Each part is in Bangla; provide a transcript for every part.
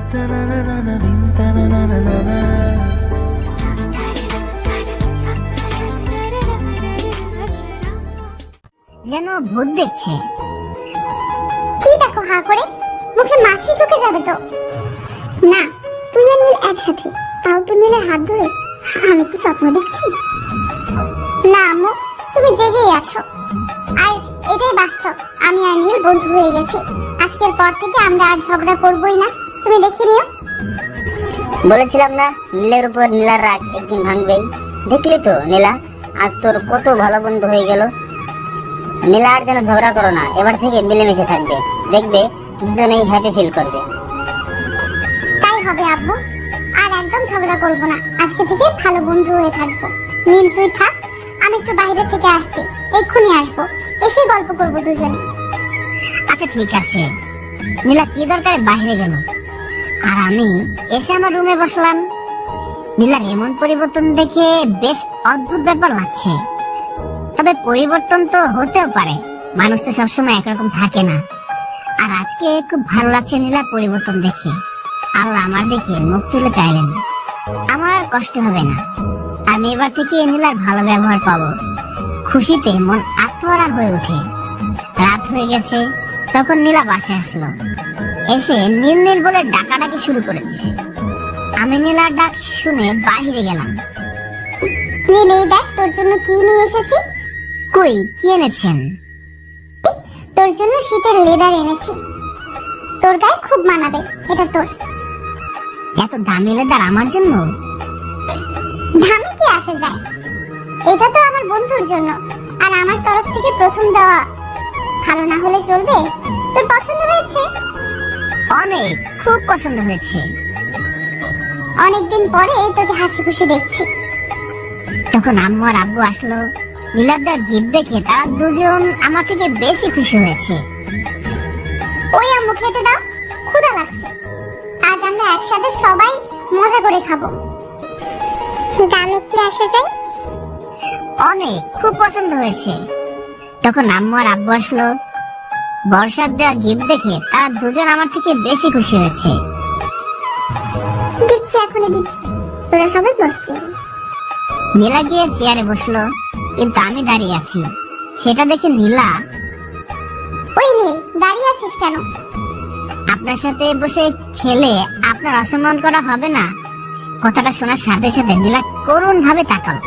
যেন ভূত দেখছে। কি দেখো হা করে? মুখে মাছি চোখে যাবে তো। না, তুই আর নীল একসাথে, তাও তো নীলের হাত ধরে। আমি কি স্বপ্ন দেখছি? না আম্মু, তুমি জেগেই আছো। আর এটাই বাস্তব, আমি আর নীল বন্ধু হয়ে গেছি। আজকের পর থেকে আমরা আর ঝগড়া করবোই না, তুমি দেখে নিও। বলেছিলাম না নীলের উপর নীলার রাগ একদিন ভাঙবেই। দেখলি তো নীলা, আজ তোর কত ভালো বন্ধু হয়ে গেল। নীলা আর যেন ঝগড়া করো না, এবার থেকে মিলেমিশে থাকবে, দেখবে দুজনেই হ্যাপি ফিল করবে। তাই হবে আব্বু, আর একদম ঝগড়া করবো না। আজকে থেকে ভালো বন্ধু হয়ে থাকবো। নীল তুই থাক, আমি একটু বাইরে থেকে আসছি, এক্ষুনি আসবো, এসে গল্প করবো দুজনে। আচ্ছা ঠিক আছে। নীলা কি দরকারে বাইরে গেল, আর আমি এসে আমার রুমে বসলাম। নীলার এমন পরিবর্তন দেখে বেশ অদ্ভুত ব্যাপার লাগছে। তবে পরিবর্তন তো হতেও পারে, মানুষ তো সবসময় একরকম থাকে না। আর আজকে খুব ভালো লাগছে নীলার পরিবর্তন দেখে। আল্লাহ আমার দেখে মুখ তুলে চাইলেন, আমার আর কষ্ট হবে না। আমি এবার থেকে নীলার ভালো ব্যবহার পাবো। খুশিতে মন আত্মহারা হয়ে ওঠে। রাত হয়ে গেছে, তখন নীলা বাসায় আসলো। এসে নীল নীল বলে ডাকাডাকি শুরু করে দিয়েছে। আমি নীলার ডাক শুনে বাহিরে গেলাম। নীল, এই দেখ তোর জন্য কি নিয়ে এসেছি। কই, কি এনেছেন? তোর জন্য শীতের লেদার এনেছি, তোর গায়ে খুব মানাবে। এটা তোর। এত দামি লেদার আমার জন্য? দামি কি আসে যায়, এটা তো আমার বন্ধুর জন্য, আর আমার তরফ থেকে প্রথম দেওয়া। ভালো না হলে চলবে? তোর পছন্দ হয়েছে? অনেক, খুব পছন্দ হয়েছে। অনেকদিন পরে তোকে হাসি খুশি দেখছি। তখন আম্মু আর আব্বু আসলো। নীলার দেওয়া গিফট দেখে তারা দুজন আমার থেকে বেশি খুশি হয়েছে। ওই আম্মু, খেতে দাও, ক্ষুধা লাগছে। আজ আমরা একসাথে সবাই মজা করে খাবো। দামে কি আসে যায়? অনেক, খুব পছন্দ হয়েছে। তখন আম্মু আর আব্বু আসলো। বর্ষার দেওয়া গিফট দেখে তারা দুজন আমার থেকে বেশি খুশি হয়েছে। দিচ্ছি, এখনই দিচ্ছি, তোরা সবাই বসছে। নীলা গিয়ে চেয়ারে বসলো, কিন্তু আমি দাঁড়িয়ে আছি। সেটা দেখে নীলা, ওই নীল, দাঁড়িয়ে আছিস কেন? আপনার সাথে বসে খেলে আপনার অসম্মান করা হবে না? কথাটা শোনার সাথে সাথে নীলা করুণ ভাবে তাকাল।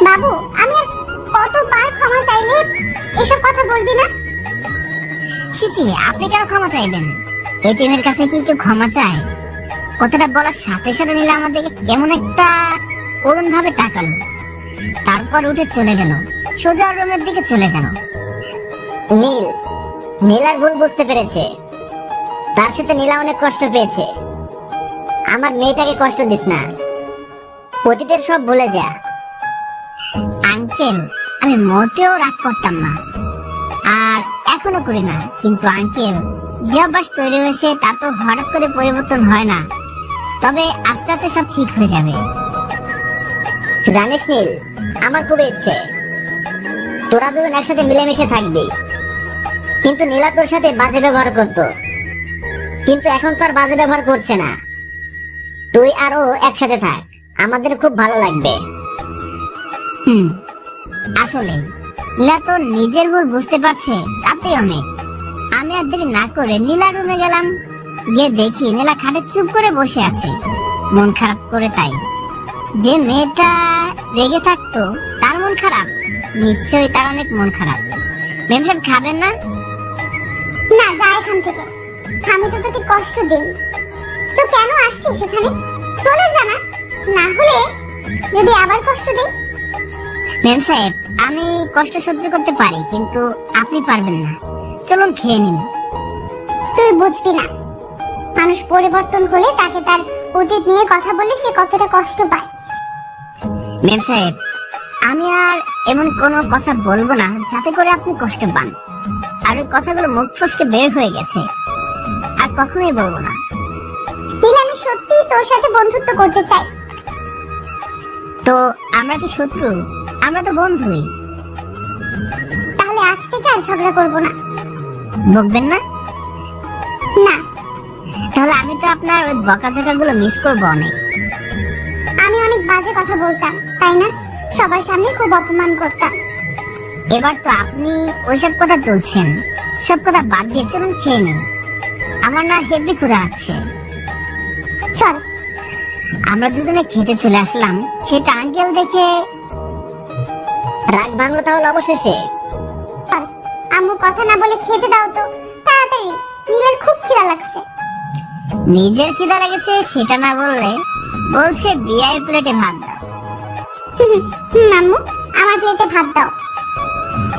বাবু, আমি আর কতবার ক্ষমা চাইলে এসব কথা বলবি না? ছি ছি, আপনি কেন ক্ষমা চাইবেন? এতিমের কাছে কি কেউ ক্ষমা চায়? কথাটা বলার সাথে সাথে নীলা আমাদেরকে কেমন একটা করুণ ভাবে তাকালো। তারপর উঠে চলে গেল, সোজা রুমের দিকে চলে গেল। নীলার ভুল বুঝতে পেরেছে। তার সাথে নীলা অনেক কষ্ট পেয়েছে। আমার মেয়েটাকে কষ্ট দিস না, অতীতের সব ভুলে যা। আঙ্কেল, আমি মোটেও রাগ করতাম না, আর এখনো করি না। কিন্তু আঙ্কেল, যে অভ্যাস তৈরি হয়েছে তা তো হঠাৎ করে পরিবর্তন হয় না। তবে আস্তে আস্তে সব ঠিক হয়ে যাবে। জানিস নীল, আমার খুব ইচ্ছে তোরা দুজন একসাথে মিলেমিশে থাকবি। কিন্তু নীলা তোর সাথে বাজে ব্যবহার করতো, কিন্তু এখন তো আর বাজে ব্যবহার করছে না। তুই আর ও একসাথে থাক, আমাদের খুব ভালো লাগবে। আসলে নীলা তো নিজের ভুল বুঝতে পারছে, তাতে অনেক। আমি আর দেরি না করে নীলা রুমে গেলাম। গিয়ে দেখি নীলা খাটে চুপ করে বসে আছে, মন খারাপ করে। তাই যে মেয়েটা রেগে থাকতো তার মন খারাপ, নিশ্চয়ই তার অনেক মন খারাপ। মেম সাহেব, খাবেন না? না, যা এখান থেকে। আমি তো তোকে কষ্ট দেই, তো কেন আসছিস সেখানে? চলে যা না, না হলে যদি আবার কষ্ট দেই। মেম সাহেব, আমি কষ্ট সহ্য করতে পারি, কিন্তু আপনি পারবেন না। চলুন খেয়ে নিন। তুই বুঝবি না, মানুষ পরিবর্তন হলে তাকে তার অতীত নিয়ে কথা বললে সে কতটা কষ্ট পায়। মেম সাহেব, আমি আর এমন কোনো কথা বলবো না যাতে করে আপনি কষ্ট পান। আর ওই কথাগুলো মুখ ফসকে বের হয়ে গেছে, আর কখনোই বলবো না। আমি সত্যিই তোর সাথে বন্ধুত্ব করতে চাই। তো আমরা কি শত্রু? আমরা তো বন্ধুই। তাহলে আজ থেকে আর ঝগড়া করবো না। বকবেন না? না, তাহলে আমি তো আপনার ওই বকাঝকা গুলো মিস করবো অনেক। আমি অনেক বাজে কথা বলতাম, তাই না? সবার সামনে খুব অপমান করতাম। এবার তো আপনি ওইসব কথা তুলছেন, সব কথা বাদ দিয়ে চলুন খেয়ে নিন। আমার না হেভি ক্ষুধা আছে। চল। আমরা দুজনে খেতে চলে আসলাম, সেটা আঙ্কেল দেখে রাগ ভাঙলো তাহলে অবশেষে। চল, আম্মু কথা না বলে খেতে দাও তো তাড়াতাড়ি, নীলের খুব খিদা লাগছে। নিজের খিদা লেগেছে সেটা না বললে বলছে বিয়ের প্লেটে ভাত দাও। আম্মু, আমার প্লেটে ভাত দাও।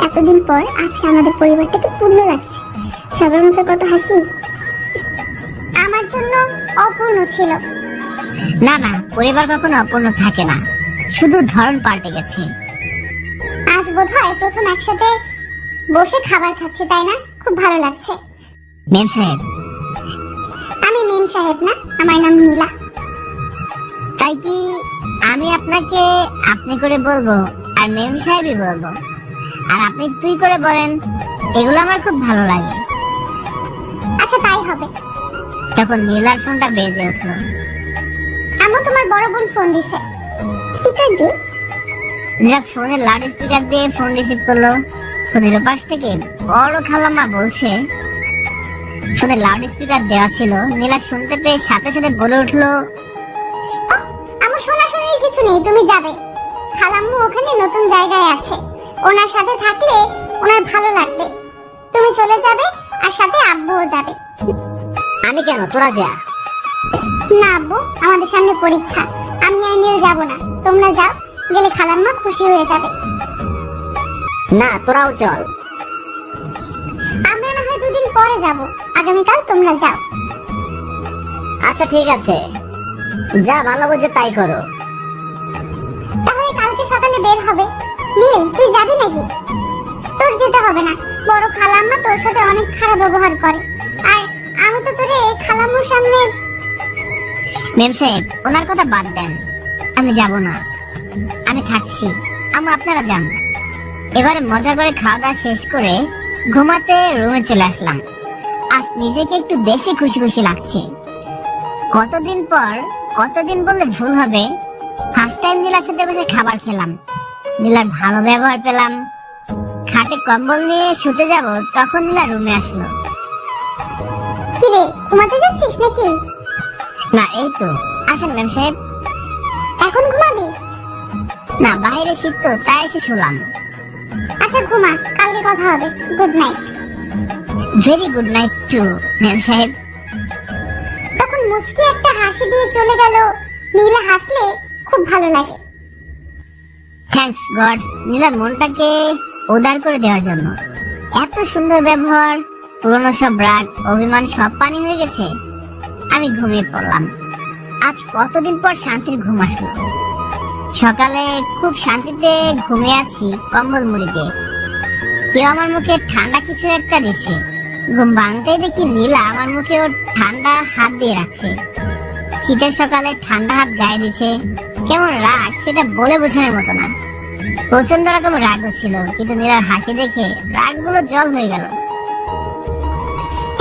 এতদিন পর আজকে আমাদের পরিবারটাকে পূর্ণ লাগছে। সবার মুখে কত হাসি। আমার জন্য অপূর্ণ ছিল। না না, পরিবার কখনো অপূর্ণ থাকে না, শুধু ধরন পাল্টে গেছে। আজ বোধহয় প্রথম একসাথে বসে খাবার খাচ্ছে, তাই না? খুব ভালো লাগছে। মেম সাহেব। আমি মেম সাহেব না, আমার নাম নীলা। তাই কি আমি আপনাকে আপনি করে বলবো আর মেম সাহেবই বলবো, আর আপনি তুই করে বলেন, এগুলো আমার খুব ভালো লাগে। আচ্ছা তাই হবে। তখন নীলার ফোনটা বেজে উঠলো। আম্মু, তোমার বড় বোন ফোন দিছে। স্পিকার দিয়ে। নীলা ফোনের লাউড স্পিকার দিয়ে ফোন রিসিভ করলো। ফোনের পাশ থেকে বড় খালাম্মা বলছে। ফোনের লাউড স্পিকার দেওয়া ছিল, নীলা শুনতে পেয়ে সাথে সাথে বলে উঠলো, আমার শোনাশোনির কিছু নেই, তুমি যাবে। খালাম্মু ওখানে নতুন জায়গায় আছে, ওনার সাথে থাকলে ওনার ভালো লাগবে। তুমি চলে যাবে আর সাথে আব্বুও যাবে। আমি কেন, তোরা যা। না আব্বু, আমাদের সামনে পরীক্ষা, আমি আর নীল যাব না। তোমরা যাও, গেলে খালাম্মা খুশি হয়ে যাবে। না, তোরাও চল। আমরা না হয় দুদিন পরে যাব, আগামীকাল তোমরা যাও। আচ্ছা ঠিক আছে, যা ভালো বুঝে তাই করো। তাহলে কালকে সকালে বের হবে। নীল, তুই যাবি নাকি? তোর যেতে হবে না, বড় খালাম্মা তোর সাথে অনেক খারাপ ব্যবহার করে, আর আমি তো তোরে খালাম্মুর সামনে। মেম সাহেব, ওনার কথা বাদ দেন, আমি যাব না, আমি থাকছি। আমি আপনারা যান। এবারে মজা করে খাওয়া দাওয়া শেষ করে ঘুমাতে রুমে চলে আসলাম। আজ নিজেকে একটু বেশি খুশি খুশি লাগছে। কতদিন পর, কতদিন বললে ভুল হবে, ফার্স্ট টাইম নীলার সাথে বসে খাবার খেলাম, নীলার ভালো ব্যবহার পেলাম। খাটে কম্বল নিয়ে শুতে যাব, তখন নীলা রুমে আসলো। কি রে, ঘুমাতে যাচ্ছিস নাকি? না, এই তো। আসেন ম্যাম সাহেব। এখন ঘুমাবি? না, বাইরে শীত তো, তাই এসে শুলাম। আচ্ছা ঘুমা, কালকে কথা হবে। Good night. Very good night to ma'am সাহেব। তখন মুচকি একটা হাসি দিয়ে চলে গেল। নীলা হাসলে খুব ভালো লাগে। থ্যাঙ্কস গড, নীলার মনটাকে উদার করে দেওয়ার জন্য। এত সুন্দর ব্যবহার, পুরনো সব রাগ অভিমান সব পানি হয়ে গেছে। আমি ঘুমিয়ে পড়লাম। আজ কতদিন পর শান্তির ঘুম আসলো। সকালে খুব শান্তিতে ঘুমিয়ে আছি কম্বল মুড়ি দিয়ে। কেউ আমার মুখে ঠান্ডা কিছু একটা দিচ্ছে। ঘুম ভাঙতেই দেখি নীলা আমার মুখে ওর ঠান্ডা হাত দিয়ে রাখছে। শীতের সকালে ঠান্ডা হাত গায়ে দিচ্ছে। কেমন রাগ সেটা বলে বোঝানোর মতো না। প্রচন্ড রকম রাগ ছিল, কিন্তু নীলার হাসি দেখে রাগগুলো জল হয়ে গেল।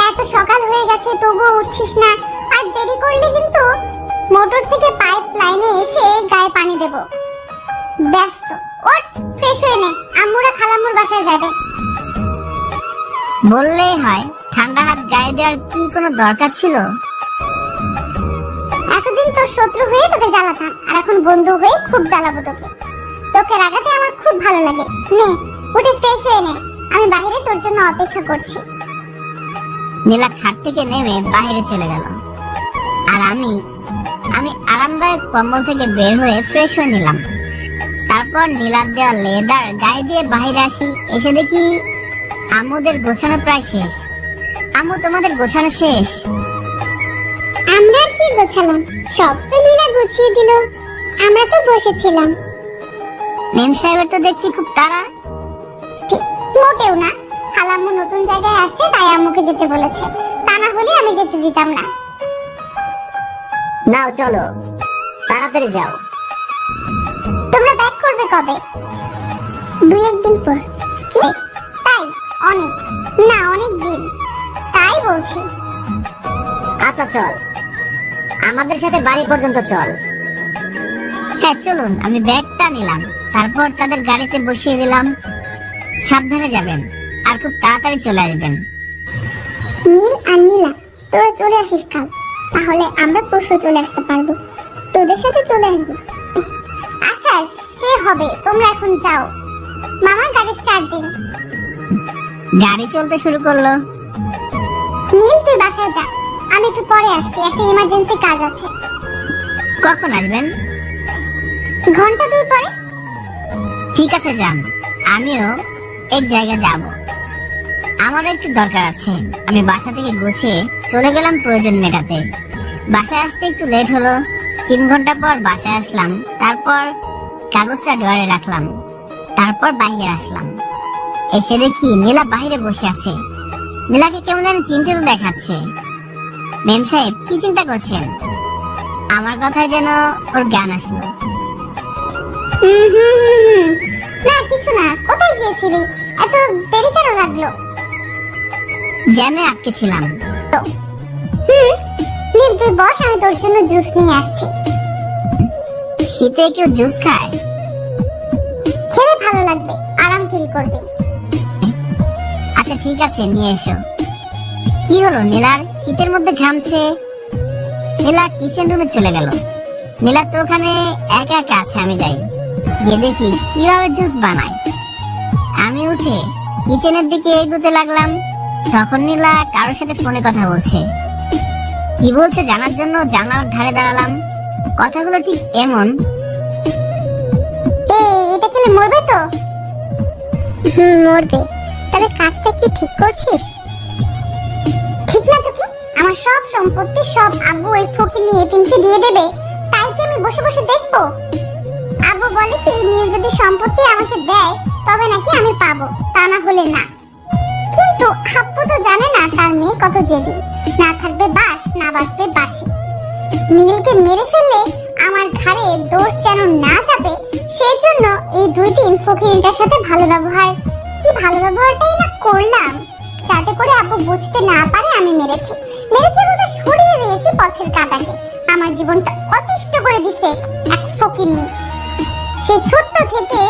এত সকাল হয়ে গেছে তবুও উঠছিস না, আর দেরি করলে কিন্তু মোটর থেকে পাইপ লাইনে এসে গায়ে পানি দেব। ব্যস্ত ওঠ, ফ্রেশ হয়ে নে, আম্মুরা খালাম্মুর বাসায় যাবে। বললেই হয়, ঠান্ডা হাত গায়ে দেওয়ার কি কোনো দরকার ছিল? এতদিন তোর শত্রু হয়ে তোকে জ্বালাতাম, আর এখন বন্ধু হয়ে খুব জ্বালাবো তোকে। তোকে রাগাতে আমার খুব ভালো লাগে। নে, উঠে ফ্রেশ হয়ে নে, আমি বাইরে তোর জন্য অপেক্ষা করছি। নীলা খাট থেকে নেমে বাইরে চলে গেল, আর আমি আরামদায়ক কম্বল থেকে বের হয়ে ফ্রেশ হয়ে নিলাম। তারপর নীলার দেওয়া লেদার গায়ে দিয়ে বাইরে আসি। এসে দেখি আম্মুদের গোছানো প্রায় শেষ। আম্মু, তোমাদের গোছানো শেষ? আমরা আর কি গোছালাম, সব তো নীলা গুছিয়ে দিল, আমরা তো বসেছিলাম। মেম সাহেবের তো দেখছি খুব তাড়া। ঠিক, মোটেও না। খালাম্মু নতুন জায়গায় আসছে, তাই আম্মুকে যেতে বলেছে, তা না হলে আমি যেতে দিতাম না। নাও চলো, তাড়াতাড়ি যাও। তোমরা ব্যাক করবে কবে? 2-1 দিন পর। কি? তাই? অনেক না, অনেক দিন, তাই বলছি। আচ্ছা আচ্ছা চল, আমাদের সাথে বাড়ি পর্যন্ত চল। হ্যাঁ চলুন, আমি ব্যাগটা নিলাম, তারপর তাদের গাড়িতে বসিয়ে দিলাম। সাবধানে যাবেন আর খুব তাড়াতাড়ি চলে আসবেন। নীল আর নীলা, তোরা চলে আসিস কাল, তাহলে আমরা পরশু চলে আসতে পারবো, তোদের সাথে চলে আসবো। আচ্ছা সে হবে, তোমরা এখন যাও। মামা গাড়ি স্টার্ট দিন। গাড়ি চলতে শুরু করলো। নীল তুই বাসায় যা, আমি একটু পরে আসছি, একটা ইমার্জেন্সি কাজ আছে। কখন আসবেন? ঘন্টা 2 পরে। ঠিক আছে যান, আমিও এক জায়গায় যাব, আমারও একটু দরকার আছে। আমি বাসা থেকে গুছিয়ে চলে গেলাম প্রয়োজন মেটাতে। বাসায় আসতে একটু লেট হলো। 3 ঘন্টা পর বাসায় আসলাম, তারপর কাগজটা ডয়ারে রাখলাম, তারপর বাইরে আসলাম। এসে দেখি নীলা বাইরে বসে আছে। নীলাকে কেমন যেন চিন্তিত দেখাচ্ছে। মেম সাহেব কি চিন্তা করছেন? আমার কথায় যেন ওর জ্ঞান আসলো। না কিছু না, কোথায় গিয়েছিলি? এত দেরি কেন লাগলো? জ্যামে আটকে ছিলাম। নীল তুই বস, আমি তোর জন্য জুস নিয়ে আসছি। শীতে কেউ জুস খায়? খেলে ভালো লাগবে, আরাম ফিল করবি। আচ্ছা ঠিক আছে, নিয়ে এসো। কি হলো নীলার? শীতের মধ্যে ঘামছে। নীলা কিচেন রুমে চলে গেল। নীলা তো ওখানে একা একা আছে। আমি যাই, গিয়ে দেখি কিভাবে জুস বানায়। আমি উঠে কিচেনের দিকে এগোতে লাগলাম। তখন নীলা কারোর সাথে ফোনে কথা বলছে। কি বলছে জানার জন্য জানালার ধারে দাঁড়ালাম। কথাগুলো ঠিক এমন, এটা খেলে মরবে তো? মরবে। তবে কাজটা কি ঠিক করছিস? ঠিক না তো কি? আমার সব সম্পত্তি সব আব্বু ওই ফকির এতিমকে দিয়ে দেবে, তাই কি আমি বসে বসে দেখবো? আব্বু বলে কি নীল যদি সম্পত্তি আমাকে দেয় তবে নাকি আমি পাবো, তা না হলে না। কিন্তু আব্বু তো জানে না তার মেয়ে কত জেদি, না থাকবে বাস না বাঁচবে বাসি। নীলকে মেরে ফেললে আমার ঘাড়ে দোষ যেন না যাবে, সেই জন্য এই 2 দিন ফকিরটার সাথে ভালো ব্যবহার, কি ভালো ব্যবহারটাই না করলাম, যাতে করে আব্বু বুঝতে না পারে আমি মেরেছি। ওটা সরিয়ে দিয়েছি পথের কাঁটাকে। আমার জীবনটা অতিষ্ঠ করে দিছে এক ফকিরনি। সেই ছোট্ট থেকে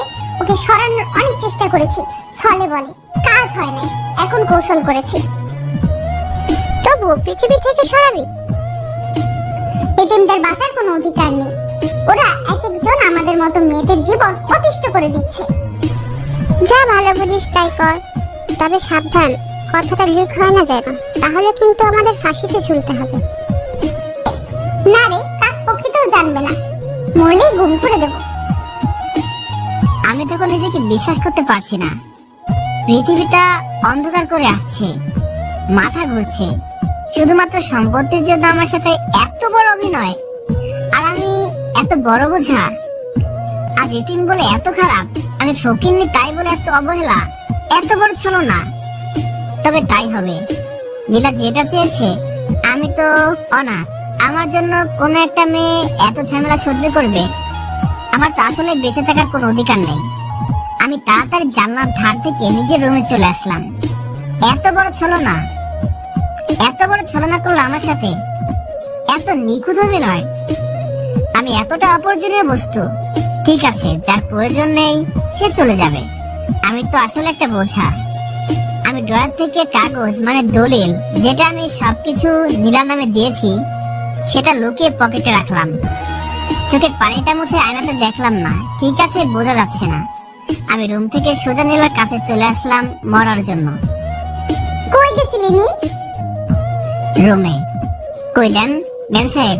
ওকে সরানোর অনেক চেষ্টা করেছি, ছলে বলে কাজ হয় না, এখন কৌশল করেছি। তবু পৃথিবী থেকে সরাবি? এতিমদের বাঁচার কোনো অধিকার নেই, ওরা এক একজন আমাদের মতো মেয়েদের জীবন অতিষ্ঠ করে দিচ্ছে। যা ভালো বুঝিস তাই কর, তবে সাবধান কথাটা লিক হয় না যেন, তাহলে কিন্তু আমাদের ফাঁসিতে ঝুলতে হবে। না রে, কাক পক্ষীতেও জানবে না, মরলেই গুম করে দেব। আমি তখন নিজেকে বিশ্বাস করতে পারছি না। পৃথিবীটা অন্ধকার করে আসছে, মাথা ঘুরছে। শুধুমাত্র সম্পত্তির জন্য আমার সাথে এত বড় অভিনয়, আর আমি এত বড় বোঝা। আজ এতিম বলে এত খারাপ, আমি ফকিন্নি তাই বলে এত অবহেলা, এত বড় ছলো না। তবে তাই হবে, নীলা যেটা চেয়েছে। আমি তো অনাথ, আমার জন্য কোনো একটা মেয়ে এত ঝামেলা সহ্য করবে? আমার তো আসলে বেঁচে থাকার কোনো অধিকার নেই। আমি তাড়াতাড়ি জানলার ধার থেকে নিজের রুমে চলে আসলাম। এত বড় ছলনা, এত বড় ছলনা করলো আমার সাথে, এত নিখুঁত অভিনয়। আমি এতটা অপ্রয়োজনীয় বস্তু। ঠিক আছে, যার প্রয়োজন নেই সে চলে যাবে। আমি তো আসলে একটা বোঝা। আমি ড্রয়ার থেকে কাগজ মানে দলিল, যেটা আমি সবকিছু নীলার নামে দিয়েছি, সেটা লুকিয়ে পকেটে রাখলাম। চোখের পানিটা মুছে আয়নাতে দেখলাম না। ঠিক আছে, বোঝা যাচ্ছে না। আমি রুম থেকে সোজা নীলার কাছে চলে আসলাম মরার জন্য। কই গেছিলি নীল? রুমে। কইলেন ম্যাম সাহেব?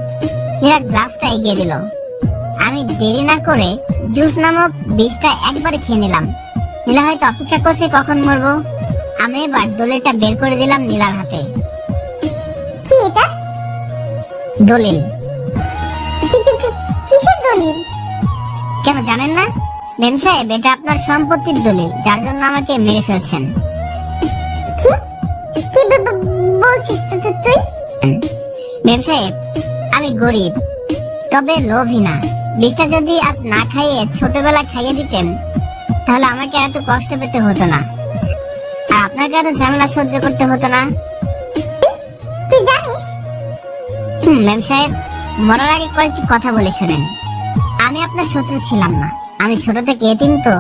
নীলা গ্লাসটা এগিয়ে দিল। আমি দেরি না করে জুস নামক বিষটা একবারে খেয়ে নিলাম। নীলা হয়তো অপেক্ষা করছে কখন মরবো। আমি এবার দলিলটা বের করে দিলাম নীলার হাতে। কি এটা? দলিল। কিসের দলিল? কেন জানেন না? ম্যাম সাহেব, এটা আপনার সম্পত্তির দলিল, যার জন্য আমাকে মেরে ফেলছেন। কি বলছিস তুই? ম্যাম সাহেব, আমি গরিব, তবে লোভী না। বিষটা যদি আজ না খাইয়ে ছোটবেলা খাইয়ে দিতেন, তাহলে আমাকে এত কষ্ট পেতে হতো না, আর আপনাকে এত ঝামেলা সহ্য করতে হতো না। তুই জানিস ম্যাম সাহেব, মরার আগে কয়েকটি কথা বলে শোনেন। আমি আপনার শত্রু ছিলাম না। আমি ছোট থেকে এতিম তো,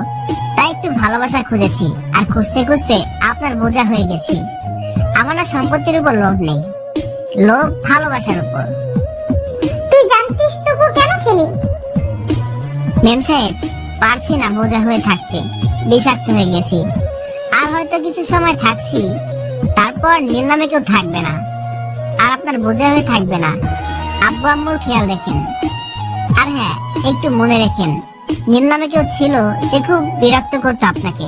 তাই একটু ভালোবাসা খুঁজেছি, আর খুঁজতে খুঁজতে আপনার বোঝা হয়ে গেছি। আমার না সম্পত্তির উপর লোভ নেই, লোভ ভালোবাসার উপর। তুই জানতিস তবু কেন খেলি? ম্যাম সাহেব, পারছি না বোঝা হয়ে থাকতে, বিষাক্ত হয়ে গেছি। আর হয়তো কিছু সময় থাকছি, তারপর নীল নামে কেউ থাকবে না, আর আপনার বোঝা হয়ে থাকবে না। আব্বু আম্মুর খেয়াল রাখেন। আর হ্যাঁ, একটু মনে রাখেন, নীল নামে কেউ ছিল যে খুব বিরক্ত করতো আপনাকে।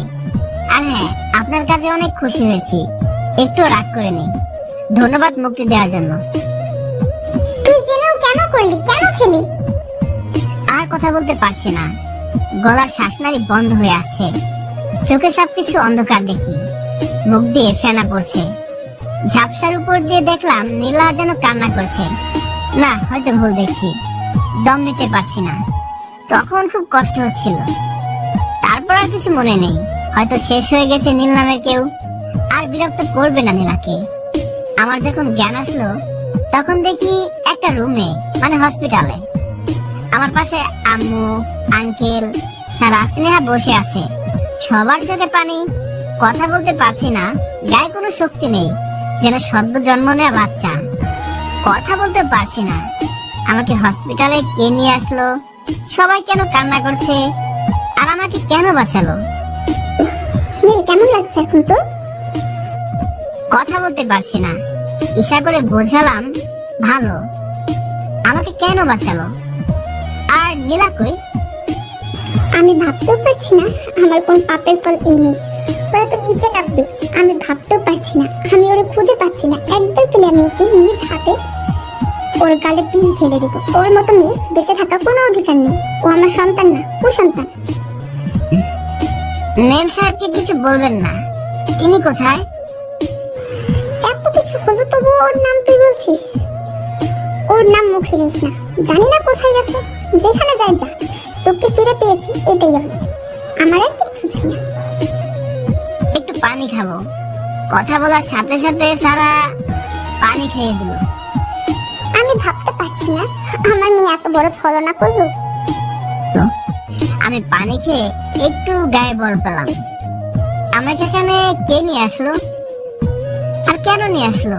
আর হ্যাঁ, আপনার কাজে অনেক খুশি হয়েছি, একটু রাগ করে নেই। ধন্যবাদ মুক্তি দেওয়ার জন্য। তুই জেনেও কেন করলি, কেন খেলি? আর কথা বলতে পারছি না, গলার শ্বাসনালী বন্ধ হয়ে আসছে, চোখে সবকিছু অন্ধকার দেখি, মুখ দিয়ে ফেনা পড়ছে। ঝাপসার উপর দিয়ে দেখলাম নীলা যেন কান্না করছে। না, হয়তো ভুল দেখছি, দম নিতে পারছি না। তখন খুব কষ্ট হচ্ছিল, তারপর আর কিছু মনে নেই। হয়তো শেষ হয়ে গেছে নীল নামের কেউ, আর বিরক্ত করবে না নীলাকে। আমার যখন জ্ঞান আসলো, তখন দেখি একটা রুমে, মানে হসপিটালে, আমার পাশে আম্মু, আঙ্কেল, সারা, স্নেহা বসে আছে। সবার চোখে পানি, কথা বলতে পারছি না, গায়ে কোনো শক্তি নেই, যেন সদ্য জন্ম নেওয়া বাচ্চা। কথা বলতে পারছি না। আমাকে হসপিটালে কে নিয়ে আসলো, সবাই কেন কান্না করছে, আর আমাকে কেন বাঁচালো? নীল, কেমন লাগছে এখন তোর? কথা বলতে পারছি না, ইশা করে বোঝালাম ভালো। আমাকে কেন বাঁচালো? আর নীলা কই? আমি ভাবতেও পারছি না আমার কোন পাপের ফল এই নেই। ওরা তো নিচে নামবে, আমি ভাবতেও পারছি না। আমি ওরে খুঁজে পাচ্ছি না। একবার পেলে আমি ওকে নিজ হাতে ওর গালে পিল ঠেলে দিব। ওর মতো মেয়ে বেঁচে থাকার কোনো অধিকার নেই। ও আমার সন্তান না, ও সন্তান। মেম সাহেবকে কিছু বলবেন না, তিনি কোথায়? এত কিছু হলো তবু ওর নাম তুই বলছিস? ওর নাম মুখে নিস না। জানি না কোথায় গেছে, যেখানে যায় যা। তোকে ফিরে পেয়েছি, এটাই অনেক। আমার আর কিছু চাই না। একটু পানি খাবো। কথা বলার সাথে সাথে সারা পানি খেয়ে দিল। আমি ভাবতে পারছি না আমার মেয়ে এত বড় ছলনা করলো। আমি পানি খেয়ে একটু গায়ে বল পেলাম। আমাকে এখানে কে নিয়ে আসলো, আর কেন নিয়ে আসলো?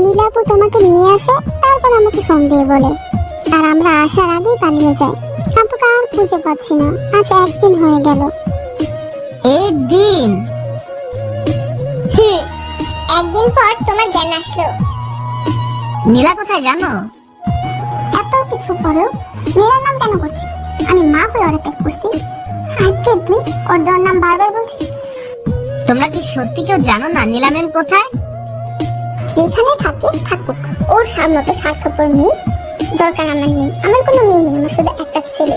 নীলাপু তোমাকে নিয়ে আসে, তারপর আমাকে ফোন দিয়ে বলে, আর আমরা আসার আগেই পালিয়ে যাই। আপুকে আর খুঁজে পাচ্ছি না। আজ একদিন হয়ে গেল। একদিন? একদিন পর তোমার জ্ঞান আসলো। নীলা কোথায় জানো? এত কিছু পরেও নীলার নাম কেন করছিস? আমি মা হয়ে ওরা ত্যাগ করছি। আর কে তুই? ওর তোর নাম বারবার বলছিস। তোমরা কি সত্যি কেউ জানো না নীলা ম্যাম কোথায়? যেখানে থাকে থাকুক। ওর সামনে তো স্বার্থপর মেয়ে দরকার আমার নেই। আমার কোনো মেয়ে নেই, আমার শুধু একটা ছেলে,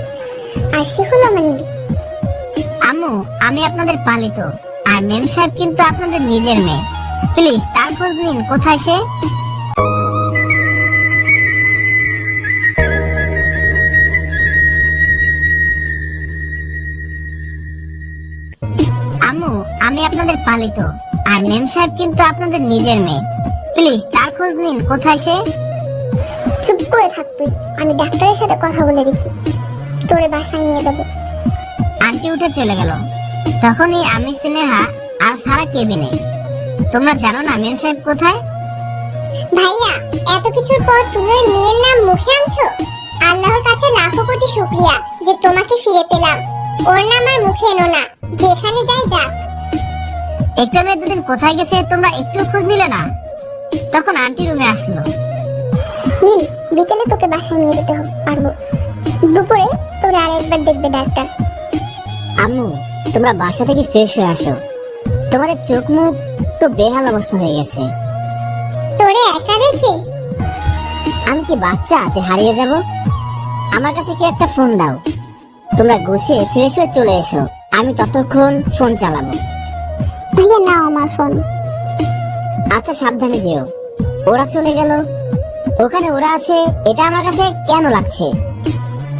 আর সে হলো আমার মেয়ে। আম্মু, আমি আপনাদের পালিত, আর মেম সাহেব কিন্তু আপনাদের নিজের মেয়ে। প্লিজ তার খোঁজ নিন, কোথায় সে? আম্মু, আমি আপনাদের পালিত, আর মেম সাহেব কিন্তু আপনাদের নিজের মেয়ে। প্লিজ তার খোঁজ নিন, কোথায় সে? চুপ করে থাক তুই। আমি ডাক্তারের সাথে কথা বলে দেখি, তোরে বাসায় নিয়ে যাবো। আন্টি উঠে চলে গেল। তখনই আমি, স্নেহা আর সারা কেবিনে। তোমরা জানো না মেম সাহেব কোথায়? ভাইয়া, এত কিছুর পর তুমি ওই মেয়ের নাম মুখে আনছো? আল্লাহর কাছে লাখো কোটি শুকরিয়া যে তোমাকে ফিরে পেলাম। ওর নাম আর মুখে এনো না, যেখানে যাই যা। একটা মেয়ে দুদিন কোথায় গেছে তোমরা একটু খোঁজ নিলে না? তখন আন্টি রুমে আসলো। নীল, বিকেলে তোকে বাসায় নিয়ে যেতে হবে পারবো। দুপুরে তোরে আর একবার দেখবে ডাক্তার। আম্মু, তোমরা বাসা থেকে ফ্রেশ হয়ে আসো, তোমাদের চোখ মুখ তো বেহাল অবস্থা হয়ে গেছে। তোরে একা রেখে আমি কি বাচ্চা যে হারিয়ে যাব? আমার কাছে কি একটা ফোন দাও, তোমরা গুছিয়ে ফ্রেশ হয়ে চলে এসো, আমি ততক্ষণ ফোন চালাবো। ভাইয়া, নাও আমার ফোন। আচ্ছা, সাবধানে যেও। ওরা চলে গেল, ওখানে ওরা আছে, এটা আমার কাছে কেন লাগছে?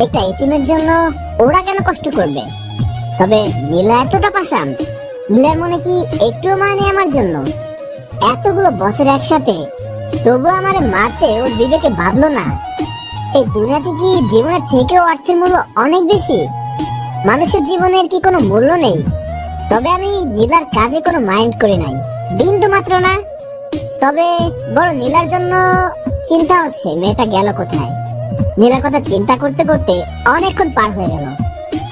একটা এতিমের জন্য ওরা কেন কষ্ট করবে? তবে নীলা এতটা পাষাণ, নীলার মনে কি একটু মানে আমার জন্য? এতগুলো বছর একসাথে, তবু আমারে মারতে ওর বিবেকে বাঁধলো না। এই দুনিয়াতে কি জীবনের থেকেও অর্থের মূল্য অনেক বেশি? মানুষের জীবনের কি কোনো মূল্য নেই? তবে আমি নীলার কাজে কোনো মাইন্ড করি নাই, বিন্দু মাত্র না। তবে বড় নীলার জন্য চিন্তা হচ্ছে, মেয়েটা গেল কোথায়। নীলার কথা চিন্তা করতে করতে অনেকক্ষণ পার হয়ে গেল।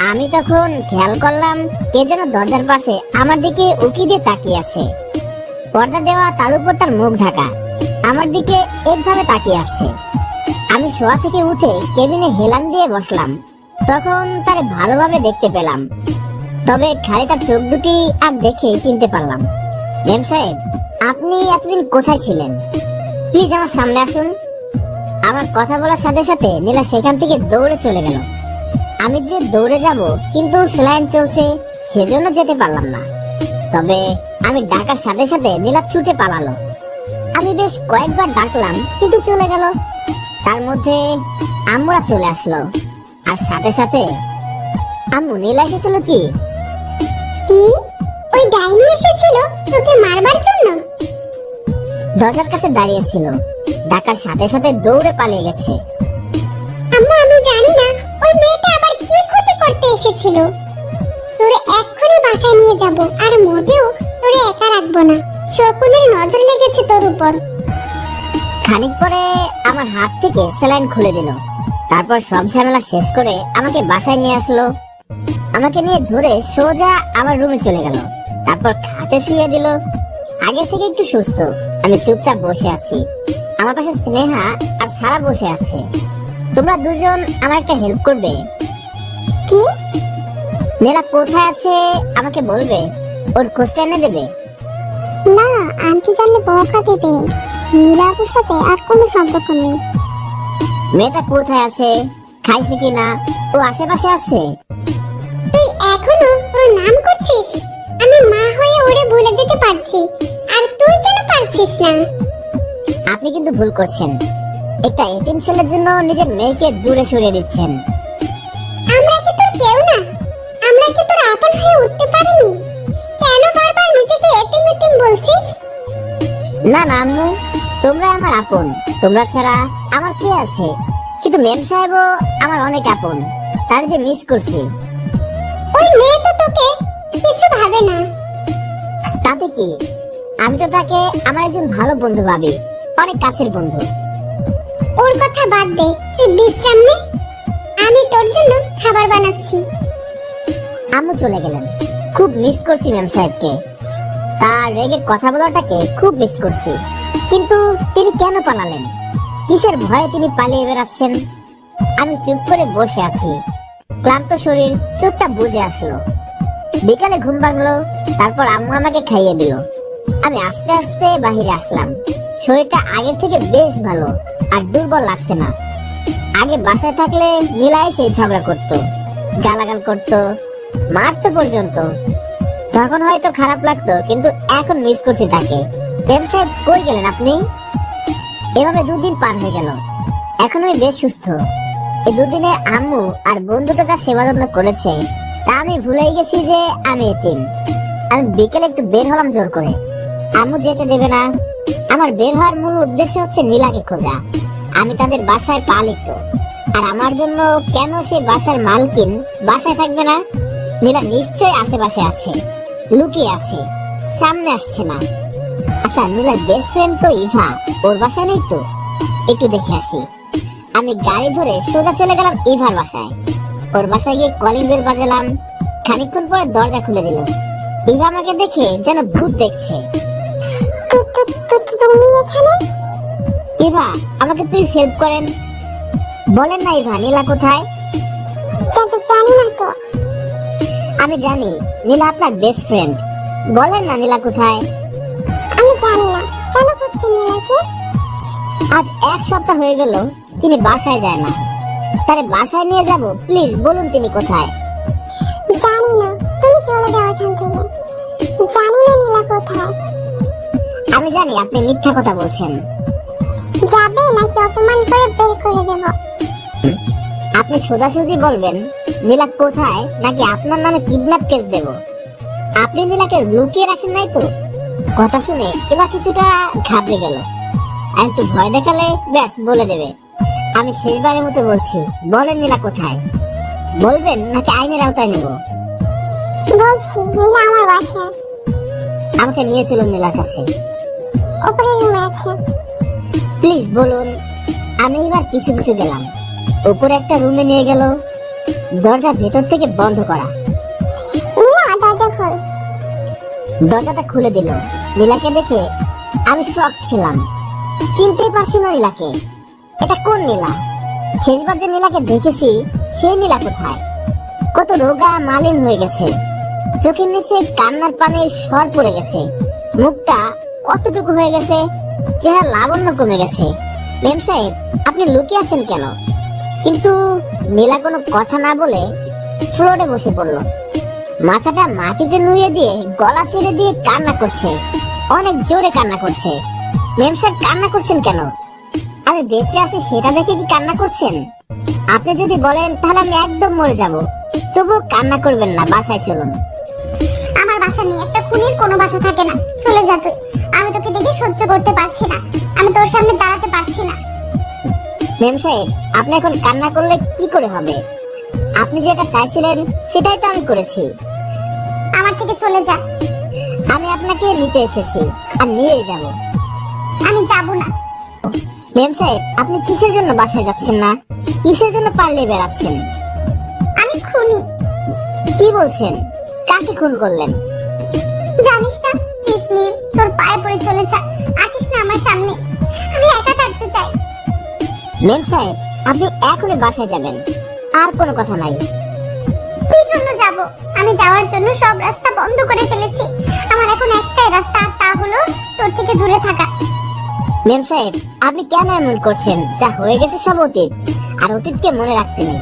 আমি তখন খেয়াল করলাম কে যেন দরজার পাশে আমার দিকে উকি দিয়ে তাকিয়ে আছে। পর্দা দেওয়া, তার উপর তার মুখ ঢাকা, আমার দিকে একভাবে তাকিয়ে আছে। আমি শোয়া থেকে উঠে কেবিনে হেলান দিয়ে বসলাম। তখন তারে ভালোভাবে দেখতে পেলাম, তবে খালি তার চোখ দুটি আর দেখে চিনতে পারলাম। মেম সাহেব, আপনি এতদিন কোথায় ছিলেন? প্লিজ আমার সামনে আসুন। আমার কথা বলার সাথে সাথে নীলা সেখান থেকে দৌড়ে চলে গেল। আমি যে দৌড়ে যাব, কিন্তু স্যালাইন চলছে, সেজন্য যেতে পারলাম না। তবে আমি ডাকার সাথে সাথে নীলা ছুটে পালালো। আমি বেশ কয়েকবার ডাকলাম, কিন্তু চলে গেল। তার মধ্যে আম্মুরা চলে আসলো, আর সাথে সাথে আম্মু, নীলা এসেছিল কি? কি? ওই ডাইনি এসেছিল তোকে মারবার জন্য? দরজার কাছে দাঁড়িয়েছিল, ডাকার সাথে সাথে দৌড়ে পালিয়ে গেছে। আম্মা, আমি জানি না ওই মেয়েটা আবার কি ক্ষতি করতে এসেছিল। তোরে এক্ষুনি বাসায় নিয়ে যাব, আর মোটেও তোরে একা রাখবো না। শকুনের নজর লেগেছে তোর উপর। খানিক পরে আমার হাত থেকে স্যালাইন খুলে দিল। তারপর সব ঝামেলা শেষ করে আমাকে বাসায় নিয়ে আসলো। আমাকে নিয়ে ধরে সোজা আমার রুমে চলে গেল। তারপর খাটে শুয়ে দিল। আগে থেকে একটু সুস্থ। আমি চুপচাপ বসে আছি। আমার পাশে স্নেহা আর সারা বসে আছে। তোমরা দুজন আমার একটা হেল্প করবে? কি? নীলা কোথায় আছে আমাকে বলবে, ওর খোঁজটা এনে দেবে। না, আন্টি জানলে বকা দেবে। নীলাপুর সাথে আর কোনো সম্পর্ক নেই। মেয়েটা কোথায় আছে, খাইছে কিনা, ও আশেপাশে আছে? তুই এখনো ওর নাম করছিস? আমি মা হয়ে ওরে ভুলে যেতে পারছি, আর তুই কেন পারছিস না? আপনি কিন্তু ভুল করছেন। একটা এতিম ছেলের জন্য নিজের মেয়েকে দূরে সরিয়ে দিচ্ছেন। আমরা কি তোর কেউ না? আমরা কি তোর আপন হয়ে উঠতে পারিনি? কেন বারবার নিজেকে এতিম এতিম বলছিস? না না আম্মু, তোমরা আমার আপন। তোমরা ছাড়া আমার কে আছে? কিন্তু মেম সাহেবও আমার অনেক আপন। তার যে মিস করছি। ওই মেয়ে তো তোকে কিছু ভাবে না। তাতে কি? আমি তো তাকে আমার একজন ভালো বন্ধু ভাবি, অনেক কাছের বন্ধু। ওর কথা বাদ দে, তুই বিশ্রাম নে। আমি তোর জন্য খাবার বানাচ্ছি। আম্মু চলে গেলেন। খুব মিস করছি মেম সাহেবকে। তার রেগে কথা বলাটাকে খুব মিস করছি। কিন্তু তিনি কেন পালালেন? কিসের ভয়ে তিনি পালিয়ে বেড়াচ্ছেন? আমি চুপ করে বসে আছি। ক্লান্ত শরীর, চোখটা বুজে আসলো। বিকালে ঘুম ভাঙলো। তারপর আম্মু আমাকে খাইয়ে দিল। আমি আস্তে আস্তে বাহিরে আসলাম। শরীরটা আগের থেকে বেশ ভালো, আর দুর্বল লাগছে না। আগে বাসায় থাকলে নীলা এসে ঝগড়া করতো, গালাগাল করতো, মারতো পর্যন্ত। তখন হয়তো খারাপ লাগতো, কিন্তু এখন মিস করছি তাকে। মেম সাহেব, কই গেলেন আপনি? এভাবে দুদিন পার হয়ে গেল। এখন আমি বেশ সুস্থ। এই দুদিনে আম্মু আর বন্ধুটা যা সেবা যত্ন করেছে, তা আমি ভুলেই গেছি যে আমি এতিম। আমি বিকেলে একটু বের হলাম জোর করে। আম্মু যেতে দেবে না। আমার বের হওয়ার মূল উদ্দেশ্য হচ্ছে নীলাকে খোঁজা। আমি তাদের বাসায় পা লিখত, আর আমার জন্য কেন সেই বাসার মালকিন বাসায় থাকবে না? নীলা নিশ্চয়ই আশেপাশে আছে, লুকিয়ে আছে, সামনে আসছে না। আচ্ছা, নীলার বেস্ট ফ্রেন্ড তো ইভা, ওর বাসায় নেই তো? একটু দেখে আসি। আমি গাড়ি ধরে সোজা চলে গেলাম ইভার বাসায়। ওর বাসায় গিয়ে কলিং বেল বাজালাম। খানিকক্ষণ পরে দরজা খুলে দিল। ইভা আমাকে দেখে যেন ভূত দেখছে। তুমি এখানে? ইভা, আমাকে প্লিজ হেল্প করেন। বলেন না ইভা, নীলা কোথায়? জানি না তো। আমি জানি নীলা আপনার বেস্ট ফ্রেন্ড। বলেন না নীলা কোথায়? আমি জানি না। কেন খুঁজছি নীলাকে? আজ 1 সপ্তাহ হয়ে গেল তিনি বাসায় যায় না। তারে বাসায় নিয়ে যাব, প্লিজ বলুন তিনি কোথায়? জানি না, তুমি চলে যাও এখান থেকে। জানি না নীলা কোথায়। আমি জানি আপনি মিথ্যা কথা বলছেন। যাবে নাকি অপমান করে বের করে দেব? আপনি সোজাসুজি বলবেন নীলা কোথায়, নাকি আপনার নামে কিডন্যাপ কেস দেব? আপনি নীলাকে লুকিয়ে রাখেন নাই তো? কথা শুনে এবার কিছুটা ঘাবড়ে গেল। আর একটু ভয় দেখালে ব্যাস বলে দেবে। আমি শেষবারের মতো বলছি, বলেন নীলা কোথায়? বলবেন নাকি আইনের আওতায় নেব? বলছি নীলা আমার বাসায়, আমাকে নিয়ে চলুন নীলার কাছে। উপরের রুমে আছে। প্লিজ বলুন। আমি এবার পিছু পিছু গেলাম। উপরে একটা রুমে নিয়ে গেল, দরজা ভেতর থেকে বন্ধ করা। নীলা দরজা খোল। দরজাটা খুলে দিল। নীলাকে দেখে আমি শক খেলাম, চিনতেই পারছি না নীলাকে। এটা কোন নীলা? শেষবার যে নীলাকে দেখেছি সেই নীলা কোথায়? কত রোগা মালিন হয়ে গেছে, চোখের নিচে কান্নার পানে সর পড়ে গেছে, মুখটা কতটুকু হয়ে গেছে, চেহারা লাবণ্য কমে গেছে। মেম সাহেব, আপনি লুকিয়ে আছেন কেন? কিন্তু নীলা কোনো কথা না বলে ফ্লোরে বসে পড়লো, মাথাটা মাটিতে নুয়ে দিয়ে গলা ছেড়ে দিয়ে কান্না করছে, অনেক জোরে কান্না করছে। মেম সাহেব, কান্না করছেন কেন? আমি বেঁচে আছি সেটা দেখে কি কান্না করছেন? আপনি যদি বলেন তাহলে আমি একদম মরে যাব, তবু কান্না করবেন না, বাসায় চলুন। আমার বাসা নিয়ে একটা খুনির কোনো বাসা থাকে না, চলে যা তুই। আমি তোকে দেখে সহ্য করতে পারছি না, আমি তোর সামনে দাঁড়াতে পারছি না। মেম সাহেব, আপনি এখন কান্না করলে কি করে হবে? আপনি যেটা চাইছিলেন সেটাই তো আমি করেছি। আমার থেকে চলে যা। আমি আপনাকে নিতে এসেছি আর নিয়ে যাব। আমি যাব না। মেম সাহেব, আপনি কিসের জন্য বাসায় যাচ্ছেন না? কিসের জন্য পাল্লে বেড়াচ্ছেন? আমি খুনি। কি বলছেন? কাকে খুন করলেন? জানিস না? প্লিজ নীল, তোর পায়ে পড়ে চলে যা, আসিস না আমার সামনে, আমি একা থাকতে চাই। মেম সাহেব, আপনি এখনই বাসায় যাবেন, আর কোনো কথা নাই। কি জন্য যাব? আমি যাওয়ার জন্য সব রাস্তা বন্ধ করে ফেলেছি। আমার এখন একটাই রাস্তা, আর তা হলো তোর থেকে দূরে থাকা। মেম সাহেব, আপনি কেন এমন করছেন? যা হয়ে গেছে সব অতীত, আর অতীতকে মনে রাখতে নেই।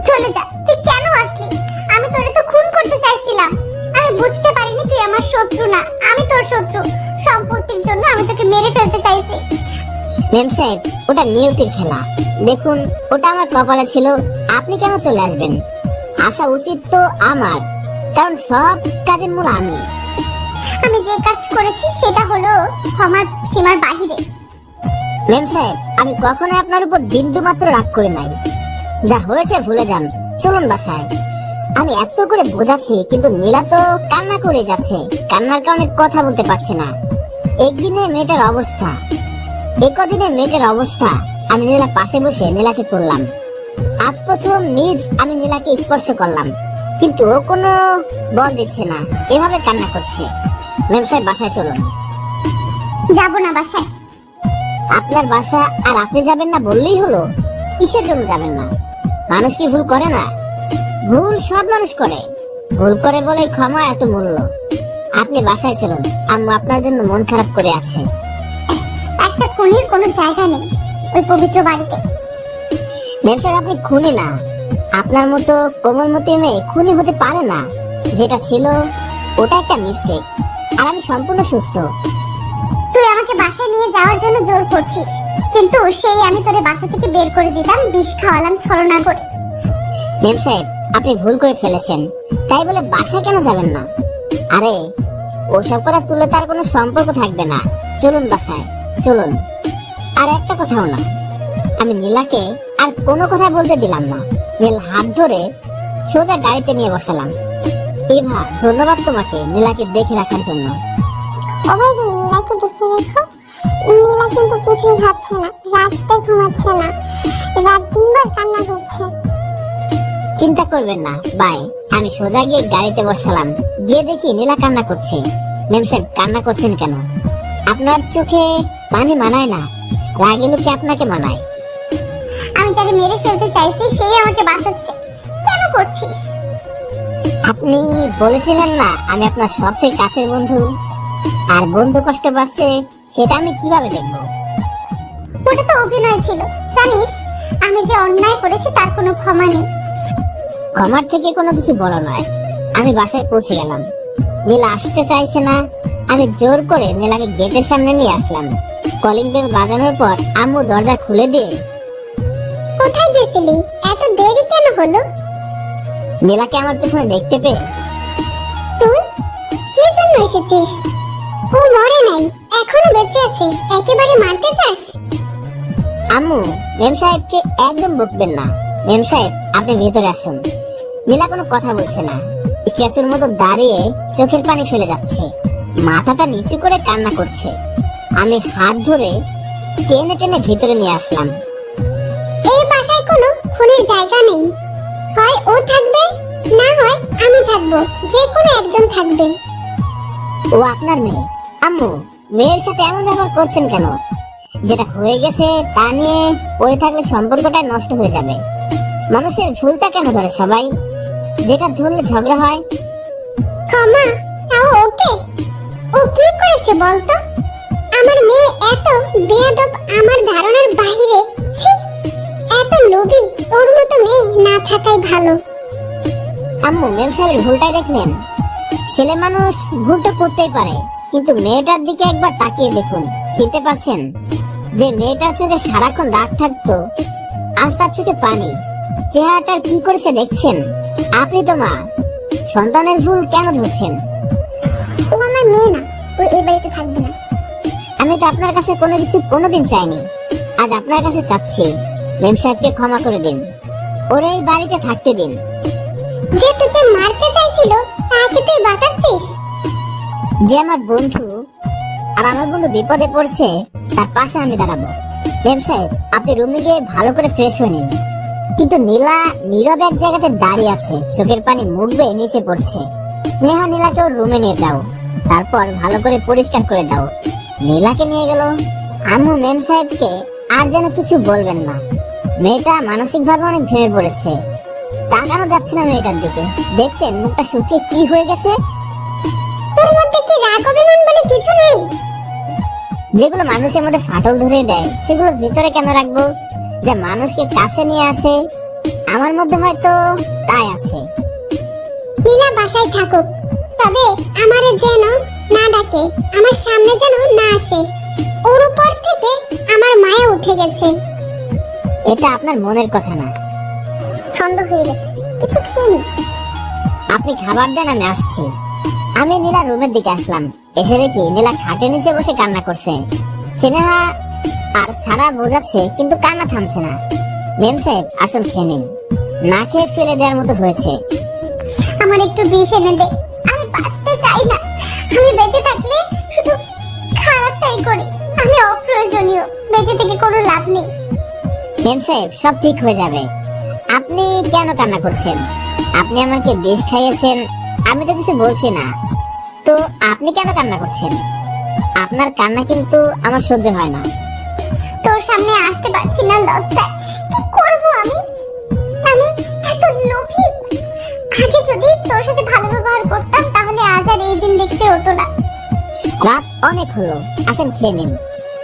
চলে যা। তুই কেন আসলি? আমি তোরে তো খুন করতে চাইছিলাম। আমি বুঝতে পারিনি তুই আমার শত্রু না, আমি তোর শত্রু। সম্পত্তির জন্য আমি তোকে মেরে ফেলতে চাইছি। মেম সাহেব, ওটা নিয়তির খেলা। দেখুন, ওটা আমার কপালে ছিল। আপনি কেন চলে আসবেন? আসা উচিত তো আমার, কারণ সব কাজের মূল আমি। আমি যে কাজ করেছি সেটা হলো ক্ষমার সীমার বাহিরে। মেম সাহেব, আমি কখনো আপনার উপর বিন্দু মাত্র রাগ করে নাই। যা হয়েছে ভুলে যান, চলুন বাসায়। আমি এত করে বোঝাচ্ছি, কিন্তু নীলা তো কান্না করে যাচ্ছে, কান্নার কারণে কথা বলতে পারছে না। একদিনে মেয়েটার অবস্থা, একদিনে মেয়েটার অবস্থা। আমি নীলা পাশে বসে নীলাকে তুললাম। আজ প্রথম নিজ আমি নীলাকে স্পর্শ করলাম, কিন্তু ও কোনো বল দিচ্ছে না, এভাবে কান্না করছে। মেম সাহেব, বাসায় চলুন। যাব না বাসায়। আপনার বাসা আর আপনি যাবেন না বললেই হলো? কিসের জন্য যাবেন না? মানুষ কি ভুল করে না? ভুল সব মানুষ করে, ভুল করে বলে ক্ষমা এত মূল্য। আপনি বাসায় চলুন, আম্মু আপনার জন্য মন খারাপ করে আছে। একটা খুনির কোনো জায়গা নেই ওই পবিত্র বাড়িতে। মেম সাহেব, আপনি খুনি না। আপনার মতো কোমলমতি মেয়ে খুনি হতে পারে না। যেটা ছিল ওটা একটা মিস্টেক, আর আমি সম্পূর্ণ সুস্থ। তুই আমাকে বাসায় নিয়ে যাওয়ার জন্য জোর করছিস, কিন্তু সেই আমি তোরে বাসা থেকে বের করে দিতাম, বিষ খাওয়ালাম ছলনা করে। মেম সাহেব, আপনি ভুল করে ফেলেছেন, তাই বলে বাসায় কেন যাবেন না? আরে ওসব কথা তুলে তার কোনো সম্পর্ক থাকবে না। চলুন বাসায়, চলুন। আর একটা কথাও না, আমি নীলাকে আর কোনো কথা বলতে দিলাম না। নীল হাত ধরে সোজা গাড়িতে নিয়ে বসালাম। ইভা, ধন্যবাদ তোমাকে নীলাকে দেখে রাখার জন্য। ওভাই নীলাকে দেখে রেখো। নীলা কিন্তু কিছুই খাচ্ছে না, রাতে ঘুমাচ্ছে না, রাত দিনভর কান্না করছে। চিন্তা করবেন না, বাই। আমি সোজা গিয়ে গাড়িতে বসালাম, গিয়ে দেখি নীলা কান্না করছে। মেম সাহেব, কান্না করছেন কেন? আপনার চোখে পানি মানায় না, রাগেলু কি আপনাকে মানায়? আমি যাকে মেরে ফেলতে চাইছি সেই আমাকে বাঁচাচ্ছে, কেন করছিস? আপনি বলেছিলেন না আমি আপনার সব থেকে কাছের বন্ধু, আর বন্ধু কষ্ট পাচ্ছে সেটা আমি কিভাবে দেখবো? ওটা তো অভিনয় ছিল, জানিস আমি যে অন্যায় করেছি তার কোনো ক্ষমা নেই। ক্ষমার থেকে কোনো কিছু বড় নয়। আমি বাসায় পৌঁছে গেলাম, নীলা আসতে চাইছে না। আমি জোর করে নীলাকে গেটের সামনে নিয়ে আসলাম। কলিং বেল বাজানোর পর আম্মু দরজা খুলে দিয়ে, কোথায় গেছিলি? এত দেরি কেন হলো? নীলাকে আমার পেছনে দেখতে পেয়ে। তুই কি জন্য এসেছিস? ও মরে নাই, এখনো বেঁচে আছে, একেবারে মারতে চাস? আম্মু, মেম সাহেবকে একদম বকবেন না। মেম সাহেব, আপনি ভেতরে আসুন। নীলা কোনো কথা বলছে না, স্ট্যাচুর মতো দাঁড়িয়ে চোখের পানি ফেলে যাচ্ছে, মাথাটা নিচু করে কান্না করছে। আমি হাত ধরে টেনে টেনে ভিতরে নিয়ে আসলাম। এই বাসায় কোনো খুনের জায়গা নেই, হয় ও থাকবে না হয় আমি থাকবো, যে কোনো একজন থাকবে। ও আপনার মেয়ে। আম্মু, মেয়ের সাথে এমন ব্যবহার করছেন কেন? যেটা হয়ে গেছে তা নিয়ে পড়ে থাকলে সম্পর্কটা নষ্ট হয়ে যাবে। মানুষের ভুলটা কেন ধরে সবাই? যেটা ধরলে ঝগড়া হয়। ক্ষমা? তাও ওকে? ও কি করেছে বলতো? আমার মেয়ে এত বেয়াদব, আমার ধারণার বাইরে। ছি, এত লোভী, ওর মতো মেয়ে না থাকাই ভালো। আম্মু, মেম সাহেবের ভুলটাই দেখলেন? ছেলে মানুষ ভুল তো করতেই পারে, কিন্তু মেয়েটার দিকে একবার তাকিয়ে দেখুন। চিনতে পারছেন? যে মেয়েটার চোখে সারাক্ষণ রাগ থাকতো, আজ তার চোখে পানি। চেহারাটার কি করেছে দেখছেন? আপনি তো মা, সন্তানের ভুল কেন ধরছেন? ও আমার মেয়ে না, ও এই বাড়িতে থাকবে না। আমি তো আপনার কাছে কোনো কিছু কোনোদিন চাইনি, আজ আপনার কাছে চাচ্ছি। মেম সাহেবকে ক্ষমা করে দিন, ওরা এই বাড়িতে থাকতে দিন। যে তোকে মারতে চাইছিল তাকে তুই বাঁচাচ্ছিস? যে আমার বন্ধু, আর আমার বন্ধু বিপদে পড়ছে, তার পাশে আমি দাঁড়াবো। মেম সাহেব, আপনি রুমে গিয়ে ভালো করে ফ্রেশ হয়ে নিন। কিন্তু নীলা নীরব এক জায়গাতে দাঁড়িয়ে আছে, চোখের পানি মুখ বেয়ে নিচে পড়ছে। স্নেহা, নীলাকে ওর রুমে নিয়ে যাও, তারপর ভালো করে পরিষ্কার করে দাও। নীলাকে নিয়ে গেল। আম্মু, মেম সাহেবকে আর যেন কিছু বলবেন না। মেয়েটা মানসিক ভাবে অনেক ভেঙে পড়েছে। তাকানো যাচ্ছে না মেয়েটার দিকে। দেখছেন মুখটা শুকিয়ে কি হয়ে গেছে? তোর মধ্যে কি রাগ অভিমান বলে কিছু নেই? যেগুলো মানুষের মধ্যে ফাটল ধরে দেয়, সেগুলো ভিতরে কেন রাখবো? যে মানুষকে কাছে নিয়ে আসে, আমার মধ্যে হয়তো তাই আছে। নীলা বাসায় থাকুক, তবে আমারে যেন না ডাকে, আমার সামনে যেন না আসে। ওর উপর থেকে আমার মায়া উঠে গেছে। এটা আপনার মনের কথা না। সন্দেহ হয়ে গেছে, কিছু খেয়ে নি। আপনি খাবার দেন, আমি আসছি। আমি নীলা রুমের দিকে আসলাম। এসে দেখি নীলা খাটের নিচে বসে কান্না করছে। স্নেহা আর সারা বোঝাচ্ছে, কিন্তু কান্না থামছে না। মেম সাহেব, আসুন খেয়ে নিন। না খেয়ে ফেলে দেওয়ার মতো হয়েছে। আমার একটু বিষ এনে দে, আমি বাঁচতে চাই না। আমি বেঁচে থাকলে শুধু খারাপটাই করি, আমি অপ্রয়োজনীয়, বেঁচে থেকে কোনো লাভ নেই। মেম সাহেব, সব ঠিক হয়ে যাবে। আপনি কেন কান্না করছেন? আপনি আমাকে বিষ খাইয়েছেন, আমি তো কিছু বলছি না। তো আপনি কেন কান্না করছেন? আপনার কান্না কিন্তু আমার সহ্য হয় না। তোর সামনে আসতে পারছি না লজ্জায়, কি করব আমি? আমি এত লোভী। আগে যদি তোর সাথে ভালো ব্যবহার করতাম, তাহলে আজ আর এই দিন দেখতে হতো না। রাত অনেক হলো, আসেন খেয়ে নিন।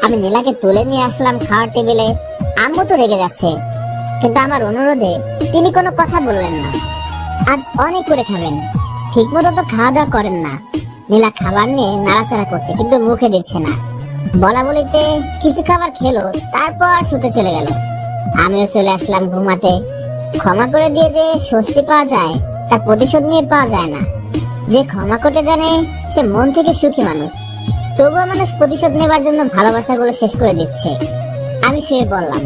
আমি নীলাকে তুলে নিয়ে আসলাম খাওয়ার টেবিলে। আম্মু তো রেগে যাচ্ছে, কিন্তু আমার অনুরোধে তিনি কোনো কথা বললেন না। আজ অনেক করে খাবেন, ঠিক মতো তো খাওয়া দাওয়া করেন না। নীলা খাবার নিয়ে নাড়াচাড়া করছে, কিন্তু মুখে দিচ্ছে না। বলা বলিতে কিছু খাবার খেলো, তারপর শুতে চলে গেল। আমিও চলে আসলাম ঘুমাতে। ক্ষমা করে দিয়ে যে স্বস্তি পাওয়া যায়, তা প্রতিশোধ নিয়ে পাওয়া যায় না। যে ক্ষমা করতে জানে, সে মন থেকে সুখী মানুষ। তবুও মানুষ প্রতিশোধ নেবার জন্য ভালোবাসাগুলো শেষ করে দিচ্ছে। আমি শুয়ে পড়লাম।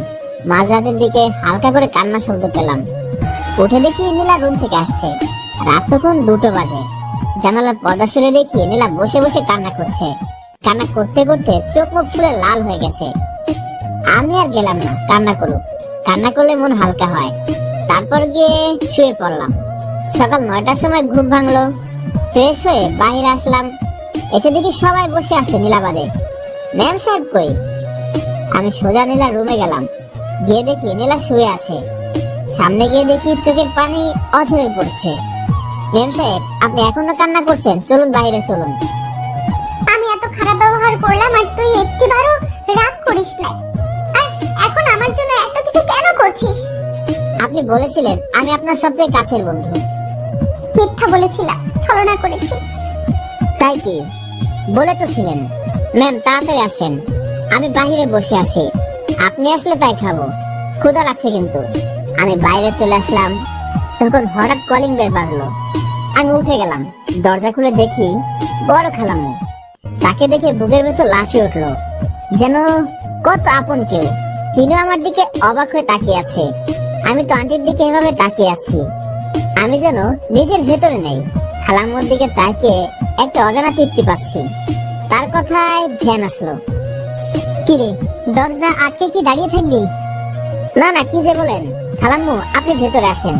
মাঝরাতের দিকে হালকা করে কান্না শব্দ পেলাম। উঠে দেখি নীলা রুম থেকে আসছে। রাত তখন 2টো বাজে। জানালার পর্দা সরে দেখি নীলা বসে বসে কান্না করছে। কান্না করতে করতে চোখ মুখ ফুলে লাল হয়ে গেছে। আমি আর গেলাম না, কান্না করুক। কান্না করলে মন হালকা হয়। তারপর গিয়ে শুয়ে পড়লাম। সকাল 9টার সময় ঘুম ভাঙলো। ফ্রেশ হয়ে বাইরে আসলাম। এসে দেখি সবাই বসে আছে নীলাবাদে। ম্যাম সাহেব কই? আমি সোজা নীলা রুমে গেলাম। গিয়ে দেখি নীলা শুয়ে আছে। সামনে গিয়ে দেখি চোখের পানি অঝরে পড়ছে। ম্যাম সাহেব, আপনি এখনো কান্না করছেন? চলুন বাইরে চলুন। আমি এত খারাপ ব্যবহার করলাম আর তুই একটিবারও রাগ করিস না। আর এখন আমার জন্য এত কিছু কেন করছিস? আপনি বলেছিলেন আমি আপনার সবচেয়ে কাছের বন্ধু। মিথ্যা বলেছিলাম, ছলনা করেছি। তাই কি? বলে তো ছিলেন। ম্যাম, তাড়াতাড়ি আসেন, আমি বাইরে বসে আছি। আপনি আসলে তাই খাবো। ক্ষুধা লাগছে কিন্তু। আমি বাইরে চলে আসলাম। তখন হঠাৎ কলিং বেল বাজলো। আমি উঠে গেলাম। দরজা খুলে দেখি বড় খালাম্মু। তাকে দেখে বুকের ভেতর লাফিয়ে উঠলো, যেন কত আপন কেউ। তিনিও আমার দিকে অবাক হয়ে তাকিয়ে আছে। আমি তো আন্টির দিকে এভাবে তাকিয়ে আছি, আমি যেন নিজের ভেতরে নেই। খালাম্মুর দিকে তাকিয়ে একটা অজানা তৃপ্তি পাচ্ছি। তার কথায় ধ্যান আসলো। কিরে, দরজা আটকে কি দাঁড়িয়ে থাকবি? না না, কি যে বলেন। খালাম্মু, আপনি ভেতরে আসেন।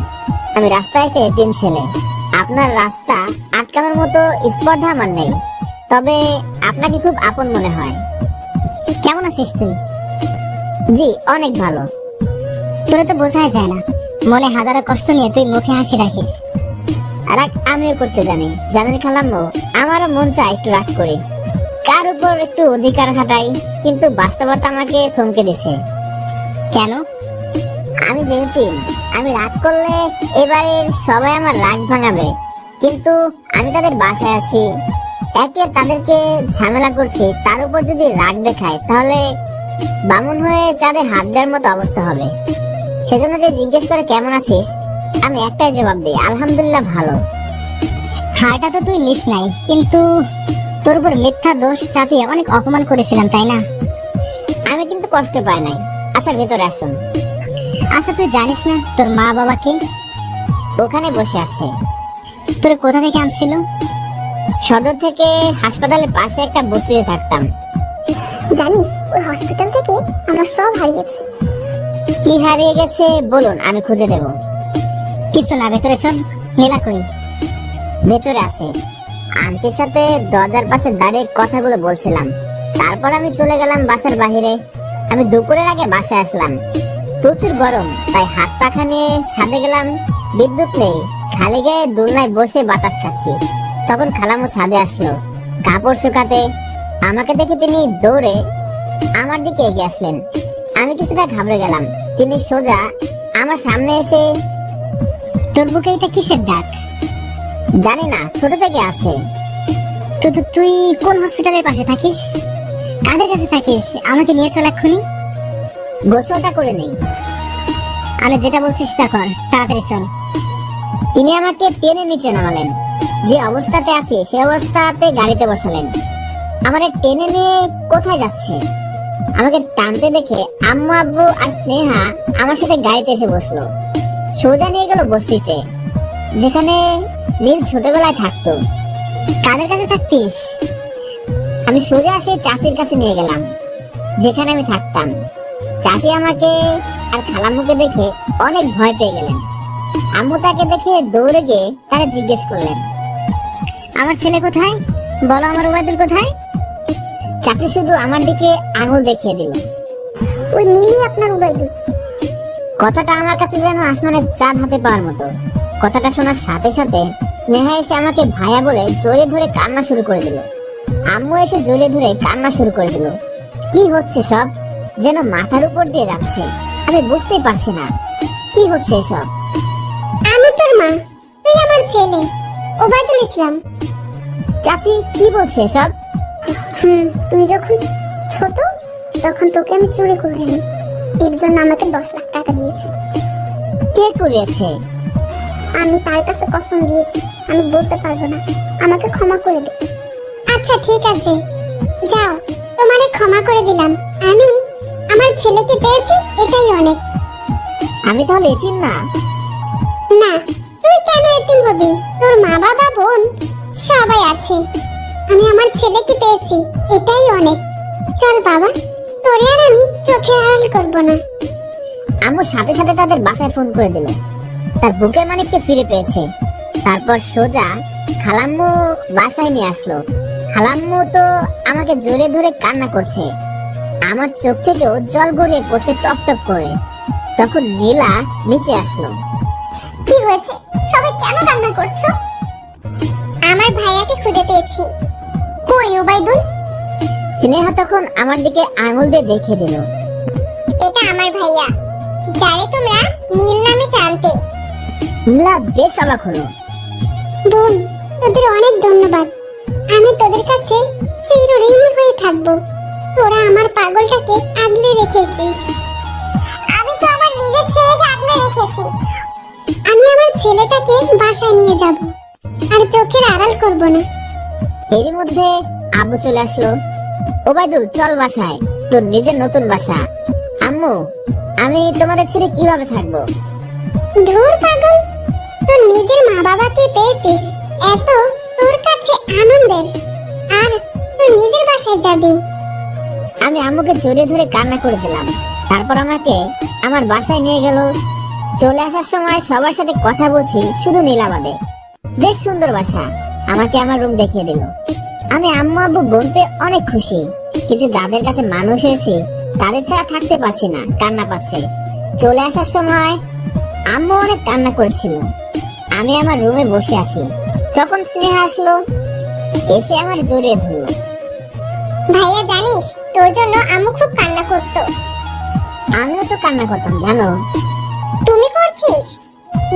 আমি রাস্তায় একটা এতিম ছেলে, আপনার রাস্তা আটকানোর মতো স্পর্ধা আমার নেই, তবে আপনাকে খুব আপন মনে হয়। কেমন আছিস তুই? জি, অনেক ভালো। তোরে তো বোঝাই যায় না, মনে হাজারো কষ্ট নিয়ে তুই মুখে হাসি রাখিস। রাগ আমিও করতে জানি, জানেন খালাম্মু, আমারও মন চায় একটু রাগ করি, কার উপর একটু অধিকার খাটাই, কিন্তু বাস্তবতা আমাকে থমকে দিছে। কেন? আমি যেহেতু আমি রাগ করলে এবারের সবাই আমার রাগ ভাঙাবে, কিন্তু আমি তাদের বাসায় আছি, একে তাদেরকে ঝামেলা করছি, তার উপর যদি রাগ দেখায় তাহলে বামুন হয়ে চাঁদে হাত দেওয়ার মতো অবস্থা হবে। সেজন্য যে জিজ্ঞেস করে কেমন আছিস, আমি একটাই জবাব দিই, আলহামদুলিল্লাহ ভালো। হারটা তো তুই নিস নাই, কিন্তু তোর উপর মিথ্যা দোষ চাপিয়ে অনেক অপমান করেছিলাম, তাই না? আমি কিন্তু কষ্ট পাই নাই। আচ্ছা, ভেতরে আসুন। আচ্ছা, তুই জানিস না তোর মা বাবা কে? ওখানে বসে আছে। তোর কোথা থেকে আনছিল? সদর থেকে। হাসপাতালের পাশে একটা বস্তিতে থাকতাম। জানিস, ওই হসপিটাল থেকে আমার সব হারিয়েছে। কি হারিয়ে গেছে বলুন, আমি খুঁজে দেব। কিছু না, ভেতরে চল। নীলা কই? ভেতরে আছে, আন্টির সাথে দরজার পাশে দাঁড়িয়ে কথাগুলো বলছিলাম। তারপর আমি চলে গেলাম বাসার বাহিরে। আমি দুপুরের আগে বাসায় আসলাম, প্রচুর গরম, তাই হাত পাখা নিয়ে ছাদে গেলাম। বিদ্যুৎ নেই, খালি গায়ে দোলনায় বসে বাতাস খাচ্ছি। তখন খালাম্মু ছাদে আসলো কাপড় শুকাতে। আমাকে দেখে তিনি দৌড়ে আমার দিকে এগিয়ে আসলেন। আমি কিছুটা ঘাবড়ে গেলাম। তিনি সোজা আমার সামনে এসে, তোর বুকে এটা কিসের দাগ? জানি না, ছোট থেকে আছে। তুই কোন হসপিটালের পাশে থাকিস? কাদের কাছে থাকিস? আমাকে নিয়ে চল এক্ষুনি। গোসলটা করে নেই। আমি যেটা বলছি সেটা কর, তাড়াতাড়ি চল। তিনি আমাকে টেনে নিচে নামালেন। যে অবস্থাতে আছি সে অবস্থাতে গাড়িতে বসালেন। আমার টেনে নিয়ে কোথায় যাচ্ছে? আমাকে টানতে দেখে আম্মু, আব্বু আর স্নেহা আমার সাথে গাড়িতে এসে বসলো। সোজা নিয়ে গেল বস্তিতে, যেখানে নীল ছোটবেলায় থাকতো। কাদের কাছে থাকতিস? আমি সোজা সেই চাচির কাছে নিয়ে গেলাম, যেখানে আমি থাকতাম। চাচি আমাকে আর খালাম্মুকে দেখে অনেক ভয় পেয়ে গেলেন। আম্মু তাকে দেখে দৌড়ে গিয়ে তারা জিজ্ঞেস করলেন, আমার ছেলে কোথায়? বলো, আমার ওবায়দুল কোথায়? চাচি শুধু আমার দিকে আঙুল দেখিয়ে দিল। ওই নীলই আপনার ওবায়দুল। কথাটা আমার কাছে যেন আসমানের চাঁদ হাতে পাওয়ার মতো। কথাটা শোনার সাথে সাথে স্নেহা এসে আমাকে ভাইয়া বলে জড়িয়ে ধরে কান্না শুরু করে দিল। আম্মু এসে জড়িয়ে ধরে কান্না শুরু করে দিল। কি হচ্ছে সব? যেন মাথার উপর দিয়ে যাচ্ছে। আমি বুঝতেই পারছি না কি হচ্ছে এসব। আমি তোর মা, তুই আমার ছেলে ওবায়দুল ইসলাম। চাচি কি বলছে সব? তুই যখন ছোট তখন তোকে আমি চুরি করে নিই, এর জন্য আমাকে 10 লাখ টাকা দিয়েছে। কে করিয়েছে? আমি তার কাছে কসম দিয়েছি আমি বলতে পারবো না, আমাকে ক্ষমা করে দে। আচ্ছা ঠিক আছে, যাও, তোমারে ক্ষমা করে দিলাম। আমি আমার ছেলেকে পেয়েছি, এটাই অনেক। আমি তাহলে এতিম না? না, তুই কেন এতিম হবি? তোর মা বাবা বোন সবাই আছে। আমি আমার ছেলেকে পেয়েছি, এটাই অনেক। চল বাবা, তোরে আর আমি চোখের আড়াল করবো না। আম্মু সাথে সাথে তাদের বাসায় ফোন করে দিল, তার বুকের মানিককে ফিরে পেয়েছে। তারপর সোজা খালাম্মু বাসায় নিয়ে আসলো। খালাম্মু তো আমাকে জোরে ধরে কান্না করছে, আমার চোখ থেকেও জল গড়িয়ে পড়ছে টপ টপ করে। তখন নীলা নিচে আসলো। কি হয়েছে? সবাই কেন কান্না করছো? আমার ভাইয়াকে খুঁজে পেয়েছি। কই ওবায়দুল? স্নেহা তখন আমার দিকে আঙুল দিয়ে দেখিয়ে দিল, এটা আমার ভাইয়া, যারে তোমরা নীল নামে জানতে। নীলা বেশ অবাক হলো। বোন, তোদের অনেক ধন্যবাদ। আমি তোদের কাছে চিরঋণী হয়ে থাকবো। তোরা আমার পাগলটাকে আগলে রেখেছিস। আমি তো আমার নিজের ছেলেকে আগলে রেখেছি। আমি আমার ছেলেটাকে বাসায় নিয়ে যাব, আর চোখের আড়াল করব না। এর মধ্যে আব্বু চলে আসলো। ওবাইদুল চল বাসায়, তোর নিজের নতুন বাসা। আম্মু, আমি তোমাদের ছেড়ে কিভাবে থাকবো? ধুর পাগল, তোর নিজের মা বাবাকে পেয়েছিস, এত তোর কাছে আনন্দের, আর তোর নিজের বাসায় যাবি? আমি আম্মুকে জড়িয়ে ধরে কান্না করে দিলাম। তারপর আমাকে আমার বাসায় নিয়ে গেল। চলে আসার সময় সবার সাথে কথা বলছি, শুধু নীলাবাদে। বেশ সুন্দর বাসা। আমাকে আমার রুম দেখিয়ে দিল। আমি আম্মু আব্বু বোন পেয়ে অনেক খুশি, কিন্তু যাদের কাছে মানুষ হয়েছি তাদের ছাড়া থাকতে পারছি না, কান্না পাচ্ছে। চলে আসার সময় আম্মু অনেক কান্না করেছিল। আমি আমার রুমে বসে আছি, তখন স্নেহা আসলো, এসে আমার জড়িয়ে ধরলো। ভাইয়া জানিস, তোর জন্য আম্মু খুব কান্না করতো। আমিও তো কান্না করতাম জানো। তুমি করছিস?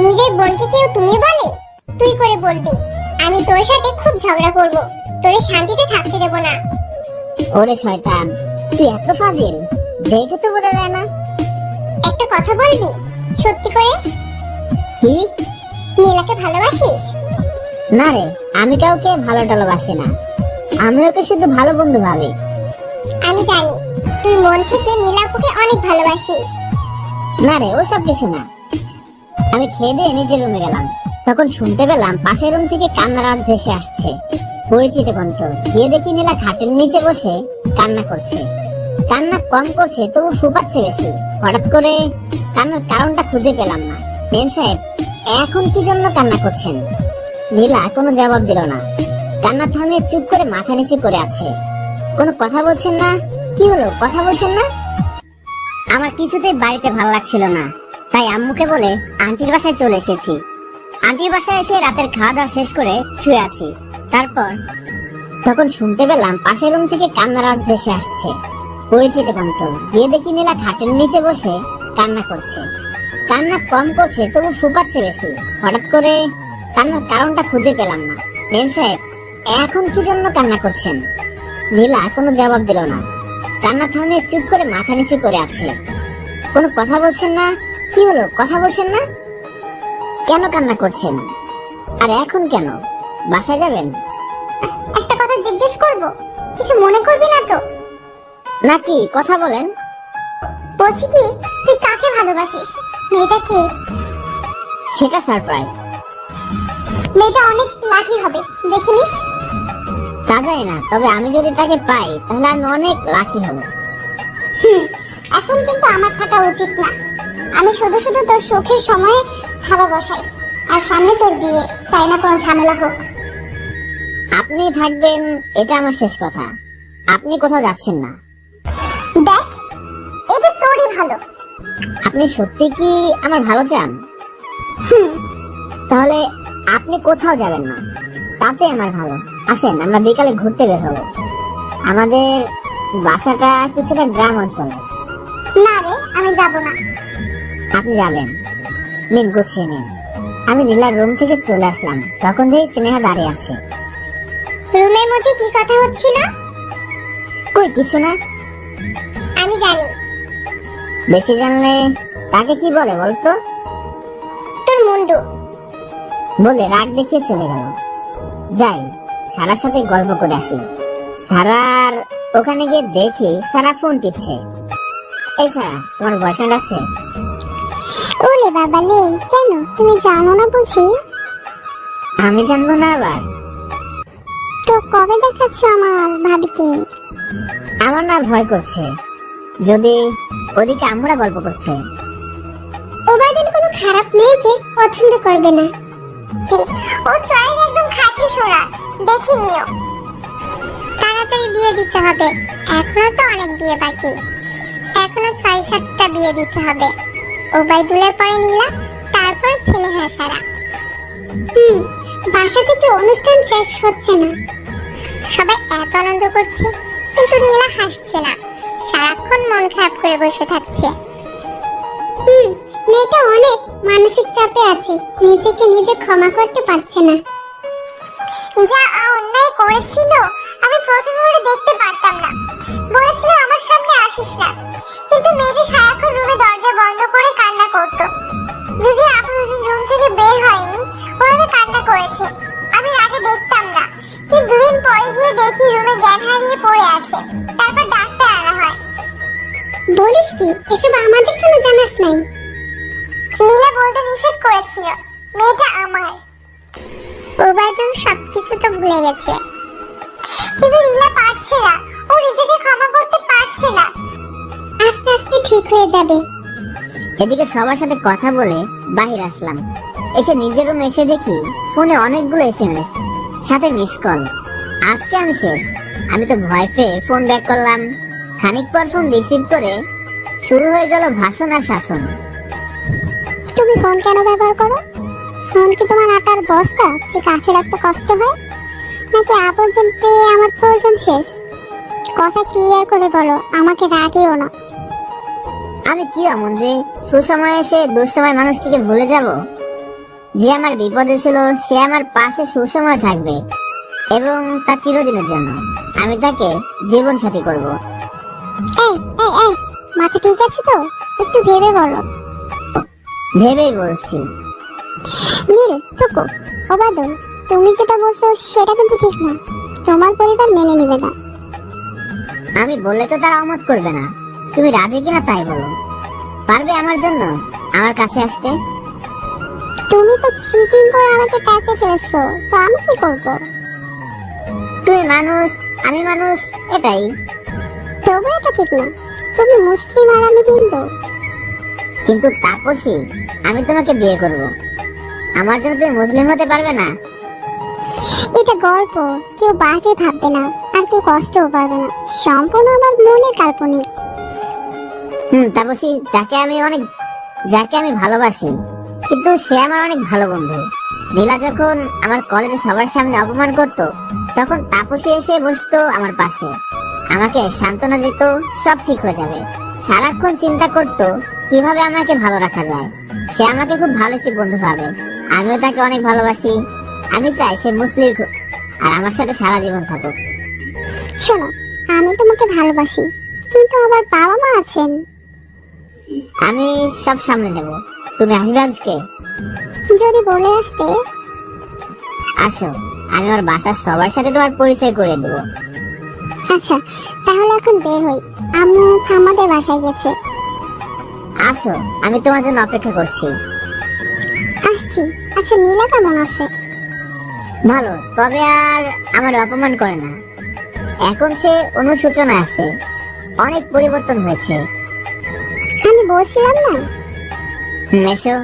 নিজের বোনকে কেউ তুমি বলে? তুই করে বলবি। আমি তোর সাথে খুব ঝগড়া করব, তোরে শান্তিতে থাকতে দেব না। ওরে শয়তান, তুই এত ফাজিল, দেখে তো বোঝা যায় না। একটা কথা বলবি সত্যি করে? কি? নীলাকে ভালোবাসিস? না রে, আমি কাউকে ভালো টালোবাসি না। আমি ওকে শুধু ভালো বন্ধু ভাবি। আমি জানি তুই মন থেকে নীলাপুকে অনেক ভালোবাসিস। না রে, ওসব কিছু না। আমি খেয়ে দিয়ে নিজের রুমে গেলাম, তখন শুনতে পেলাম পাশের রুম থেকে কান্নার আওয়াজ ভেসে আসছে। পরিচিত কণ্ঠ। গিয়ে দেখি নীলা খাটের নিচে বসে কান্না করছে। কান্না কম করছে, তবু ফুপাচ্ছে বেশি। হঠাৎ করে কান্নার কারণটা খুঁজে পেলাম না। মেম সাহেব, এখন কি জন্য কান্না করছেন? নীলা কোনো জবাব দিল না। কান্না থামিয়ে চুপ করে মাথা নিচু করে আছে। কোনো কথা বলছেন না। কি হলো, কথা বলছেন না? আমার কিছুতেই বাড়িতে ভালো লাগছিল না, তাই আম্মুকে বলে আন্টির বাসায় চলে এসেছি। আন্টির বাসায় এসে রাতের খাওয়া দাওয়া শেষ করে শুয়ে আছি। তারপর তখন শুনতে পেলাম পাশের রুম থেকে কান্নার আওয়াজ ভেসে আসছে। পরিচিত কণ্ঠ। গিয়ে দেখি নীলা খাটের নিচে বসে কান্না করছে। কান্না কম করছে, তবু ফুপাচ্ছে বেশি। হঠাৎ করে কান্নার কারণটা খুঁজে পেলাম না। মেম সাহেব, এখন কি জন্য কান্না করছেন? নীলা কোনো জবাব দিল না। কান্না থামিয়ে চুপ করে মাথা নিচু করে আছে। কোনো কথা বলছেন না। কি হলো, কথা বলছেন না? কেন কান্না করছেন? আর এখন কেন? বাসায় যাবেন? একটা কথা জিজ্ঞেস করব, কিছু মনে করবি না তো? নাকি, কথা বলেন। বলছি কি, তুই কাকে ভালোবাসিস? মেয়েটা কে? সেটা সারপ্রাইজ। মেয়েটা অনেক লাকি হবে, দেখে নিস। তা জানি না, তবে আমি যদি তাকে পাই তাহলে আমি অনেক লাকি হব। এখন কিন্তু আমার থাকা উচিত না। আমি শুধু শুধু তোর সুখের সময়ে খাওয়া বসাই, আর সামনে তোর বিয়ে, চাই না কোনো ঝামেলা হোক। আপনি থাকবেন, এটা আমার শেষ কথা। আপনি কোথাও যাচ্ছেন না। দেখ, এটা তোরই ভালো। আপনি সত্যি কি আমার ভালো চান? তাহলে আপনি কোথাও যাবেন না, তাতে আমার ভালো। আসেন, আমরা বিকালে ঘুরতে বের হবো। আমাদের বাসাটা কিছুটা গ্রাম অঞ্চলে। না রে, আমি যাব না। আপনি যাবেন, নিন, গুছিয়ে নিন। আমি নীলার রুম থেকে চলে আসলাম, তখন দেখি স্নেহা দাঁড়িয়ে আছে। রুমের মধ্যে কি কথা হচ্ছিল? কই, কিছু না। আমি জানি। বেশি জানলে তাকে কি বলে বলতো? তোর মুন্ডু। বলে রাগ দেখিয়ে চলে গেল। যাই, সারার সাথে গল্প করে আসি। সারার ওখানে গিয়ে দেখি সারা ফোন টিপছে। এই সারা, তোমার বয়ফ্রেন্ড আছে? ওলে বাবা লে, কেন তুমি জানো না বুঝি? আমি জানবো না আবার? তো কবে দেখাচ্ছ আমার ভাবিকে? আমার না ভয় করছে, যদি ওদিকে আমরা গল্প করছে। ওবায়দুল কোনো খারাপ মেয়েকে পছন্দ করবে না। ও চয়েস একদম খাঁটি সোনা, দেখে নিও। তাড়াতাড়ি বিয়ে দিতে হবে, এখনো তো অনেক বিয়ে বাকি। এখনো ৬-৭টা বিয়ে দিতে হবে। ওবায়দুলের পরে নীলা, তারপর স্নেহা, সারা। বাসা থেকে অনুষ্ঠান শেষ হচ্ছে না, সবাই এত আনন্দ করছে, কিন্তু নীলা হাসছে না, সারাক্ষণ মন খারাপ করে বসে থাকছে। মেয়েটা অনেক মানসিক চাপে আছে, নিজেকে নিজে ক্ষমা করতে পারছে না। যা অন্যায় করেছিল আমি প্রথমে ওরে দেখতে পারতাম না, বলেছিল আমার সামনে আসিস না, কিন্তু মেয়েটি সারাক্ষণ রুমে দরজা বন্ধ করে কান্না করতো। যদি আপনি রুম থেকে বের হয়নি, ওভাবে কান্না করেছে, আমি আগে দেখতাম না, কিন্তু দুদিন পরে গিয়ে দেখি রুমে তারপর ডাক্তার আনা হয়। বলিস কি, এসব আমাদের কেন জানাস নাই? নীলা বলতে নিষেধ করেছিল, মেয়েটা আমার। ওবায়দুল সবকিছু তো ভুলে গেছে, কিন্তু নীলা পারছে না, ও নিজেকে ক্ষমা করতে পারছে না। আস্তে আস্তে ঠিক হয়ে যাবে। এদিকে সবার সাথে কথা বলে বাহির আসলাম। এসে নিজের রুমে এসে দেখি ফোনে অনেকগুলো এসএমএস, সাথে মিস কল। আজকে আমি শেষ। আমি তো ভয় পেয়ে ফোন ব্যাক করলাম। খানিক পর ফোন রিসিভ করে শুরু হয়ে গেল ভাষণ আর শাসন। তুমি ফোন কেন ব্যবহার করো? ফোন কি তোমার আটার বস্তা যে কাছে রাখতে কষ্ট হয়, নাকি আপনজন পেয়ে আমার প্রয়োজন শেষ? কথা ক্লিয়ার করে বলো, আমাকে রাগিও না। আমি কি এমন যে সুসময়ে এসে দুঃসময় মানুষটিকে ভুলে যাব? যে আমার বিপদে ছিল সে আমার পাশে সুসময় থাকবে এবং তা চিরদিনের জন্য। আমি তাকে জীবন সাথী করব। এই এই এই, মাথা ঠিক আছে তো? একটু ভেবে বলো। ভেবেই বলছি। নীল, টুকু, ওবায়দুল, তুমি যেটা বলছো সেটা কিন্তু ঠিক না। তোমার পরিবার মেনে নিবে না। আমি বললে তো তারা অমত করবে না। তুমি রাজি কিনা তাই বলো। পারবে আমার জন্য আমার কাছে আসতে? তুমি তো চিটিং করে আমাকে প্যাচে ফেলেছো, তো আমি কি করব? তুই মানুষ, আমি মানুষ, এটাই। তবু এটা ঠিক না। তুমি মুসলিম আর আমি হিন্দু। কিন্তু তাপসী, আমি তোমাকে বিয়ে করব। আমার জন্য তুমি মুসলিম হতে পারবে না? এটা গল্প, কেউ বাজে ভাববে না আর কেউ কষ্টও পাবে না। সম্পূর্ণ আমার মনের কাল্পনিক। তাপসী, যাকে আমি ভালোবাসি, কিন্তু সে আমার অনেক ভালো বন্ধু। নীলা যখন আমার কলেজে সবার সামনে অপমান করত, তখন তাপসী এসে বসতো আমার পাশে, আমাকে সান্ত্বনা দিত, সব ঠিক হয়ে যাবে। সারাক্ষণ চিন্তা করতো কিভাবে আমাকে ভালো রাখা যায়। সে আমাকে খুব ভালো একটি বন্ধু ভাবে। আমিও তাকে অনেক ভালোবাসি। আমি চাই সে মুসলিম হোক আর আমার সাথে সারা জীবন থাকুক। শোনো, আমি তোমাকে ভালোবাসি, কিন্তু আমার বাবা মা আছেন। আমি সব সামনে নেব। তুমি আসবে আজকে? যদি বলে আসতে। আসো, আমি আমার বাসার সবার সাথে তোমার পরিচয় করে দেবো। আচ্ছা, তাহলে এখন বের হই। আম্মু আমাদের বাসায় গেছে। আসো, আমি তোমার জন্য অপেক্ষা করছি। আসছি। আচ্ছা, নীলা কেমন আছে? ভালো, তবে আর আমার অপমান করে না। এখন সে অনুশোচনা আছে, অনেক পরিবর্তন হয়েছে। আমি বলছিলাম না। এসো।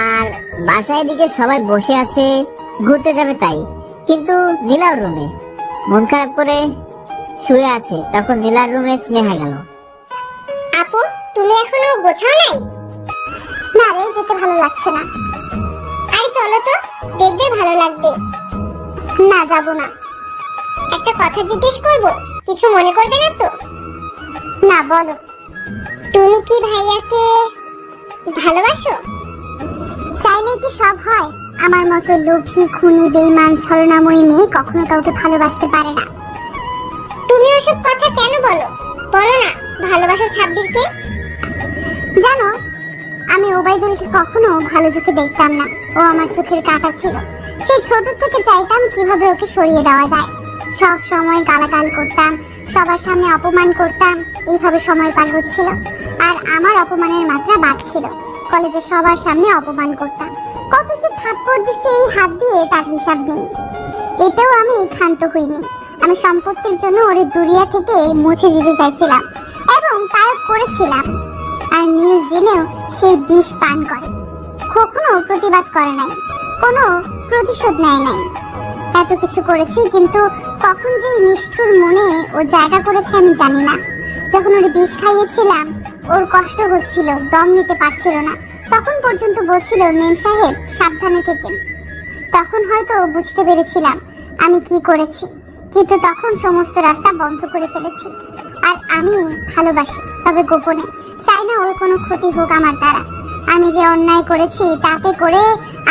আর বাসায় দিকে সবাই বসে আছে, ঘুরতে যাবে তাই। কিন্তু নীলার রুমে মন খারাপ করে শুয়ে আছে। তখন নীলার রুমে স্নেহা গেল। আপু, তুমি এখনো গোছাও নাই? না রে, যেতে ভালো লাগছে না। আরে চলো তো, দেখবে ভালো লাগবে। না, যাব না। একটা কথা জিজ্ঞেস করব, কিছু মনে করবে না তো? না, বলো। তুমি কি ভাইয়াকে ভালোবাসো? চাইলে কি সব হয়? আমার মতো লোভী, খুনি, বেঈমান, ছলনাময়ী মেয়ে কখনো কাউকে ভালোবাসতে পারে না। তুমি ওসব কথা কেন বলো? বলো না ভালোবাসো সাব্বিরকে। জানো, আমি ওবায়দুলকে কখনো ভালো চোখে দেখতাম না। ও আমার চোখের কাঁটা ছিল। সেই ছোট থেকে চাইতাম কিভাবে ওকে সরিয়ে দেওয়া যায়। সব সময় গালাগাল করতাম, সবার সামনে অপমান করতাম। এইভাবে সময় পার হচ্ছিল, আর আমার অপমানের মাত্রা বাড়ছিল। কলেজে সবার সামনে অপমান করতাম। কত যে থাপ্পড় দিচ্ছে এই হাত দিয়ে তার হিসাব নেই। এতেও আমি ক্ষান্ত হইনি। আমি সম্পত্তির জন্য ওরে দুনিয়া থেকে মুছে দিতে চাইছিলাম এবং তাও করেছিলাম। আর নীল জেনেও সেই বিষ পান করে, কখনো প্রতিবাদ করে নাই, কোনো প্রতিশোধ নেয় নাই। এত কিছু করেছি, কিন্তু কখন যে নিষ্ঠুর মনে ও জায়গা করেছে আমি জানি না। যখন ওরে বিষ খাইয়েছিলাম, ওর কষ্ট হচ্ছিল, দম নিতে পারছিল না। তখন পর্যন্ত বলছিল, মেম সাহেব সাবধানে থেকেন। তখন হয়তো বুঝতে পেরেছিলাম আমি কি করেছি, কিন্তু তখন সমস্ত রাস্তা বন্ধ করে ফেলেছি। আর আমি ভালোবাসি, তবে গোপনে। চাই না ওর কোনো ক্ষতি হোক আমার দ্বারা। আমি যে অন্যায় করেছি তাতে করে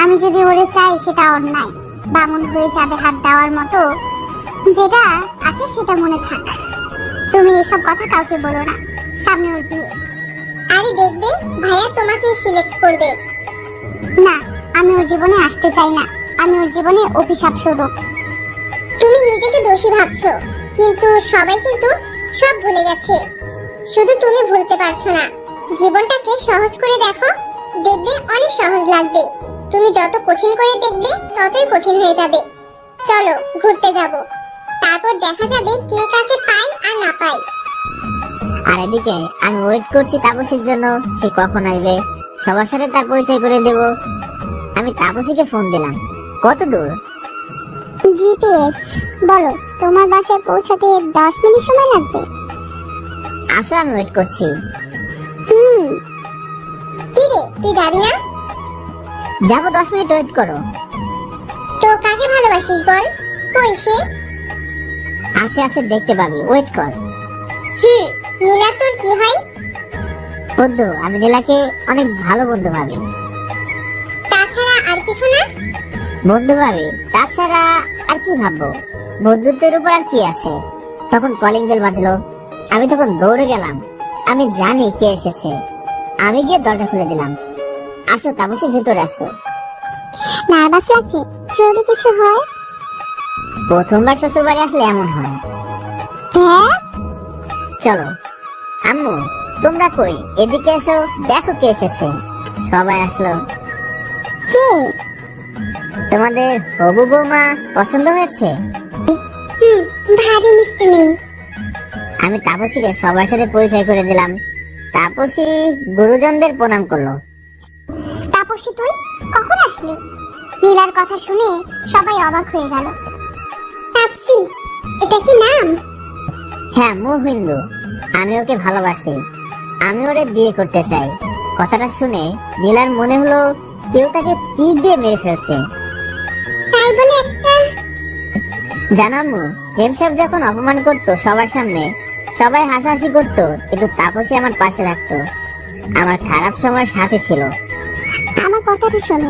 আমি যদি ওরে চাই, সেটা অন্যায়। বামুন হয়ে চাঁদে হাত দেওয়ার মতো যেটা আছে সেটা মনে থাক। তুমি এসব কথা কাউকে বলো না। সামনে ওর বিয়ে। আরে দেখবে ভাইয়া তোমাকে সিলেক্ট করবে। না, আমি ওর জীবনে আসতে চাই না। আমি ওর জীবনে অভিশাপ স্বরূপ। তুমি নিজেকে দোষী ভাবছো, কিন্তু সবাই কিন্তু সব ভুলে গেছে, শুধু তুমি ভুলতে পারছো না। জীবনটাকে সহজ করে দেখো, দেখবে অনেক সহজ লাগবে। তুমি যত কঠিন করে দেখবে ততই কঠিন হয়ে যাবে। চলো ঘুরতে যাব, তারপর দেখা যাবে কে কাকে পায় আর না পায়। আর এদিকে আমি ওয়েট করছি তাপসীর জন্য, সে কখন আসবে, সবার সাথে তার পরিচয় করে দেব। আমি তাপসীকে ফোন দিলাম। কত দূর? জিপিএস বলো, তোমার বাসায় পৌঁছাতে 10 মিনিট সময় লাগবে। আসো, আমি ওয়েট করছি। কি রে, তুই যাবি না? যাবো, 10 মিনিট ওয়েট করো। তো কাকে ভালোবাসিস বল, কই সে? আছে আছে, দেখতে পাবি, ওয়েট কর। নীলা তোর কি হয়? বন্ধু, আমি নীলাকে অনেক ভালো বন্ধু ভাবি। তাছাড়া আর কিছু না? বন্ধু ভাবি, তাছাড়া আর কি ভাববো? বন্ধুত্বের উপর আর কি আছে? তখন কলিং বেল বাজলো, আমি তখন দৌড়ে গেলাম। আমি জানি কে এসেছে, আমি গিয়ে দরজা খুলে দিলাম। আসো তাপসী, ভেতরে আসো। নার্ভাস লাগছে, যদি কিছু হয়? প্রথমবার শ্বশুর বাড়ি আসলে এমন হয়। হ্যাঁ, চলো। আম্মু, তোমরা কই? এদিকে এসো, দেখো কে এসেছে। সবাই আসলো। কে? তোমাদের হবু বৌমা পছন্দ হয়েছে? ভারী মিষ্টি মেয়ে। আমি তাপসীকে সবার সাথে পরিচয় করে দিলাম। তাপসী গুরুজনদের প্রণাম করলো। তাপসী, তুই কখন আসলি? নীলার কথা শুনে সবাই অবাক হয়ে গেল। তাপসী, এটা কি নাম? হ্যাঁ, মুহিন্দু। আমি ওকে ভালোবাসি, আমি ওরে বিয়ে করতে চাই। কথাটা শুনে নীলার মনে হলো কেউ তাকে তীর দিয়ে মেরে ফেলছে। তাই বলে একটা জানো আম্মু, হেমসাব যখন অপমান করতো সবার সামনে, সবাই হাসাহাসি করতো, কিন্তু তাপসী আমার পাশে রাখতো, আমার খারাপ সময়ের সাথে ছিল। আমার কথাটা শোনো,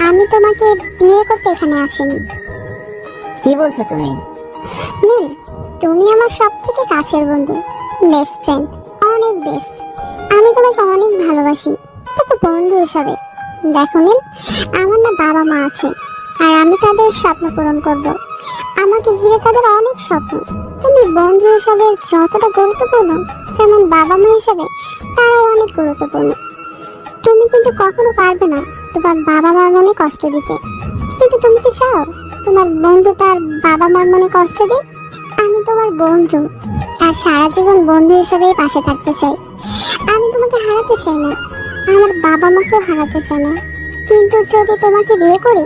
আমি তোমাকে বিয়ে করতে এখানে আসিনি। কি বলছো তুমি? নীল, তুমি আমার সব থেকে কাছের বন্ধু, বেস্ট ফ্রেন্ড, অনেক বেস্ট। আমি তোমাকে অনেক ভালোবাসি, তবে বন্ধু হিসাবে। দেখো নীল, আমার না বাবা মা আছে, আর আমি তাদের স্বপ্ন পূরণ করব। আমাকে ঘিরে তাদের অনেক স্বপ্ন। তুমি বন্ধু হিসাবে যতটা গুরুত্বপূর্ণ, তেমন বাবা মা হিসাবে তারাও অনেক গুরুত্বপূর্ণ। তুমি কিন্তু কখনো পারবে না তোমার বাবা মার মনে কষ্ট দিতে। কিন্তু তুমি কি চাও তোমার বন্ধু তার বাবা মার মনে কষ্ট দেয়? আমি তোমার বন্ধু, আর সারা জীবন বন্ধু হিসেবে পাশে থাকতে চাই। আমি তোমাকে হারাতে চাই না, আমার বাবা মাকেও হারাতে চাই না। কিন্তু যদি তোমাকে বিয়ে করি,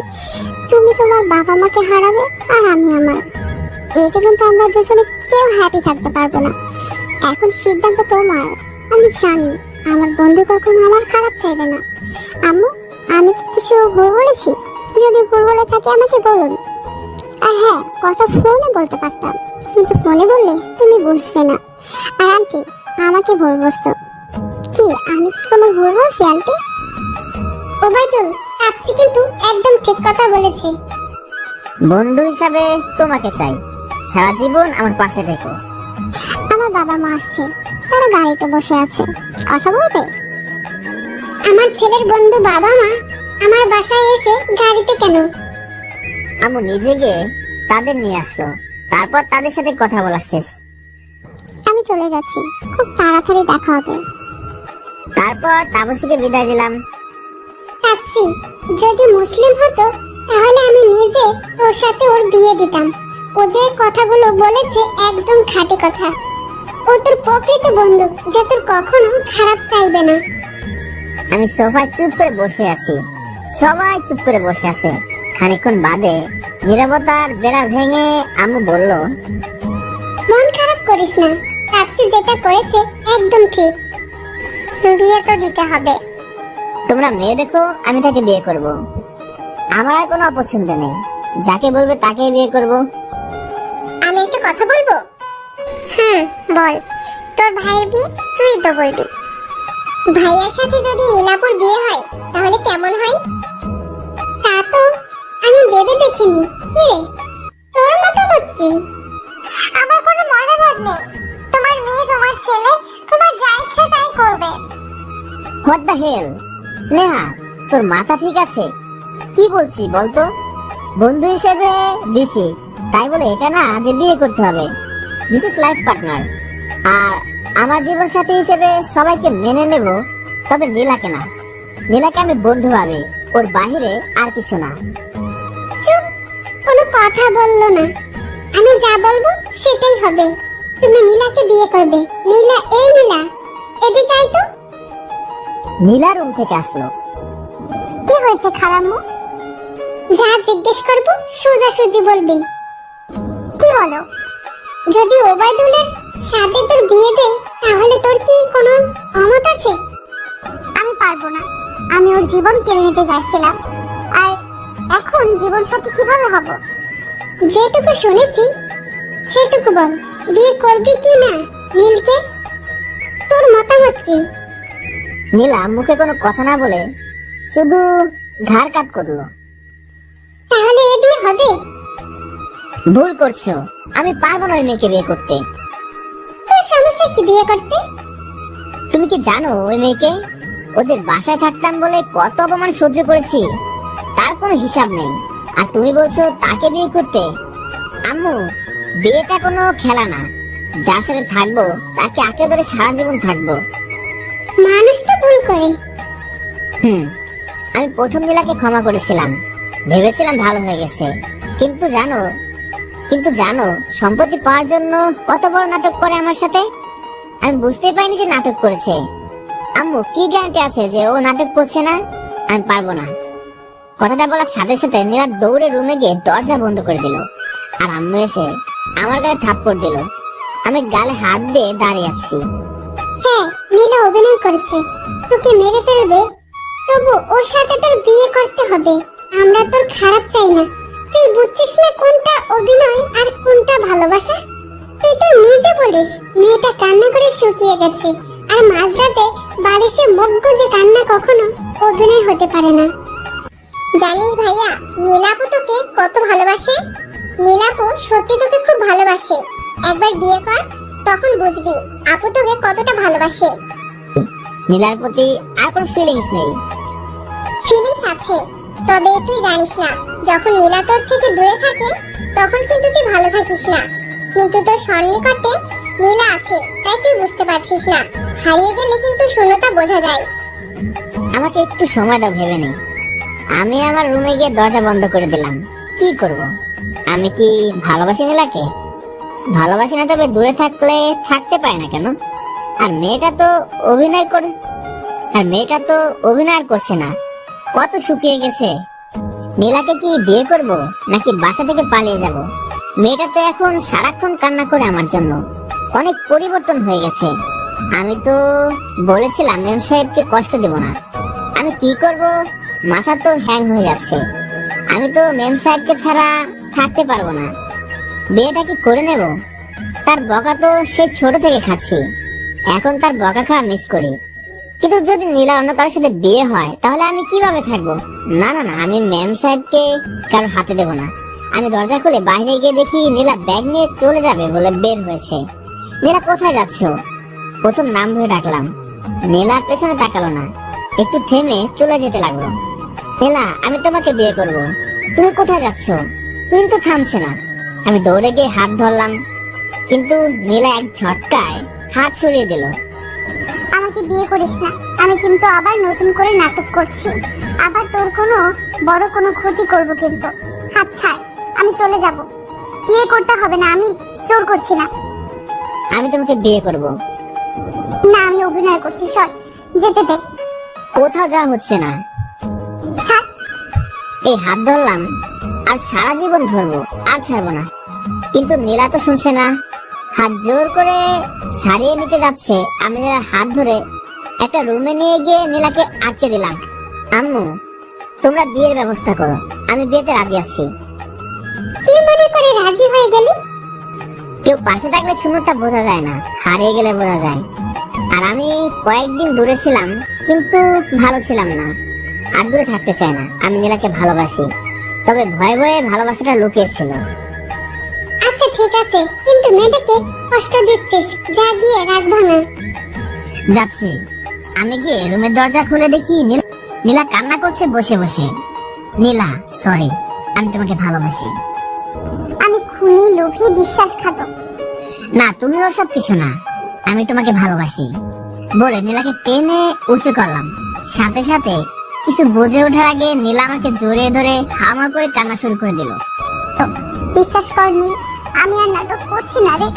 তুমি তোমার বাবা মাকে হারাবে আর আমি আমার। এতে কিন্তু আমরা দুজনে কেউ হ্যাপি থাকতে পারবো না। এখন সিদ্ধান্ত তোমার। আমি জানি আমার বন্ধু কখনো আমার খারাপ চাইবে না। আম্মু, আমি কি কিছু ভুল বলেছি? যদি ভুল বলে থাকি আমাকে বলুন। আর হ্যাঁ, কথা ফোনে বলতে পারতাম, কিন্তু ফোনে বললে তুমি বুঝবে না। আর আন্টি, আমাকে ভুল বুঝতো। কি আমি কি কোনো ভুল বলছি আন্টি? ওবাইদুল, আপনি কিন্তু একদম ঠিক কথা বলেছে। বন্ধু হিসাবে তোমাকে চাই, সারা জীবন আমার পাশে থেকো। আমার বাবা মা আসছে, তারা গাড়িতে বসে আছে, কথা বলবে? আমার ছেলের বন্ধু বাবা মা আমার বাসায় এসে গাড়িতে কেন? আম্মু নিজে গিয়ে তাদের নিয়ে আসলো, তারপর তাদের সাথে কথা বলা শেষ। আমি চলে যাচ্ছি, খুব তাড়াতাড়ি দেখা হবে। তারপর তাপসীকে বিদায় দিলাম। তাপসী, যদি মুসলিম হতো তাহলে আমি নিজে তোর সাথে ওর বিয়ে দিতাম। ও যে কথাগুলো বলেছে একদম খাঁটি কথা। ও তোর প্রকৃত বন্ধু, যে তোর কখনো খারাপ চাইবে না। আমি সোফায় চুপ করে বসে আছি, সবাই চুপ করে বসে আছে। খানিকক্ষণ বাদে নীরবতার বেড়া ভেঙে আম্মু বলল, মন খারাপ করিস না, তাপসী যেটা করেছে একদম ঠিক। বিয়ে তো দিতে হবে। তোমরা মেয়ে দেখো, আমি তাকে বিয়ে করব। আমার আর কোনো অপছন্দ নেই, যাকে বলবে তাকেই বিয়ে করব। আমি একটা কথা বলবো? বল। তোর ভাইয়ের বিয়ে তুই তো বলবি। ভাইয়ার সাথে যদি নীলাপুর বিয়ে হয় তাহলে কেমন হয়? তা তো আমি ভেবে দেখিনি। কি রে, তোর মতামত কি? আমার কোনো মতামত নেই। তোমার মেয়ে, তোমার ছেলে, তোমার যা ইচ্ছে তাই করবে। What the hell? স্নেহা, তোর মাথা ঠিক আছে? কি বলছি বলতো? বন্ধু হিসেবে দিছি, তাই বলে এটা না যে বিয়ে করতে হবে। This is life partner. আর আমার জীবন সাথী হিসেবে সবাইকে মেনে নেব, তবে নীলাকে না। নীলাকে আমি বন্ধু ভাবি, ওর বাহিরে আর কিছু না। চুপ, কোনো কথা বললো না। আমি যা বলবো সেটাই হবে। তুমি নীলাকে বিয়ে করবে। নীলা, এই নীলা, এদিকে আয় তো। নীলা রুম থেকে আসলো। কি হয়েছে খালাম্মু? যা জিজ্ঞেস করবো সোজাসুজি বলবি। কি হলো? যদি ওবায়দুলের সাথে তোর বিয়ে দেয় তাহলে তোর কি কোনো অমত আছে? আমি পারবো না। আমি ওর জীবন কেড়ে নিতে চাইছিলাম, আর এখন জীবন সাথী কিভাবে হব? যেটুকু শুনেছি সেটুকু বল। বিয়ে করবি কি না নীলকে? তোর মতামত কি? নীলা মুখে কোনো কথা না বলে শুধু ঘাড় কাত করলো। তাহলে এ বিয়ে হবে? ভুল করছো, আমি পারবো না ওই মেয়েকে বিয়ে করতে। তোর সমস্যা কি বিয়ে করতে? তুমি কি জানো ওই মেয়েকে? ওদের বাসায় থাকতাম বলে কত অপমান সহ্য করেছি, তার কোনো হিসাব নেই। আর তুমি বলছো তাকে বিয়ে করতে? আম্মু, বিয়েটা কোনো খেলা না। যার সাথে থাকবো তাকে আঁকড়ে ধরে সারা জীবন থাকবো। মানুষ তো ভুল করে। আমি প্রথম নীলাকে ক্ষমা করেছিলাম, ভেবেছিলাম ভালো হয়ে গেছে। কিন্তু জানো সম্পত্তি পাওয়ার জন্য কত বড় নাটক করে আমার সাথে। আমি বুঝতেই পারিনি যে নাটক করেছে। আম্মু, কি গ্যারান্টি আছে যে ও নাটক করছে না? আমি পারবো না। কথাটা বলার সাথে সাথে নীলা দৌড়ে রুমে গিয়ে দরজা বন্ধ করে দিল। আর আম্মু এসে আমার গায়ে থাপ্পড় দিল। আমি গালে হাত দিয়ে দাঁড়িয়ে আছি। হ্যাঁ, নীলা অভিনয় করেছে, তোকে মেরে ফেলবে, তবু ওর সাথে তোর বিয়ে করতে হবে। আমরা তোর খারাপ চাই না। তুই বুঝছিস না কোনটা অভিনয় আর কোনটা ভালোবাসা? তুই তো নিজে বলিস মেয়েটা কান্না করে শুকিয়ে গেছে, আর মাঝরাতে বালিশে মুখ গুজে কান্না কখনো অভিনয় হতে পারে না। জানিস ভাইয়া, নীলাপু তোকে কত ভালোবাসে। নীলাপু সত্যি তোকে খুব ভালোবাসে। একবার বিয়ে কর, তখন বুঝবি আপু তোকে কতটা ভালোবাসে। নীলার প্রতি আর কোনো ফিলিংস নেই। ফিলিংস আছে, তবে তুই জানিস না, যখন নীলা তোর থেকে দূরে থাকে তখন কিন্তু তুই ভালো থাকিস না। কিন্তু তোর সন্নিকটে নীলা আছে, তাই তুই বুঝতে পারছিস না। হারিয়ে গেলে কিন্তু শূন্যতা বোঝা যায়। আমাকে একটু সময় দাও, ভেবে নেই। আমি আমার রুমে গিয়ে দরজা বন্ধ করে দিলাম। কি করব? আমি কি ভালোবাসি নীলাকে? ভালোবাসি না, তবে দূরে থাকলে থাকতে পারে না কেন? আর মেয়েটা তো অভিনয় আর করছে না, কত শুকিয়ে গেছে। নীলাকে কি বিয়ে করব নাকি বাসা থেকে পালিয়ে যাব? মেয়েটা তো এখন সারাক্ষণ কান্না করে আমার জন্য। অনেক পরিবর্তন হয়ে গেছে। আমি তো বলেছিলাম মেম সাহেবকে কষ্ট দেব না। আমি কি করব? মাথা তো হ্যাং হয়ে যাচ্ছে। আমি তো মেম সাহেবকে ছাড়া থাকতে পারবো না। বিয়েটা কি করে নেব? তার বকা তো সে ছোট থেকে খাচ্ছি, এখন তার বকা খাওয়া মিস করি। কিন্তু যদি নীলা অন্য কারোর সাথে বিয়ে হয় তাহলে আমি কিভাবে থাকবো? না না না, আমি মেম সাহেবকে কারো হাতে দেব না। আমি দরজা খুলে বাইরে গিয়ে দেখি নীলা ব্যাগ নিয়ে চলে যাবে বলে বের হয়েছে। নীলা, কোথায় যাচ্ছ? প্রথম নাম ধরে ডাকলাম। নীলা পেছনে তাকালো না, একটু থেমে চলে যেতে লাগলো। নীলা, আমি তোমাকে বিয়ে করব। তুমি কোথায় যাচ্ছ? কিন্তু থামছে না। আমি দৌড়ে গিয়ে হাত ধরলাম, কিন্তু নীলা এক ঝটকায় হাত সরিয়ে দিল। আমাকে বিয়ে করিস না, আমি কিন্তু আবার নতুন করে নাটক করছি। আবার তোর কোনো বড় কোনো ক্ষতি করব কিন্তু। হাত ছাড়, আমি চলে যাব। বিয়ে করতে হবে না, আমি জোর করছি না। আমি তোমাকে বিয়ে করব। না, আমি অভিনয় করছি, সর, যেতে দে। কোথাও যাওয়া হচ্ছে না। ছাড়। এই হাত ধরলাম, আর সারা জীবন ধরবো, আর ছাড়বো না। কিন্তু নীলা তো শুনছে না। হাত জোর করে ছাড়িয়ে নিতে যাচ্ছে। আমি নীলার হাত ধরে একটা রুমে নিয়ে গিয়ে নীলাকে আটকে দিলাম। আম্মু, তোমরা বিয়ের ব্যবস্থা করো, আমি বিয়েতে রাজি আছি। কি মনে করে রাজি হয়ে গেলি? কেউ পাশে থাকলে শূন্যতা বোঝা যায় না, হারিয়ে গেলে বোঝা যায়। আর আমি কয়েকদিন দূরে ছিলাম, কিন্তু ভালো ছিলাম না। আর দূরে থাকতে চাই না। আমি নীলাকে ভালোবাসি, তবে ভয়ে ভয়ে ভালোবাসাটা লুকিয়েছিল। আচ্ছা ঠিক আছে, কিন্তু মেয়েটাকে কষ্ট দিচ্ছিস, যা গিয়ে রাগ ভাঙা। যাচ্ছি। আমি গিয়ে রুমের দরজা খুলে দেখি নীলা কান্না করছে বসে বসে। নীলা, সরি, আমি তোমাকে ভালোবাসি। আমি খুনি, লোভী, বিশ্বাসঘাতক। না, তুমি ওসব কিছু না, আমি তোমাকে ভালোবাসি বলে নীলাকে টেনে উঁচু করলাম। সাথে সাথে কিছু বুঝে ওঠার আগে নীলা আমাকে জড়িয়ে ধরে হামা করে কান্না শুরু করে দিল। বিশ্বাস কর নীল, আমি আর নাটক করছি না রে।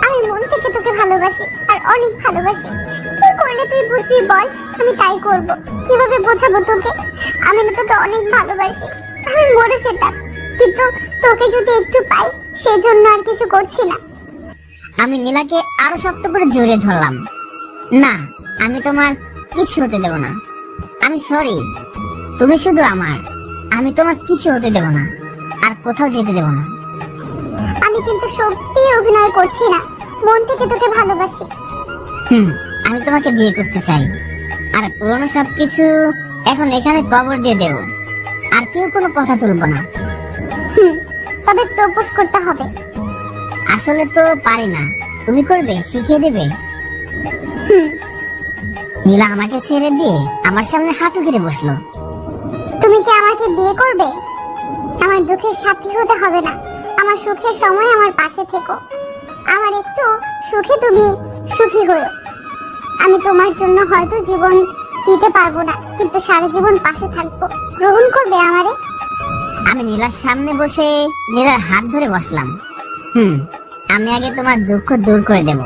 আমি মন থেকে তোকে ভালোবাসি, আর অনেক ভালোবাসি। কি করলে তুই বুঝবি বল? আমি তাই করব। কিভাবে বোঝাবো তোকে? আমি না তোকে অনেক ভালোবাসি। আমি মরে যেতাম, কিন্তু তোকে যদি একটু পাই সেই জন্য আর কিছু করছি না। আমি নীলাকে আরো শক্ত করে জড়িয়ে ধরলাম। না, আমি তোমার কিছু হতে দেব না। আমি সরি, তুমি শুধু আমার, আমি তোমার কিছু হতে দেব না, আর কোথাও যেতে দেব না। আমি কিন্তু সত্যি অভিনয় করছি না, মন থেকে তোকে ভালোবাসি। আমি তোমাকে বিয়ে করতে চাই, আর পুরনো সবকিছু এখন এখানে কবর দিয়ে দেব, আর কেউ কোনো কথা তুলবো না। তবে প্রপোজ করতে হবে। আসলে তো পারি না, তুমি করবে, শিখিয়ে দেবে। নীলা আমাকে ছেড়ে দিয়ে আমার সামনে হাঁটু গেড়ে বসলো। তুমি কি আমাকে বিয়ে করবে? আমার দুঃখের সাথী হতে হবে না, আমার সুখের সময় আমার পাশে থেকো। আমার একটু সুখে তুমি সুখী হও। আমি তোমার জন্য হয়তো জীবন দিতে পারবো না, কিন্তু সারা জীবন পাশে থাকবো। গ্রহণ করবে আমারে? আমি নীলার সামনে বসে নীলার হাত ধরে বসলাম। আমি আগে তোমার দুঃখ দূর করে দেব,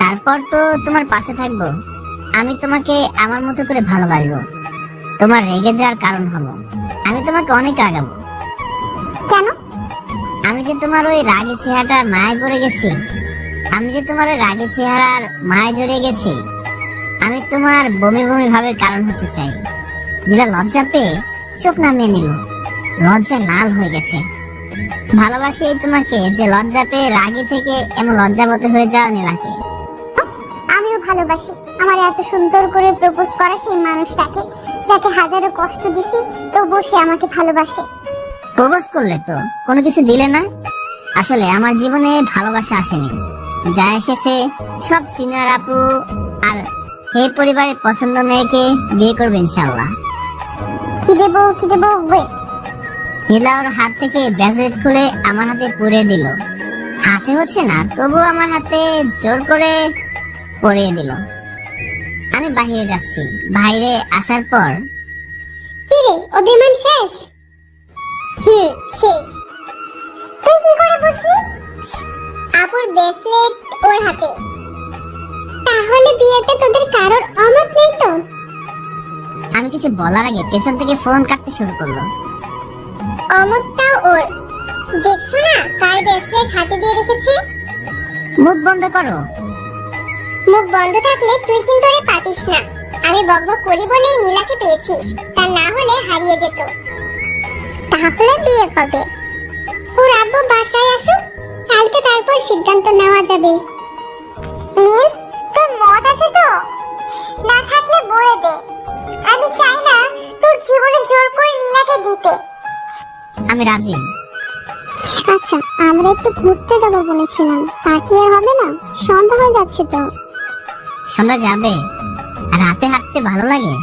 তারপর তো তোমার পাশে থাকবো। আমি তোমাকে আমার মতো করে ভালোবাসবো। তোমার রেগে যাওয়ার কারণ হলো আমি তোমাকে অনেক রাগাবো। কেন? আমি যে তোমার ওই রাগের চেহারাটার মায়ে পড়ে গেছি, আমি যে তোমার ওই রাগের চেহারার মায়ে জড়িয়ে গেছি। আমি তোমার বমি বমি ভাবের কারণ হতে চাই। নীলা লজ্জা পেয়ে চোখ নামিয়ে নিল, লজ্জা লাল হয়ে গেছে। ভালোবাসি তোমাকে যে লজ্জা পেয়ে রাগী থেকে এমন লজ্জাবতী হয়ে যাও নীলাকে। আমিও ভালোবাসি আমার এত সুন্দর করে প্রপোজ করা সেই মানুষটাকে, যাকে হাজারো কষ্ট দিছি তবুও সে আমাকে ভালোবাসে। প্রপোজ করলে তো কোনো কিছু দিলে না। আসলে আমার জীবনে ভালোবাসা আসেনি, যা এসেছে সব সিনিয়র আপু আর এই পরিবারের পছন্দ মেয়েকে বিয়ে করবে ইনশাআল্লাহ। কি দেবো কি দেবো? ওয়েট। নীলা ওর হাত থেকে ব্রেসলেট খুলে আমার হাতে পরিয়ে দিল। হাতে হচ্ছে না, তবু আমার হাতে জোর করে পরিয়ে দিল। আমি বাইরে যাচ্ছি। বাইরে আসার পর কি রে, ওদের মান শেষ? শেষ। তুই কি করে বুঝলি? আপুর ব্রেসলেট ওর হাতে, তাহলে বিয়েতে তোদের কারোর অমত নেই তো? আমি কিছু বলার আগে পেছন থেকে ফোন কাটতে শুরু করলো। অমতটাও ওর। দেখছো না কার ব্রেসলেট হাতে দিয়ে রেখেছে? মুখ বন্ধ করো। মুখ বন্ধ থাকলে তুই কিন্তু ওরে পাতিস না। আমি বকবক করি বলেই নীলাকে পেয়েছিস, তা না হলে হারিয়ে যেত। তাহলে বিয়ে কবে? ওর আব্বু বাসায় আসুক, কালকে তারপর সিদ্ধান্ত নেওয়া যাবে। নীল, তোর মত আছে তো? না থাকলে বলে দে। আমি চাই না তোর জীবনে জোর করে নীলাকে দিতে। আমি রাজি। আচ্ছা, আমরা একটু ঘুরতে যাব বলেছিলাম, তা কি আর হবে না? সন্ধ্যা হয়ে যাচ্ছে তো। সন্ধ্যা যাবে, রাতে হাঁটতে ভালো লাগে।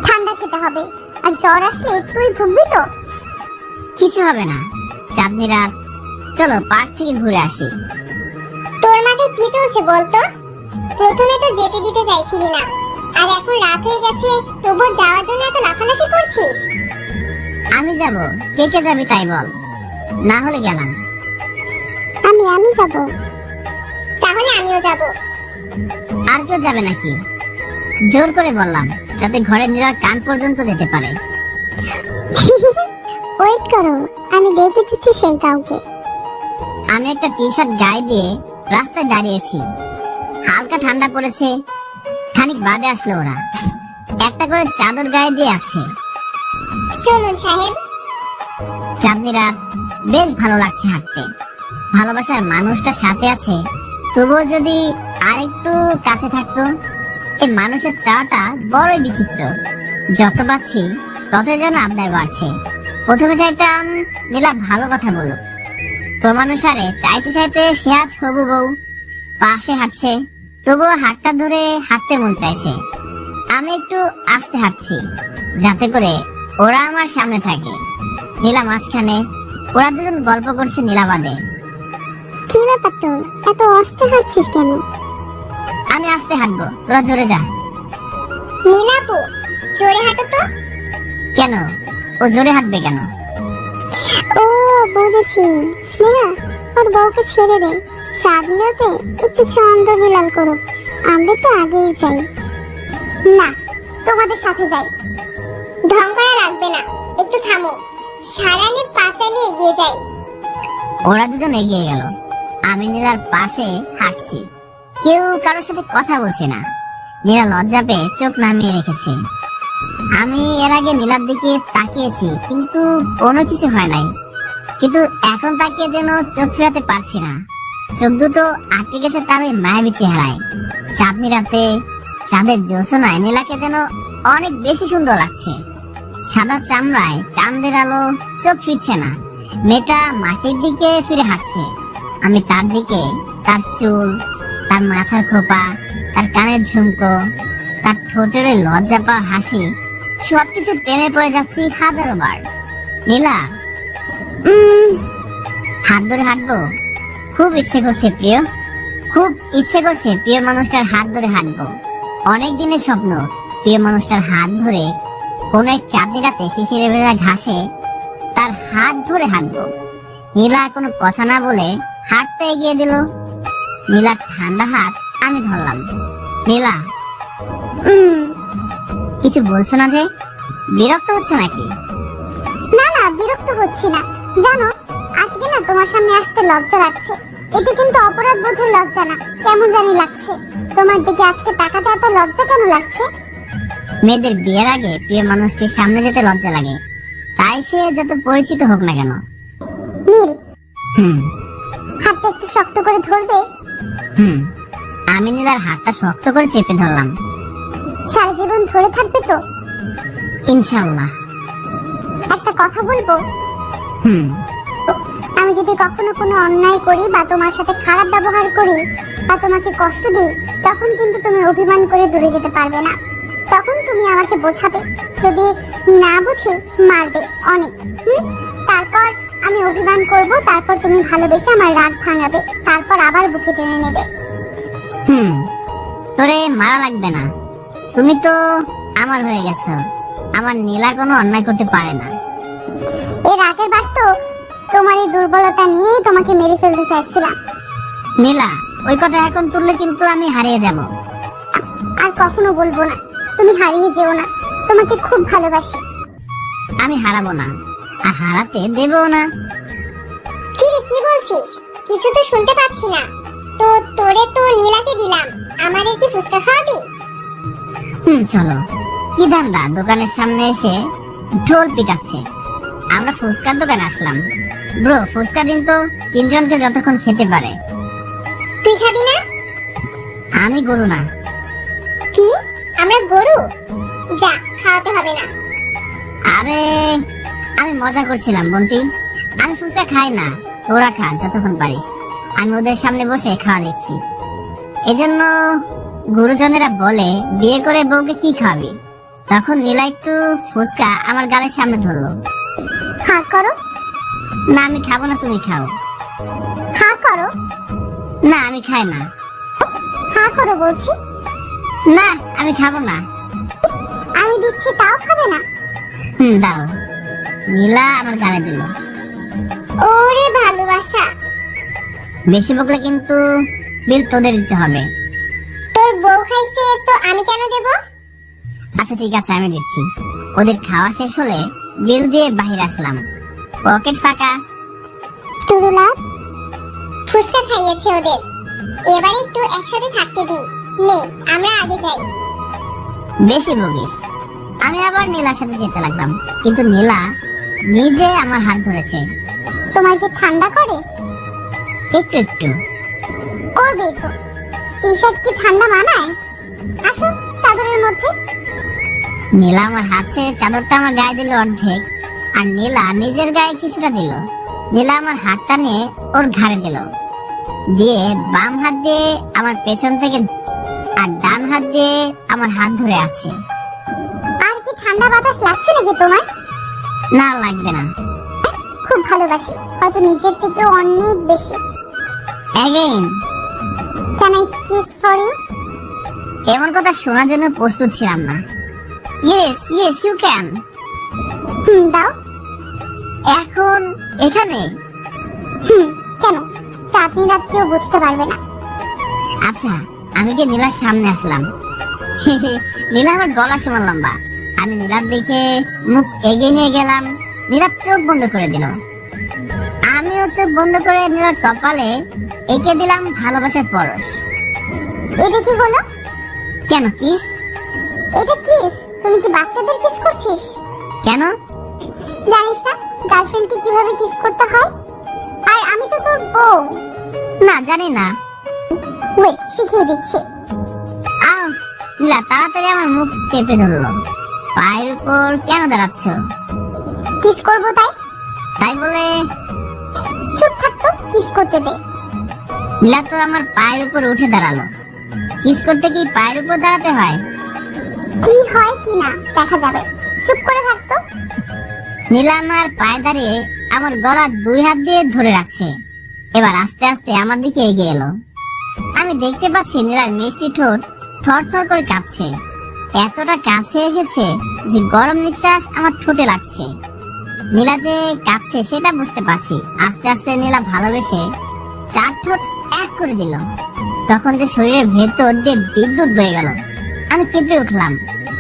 ঠান্ডা খেতে হবে, আর জ্বর আসলে তুই ভুগবি তো। কিছু হবে না, চাঁদনি রাত। চলো পার্ক থেকে ঘুরে আসি। তোর মাথায় কি চলছে বলতো? প্রথমে তো যেতে দিতে চাইছিলি না, আর এখন রাত হয়ে গেছে তবুও যাওয়ার জন্য এত লাফালাফি করছিস। আমি যাব, কে কে যাবি তাই বল, না হলে গেলাম। আমি যাব। তাহলে আমিও যাব। আর কেউ যাবে নাকি? জোর করে বললাম, যাতে ঘরে নীলার কান পর্যন্ত যেতে পারে। ওয়েট করো, আমি দেখে দিচ্ছি সেই কাউকে। আমি একটা টি শার্ট গায়ে দিয়ে রাস্তায় দাঁড়িয়েছি। হালকা ঠান্ডা পড়েছে। খানিক বাদে আসলো ওরা, একটা করে চাদর গায়ে দিয়ে আছে। চলুন সাহেব। চাঁদনি রাত, বেশ ভালো লাগছে হাঁটতে। ভালোবাসার মানুষটা সাথে আছে, তবুও যদি আরেকটু কাছে থাকতো। এই মানুষের চাওয়াটা বড়ই বিচিত্র। যত পাচ্ছি তত যেন আবদার বাড়ছে। প্রথমে চাইতাম নীলা ভালো কথা বলুক, ক্রমানুসারে চাইতে চাইতে সে আজ হবু বউ পাশে হাঁটছে, তবুও হাতটা ধরে হাঁটতে মন চাইছে। আমি একটু আস্তে হাঁটছি, যাতে করে ওরা আমার সামনে থাকে, নীলা মাঝখানে। ওরা দুজন গল্প করছে নীলাবাদে। কি ব্যাপার তোর, এত অস্তে হাঁটছিস কেন? আমি আস্তে হাঁটবো, তোরা জোরে যা। নীলাপু, জোরে হাঁটো তো। কেন? ও জোরে হাঁটবে কেন? ও বুঝেছি, স্নেহা ওর বউকে ছেড়ে দে, চাঁদনিতে একটু চন্দ্র বিলাল করুক, আমরা একটু আগেই যাই। না, তোমাদের সাথে যাই। ঢং করা লাগবে না, একটু থামো, সারানে পা চালিয়ে এগিয়ে যাই। ওরা দুজন এগিয়ে গেল, আমি নীলার পাশে হাঁটছি। কেউ কারোর সাথে কথা বলছে না। নীলা লজ্জা পেয়ে চোখ নামিয়ে রেখেছে। আমি এর আগে নীলার দিকে তাকিয়েছি, কিন্তু কোনো কিছু হয় নাই। কিন্তু এখন তাকিয়ে যেন চোখ ফেরাতে পারছি না। চোখ দুটো আটকে গেছে তার ওই মায়াবী চেহারায়। চাঁদনি রাতে চাঁদের জ্যোৎস্নায় নীলাকে যেন অনেক বেশি সুন্দর লাগছে। সাদা চামড়ায় চাঁদের আলো, চোখ ফিরছে না। মেয়েটা মাটির দিকে ফিরে হাঁটছে। আমি তার দিকে, তার চুল, তার মাথার খোপা, তার কানের ঝুমকো, তার ঠোঁটের ওই লজ্জা পাওয়া হাসি, সবকিছু প্রেমে পড়ে যাচ্ছি হাজারো বার। নীলা, হাত ধরে হাঁটবো? খুব ইচ্ছে করছে প্রিয়, খুব ইচ্ছে করছে প্রিয় মানুষটার হাত ধরে হাঁটবো। অনেক দিনের স্বপ্ন প্রিয় মানুষটার হাত ধরে কোন এক চাঁদনি রাতে শিশিরে ভেজা ঘাসে তার হাত ধরে হাঁটবো। নীলা কোনো কথা না বলে হাঁটতে এগিয়ে দিল। নীলার ঠান্ডা হাত আমি ধরলাম। নীলা, কিছু বলছো না যে? বিরক্ত হচ্ছে নাকি? না না, বিরক্ত হচ্ছি না। জানো, আজকে না তোমার সামনে আসতে লজ্জা লাগছে। এটা কিন্তু অপরাধ বোধের লজ্জা না, কেমন জানি লাগছে। তোমার দিকে আজকে তাকাতে এত লজ্জা কেন লাগছে? মেয়েদের বিয়ের আগে প্রিয় মানুষটির সামনে যেতে লজ্জা লাগে, তাই সে যত পরিচিত হোক না কেন। নীল, হুম হাতটা একটু শক্ত করে ধরবে? হুম আমি নীলার হাতটা শক্ত করে চেপে ধরলাম। সারা জীবন ধরে থাকবে তো? ইনশাআল্লাহ। একটা কথা বলবো? হুম আমি যদি কখনো কোনো অন্যায় করি বা তোমার সাথে খারাপ ব্যবহার করি বা তোমাকে কষ্ট দিই, তখন কিন্তু তুমি অভিমান করে দূরে যেতে পারবে না। তখন তুমি আমাকে বোঝাবে, যদি না বুঝি মারবে অনেক। তারপর আমি অভিমান করব, তারপর তুমি ভালোবেসে আমার রাগ ভাঙাবে, তারপর আবার বুকে টেনে নেবে। হুম তোরে মারা লাগবে না, তুমি তো আমার হয়ে গেছো। আমার নীলা কোনো অন্যায় করতে পারে না। এর আগের বার তো তোমার এই দুর্বলতা নিয়েই তোমাকে মেরে ফেলতে চাইছিলাম। নীলা, ওই কথা এখন তুললে কিন্তু আমি হারিয়ে যাব। আর কখনো বলবো না, তুমি হারিয়ে যেও না, তোমাকে খুব ভালোবাসি। আমি হারাবো না, আর হারাতে দেবও না। কি রে, কি বলছিস? কিছু তো শুনতে পাচ্ছি না। তো তোরে তো নীলাকে দিলাম, আমাদের কি ফুচকা খাওয়াবি? চলো। কি ধান্দা দোকানের সামনে এসে ঢোল পিটাচ্ছে? আমরা ফুচকার দোকানে আসলাম। ব্রো, ফুচকা দিন তো, তিনজনকে যতক্ষণ খেতে পারে। তুই খাবি না? আমি গরু না। কি, আমরা গরু? যা, খাওয়াতে হবে না। আরে আমি মজা করছিলাম বন্টি, আমি ফুচকা খাই না। তোরা খা যতক্ষণ পারিস, আমি ওদের সামনে বসে খাওয়া দিচ্ছি। এজন্য গুরুজনেরা বলে, বিয়ে করে বউকে কি খাওয়াবি? তখন নীলা একটু ফুচকা আমার গালের সামনে ধরলো। হা করো। না আমি খাবো না, তুমি খাও। হা করো। না আমি খাই না। হা করো বলছি। না আমি খাবো না। আমি দিচ্ছি তাও খাবে না? দাও। নীলা আমার গালে দিল। ওরে ভালোবাসা। বেশি বকলে কিন্তু বিল তোদের দিতে হবে। তোর বউ খাইছে তো আমি কেন দেব? আচ্ছা ঠিক আছে, আমি দিচ্ছি। ওদের খাওয়া শেষ হলে বিল দিয়ে বাহির আসলাম, পকেট ফাঁকা। তুরুলা, ফুচকা খাইয়েছে ওদের, এবার একটু একসাথে থাকতে দিই। নে, আমরা আগে যাই। বেশি বকিস। আমি আবার নীলার সাথে যেতে লাগলাম, কিন্তু নীলা নিজে আমার হাত ধরেছে। তোমার কি ঠান্ডা করে? একটু একটু। করবে তো, টি শার্ট কি ঠান্ডা মানায়? আসো চাদরের মধ্যে। নীলা আমার হাত ছেড়ে চাদরটা আমার গায়ে দিল অর্ধেক, আর নীলা নিজের গায়ে কিছুটা দিল। নীলা আমার হাতটা নিয়ে ওর ঘাড়ে দিল, দিয়ে বাম হাত দিয়ে আমার পেছন থেকে আর ডান হাত দিয়ে আমার হাত ধরে আছে। আর কি ঠান্ডা বাতাস লাগছে নাকি তোমার? না লাগবে না। খুব ভালোবাসি, হয়তো নিজের থেকে অনেক বেশি। Again. Can I kiss for you? এমন কথা শোনার জন্য প্রস্তুত ছিলাম না। Yes yes you can. দাও। এখন এখানে? কেন? চাঁদনি রাত কেউ বুঝতে পারবে না। আচ্ছা, আমি কি নীলার সামনে আসলাম। নীলা আমার গলা সমান লম্বা। আমি নীলার দিকে মুখ এগিয়ে নিয়ে গেলাম। নীলা চোখ বন্ধ করে দিল। আমিও চোখ বন্ধ করে নীলার কপালে এঁকে দিলাম ভালোবাসার পরশ। এটা কি হলো? কেন কিস? এটা কিস? তুমি কি বাচ্চাদের কিস করছিস? কেন? জানিস না গার্লফ্রেন্ডকে কিভাবে কিস করতে হয়? আর আমি তো তোর বউ। না, জানি না। ওয়েট, শিখিয়ে দিচ্ছি। আহ, নীলা তাড়াতাড়ি আমার মুখ চেপে ধরলো। পায়ের উপর কেন দাঁড়াচ্ছ? কিস করবো তাই। তাই বলে? চুপ থাকতো, কিস করতে দে। নীলা তো আমার পায়ের উপর উঠে দাঁড়ালো। কিস করতে কি পায়ের উপর দাঁড়াতে হয়? কি হয় কি না দেখা যাবে, চুপ করে থাকতো। নীলা আমার পায়ে দাঁড়িয়ে আমার গলা দুই হাত দিয়ে ধরে রাখছে। এবার আস্তে আস্তে আমার দিকে এগিয়ে এলো। আমি দেখতে পাচ্ছি নীলার মিষ্টি ঠোঁট থর থর করে কাঁপছে। এতটা কাছে এসেছে যে গরম নিঃশ্বাস আমার ঠোঁটে লাগছে। নীলা যে কাঁপছে সেটা বুঝতে পারছি। আস্তে আস্তে নীলা ভালোবেসে চার ঠোঁট এক করে দিল। তখন যে শরীরের ভেতর দিয়ে বিদ্যুৎ বয়ে গেল। আমি কেঁপে উঠলাম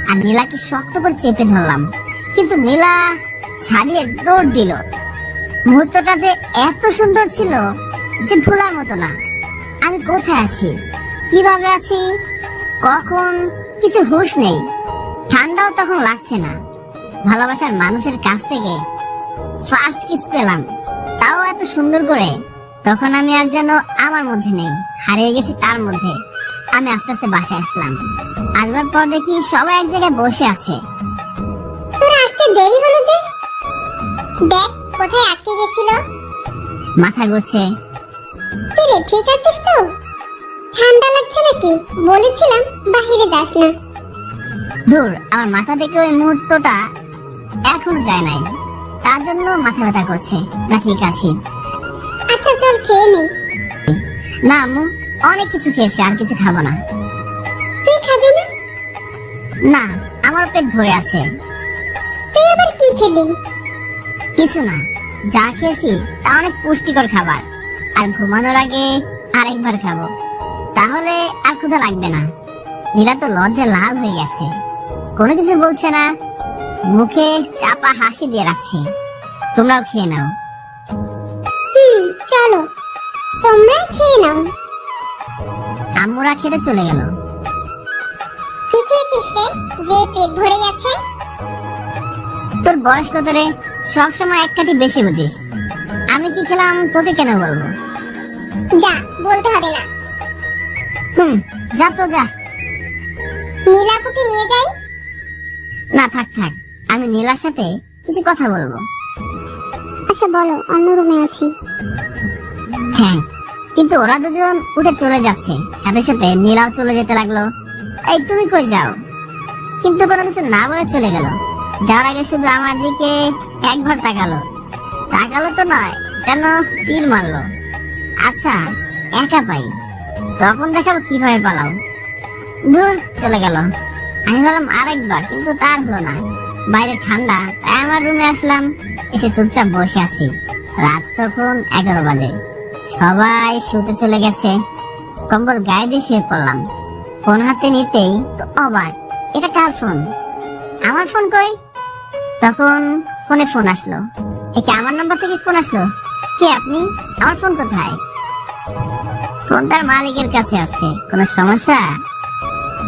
আর নীলাকে শক্ত করে চেপে ধরলাম, কিন্তু নীলা ছাড়িয়ে দৌড় দিল। মুহূর্তটা যে এত সুন্দর ছিল যে ভোলার মতো না। আমি কোথায় আছি, কিভাবে আছি, কখন, কিছু হুঁশ নেই। ঠান্ডাও তখন লাগছে না। ভালোবাসার মানুষের কাছ থেকে ফার্স্ট কিস পেলাম, তাও এত সুন্দর করে। তখন আমি আর যেন আমার মধ্যে নেই, হারিয়ে গেছি তার মধ্যে। আমি আস্তে আস্তে বাসায় আসলাম। আসবার পর দেখি সবাই এক জায়গায় বসে আছে। তোর আসতে দেরি হলো যে? দেখ কোথায় আটকে গেছিল। মাথা ঘুরছে। কি রে, ঠিক আছিস তো? ঠান্ডা লাগছে নাকি? বলেছিলাম বাহিরে যাস না। দূর, আমার মাথা থেকে ওই মুহূর্তটা এখন যায় নাই, তার জন্য মাথা ব্যথা করছে। না, ঠিক আছি। আচ্ছা চল খেয়ে নে। না আম্মু, অনেক কিছু খেয়েছি, আর কিছু খাবো না। তুই খাবি না? না, আমার পেট ভরে আছে। তুই আবার কি খেলি? কিছু না, যা খেয়েছি তা অনেক পুষ্টিকর খাবার। আর ঘুমানোর আগে আরেকবার খাবো, তাহলে আর ক্ষুধা লাগবে না। নীলা তো লজ্জা লাল হয়ে গেছে, কোনো কিছু বলছে না, মুখে চাপা হাসি দিয়ে রাখছে। তোমরাও খেয়ে নাও। চলো তোমরা খেয়ে নাও। আম্মুরা খেতে চলে গেল। কি খেয়েছিস রে যে পেট ভরে গেছে? তোর বয়স কত রে? সবসময় এক কাঠি বেশি বুঝিস। আমি কি খেলাম তোকে কেন বলবো? যা, বলতে হবে না। যা তো যা। নীলাপুকে নিয়ে যাই? না, থাক থাক, আমি নীলার সাথে কিছু কথা বলবো। আচ্ছা বলো, অন্য রুমে আছি। হ্যাঁ, কিন্তু ওরা দুজন উঠে চলে যাচ্ছে, সাথে সাথে নীলাও চলে যেতে লাগলো। এই তুমি কই যাও? কিন্তু কোনো কিছু না বলে চলে গেল। যাওয়ার আগে শুধু আমার দিকে একবার তাকালো। তাকালো তো নয়, যেন তীর মারলো। আচ্ছা, একা পাই, তখন দেখাবো কিভাবে পালাও। দূর, চলে গেল। আমি ভাবলাম আরেকবার, কিন্তু তার হলো না। বাইরে ঠান্ডা, তাই আমার রুমে আসলাম। এসে চুপচাপ বসে আছি। রাত তখন 11 বাজে। সবাই শুতে চলে গেছে। কম্বল গায়ে দিয়ে শুয়ে পড়লাম। ফোন হাতে নিতেই তো অবাক, এটা কার ফোন? আমার ফোন কই? তখন ফোনে ফোন আসলো। একে আমার নাম্বার থেকে ফোন আসলো। কে আপনি? আমার ফোন কোথায়? ফোন তার মালিকের কাছে আছে। কোনো সমস্যা?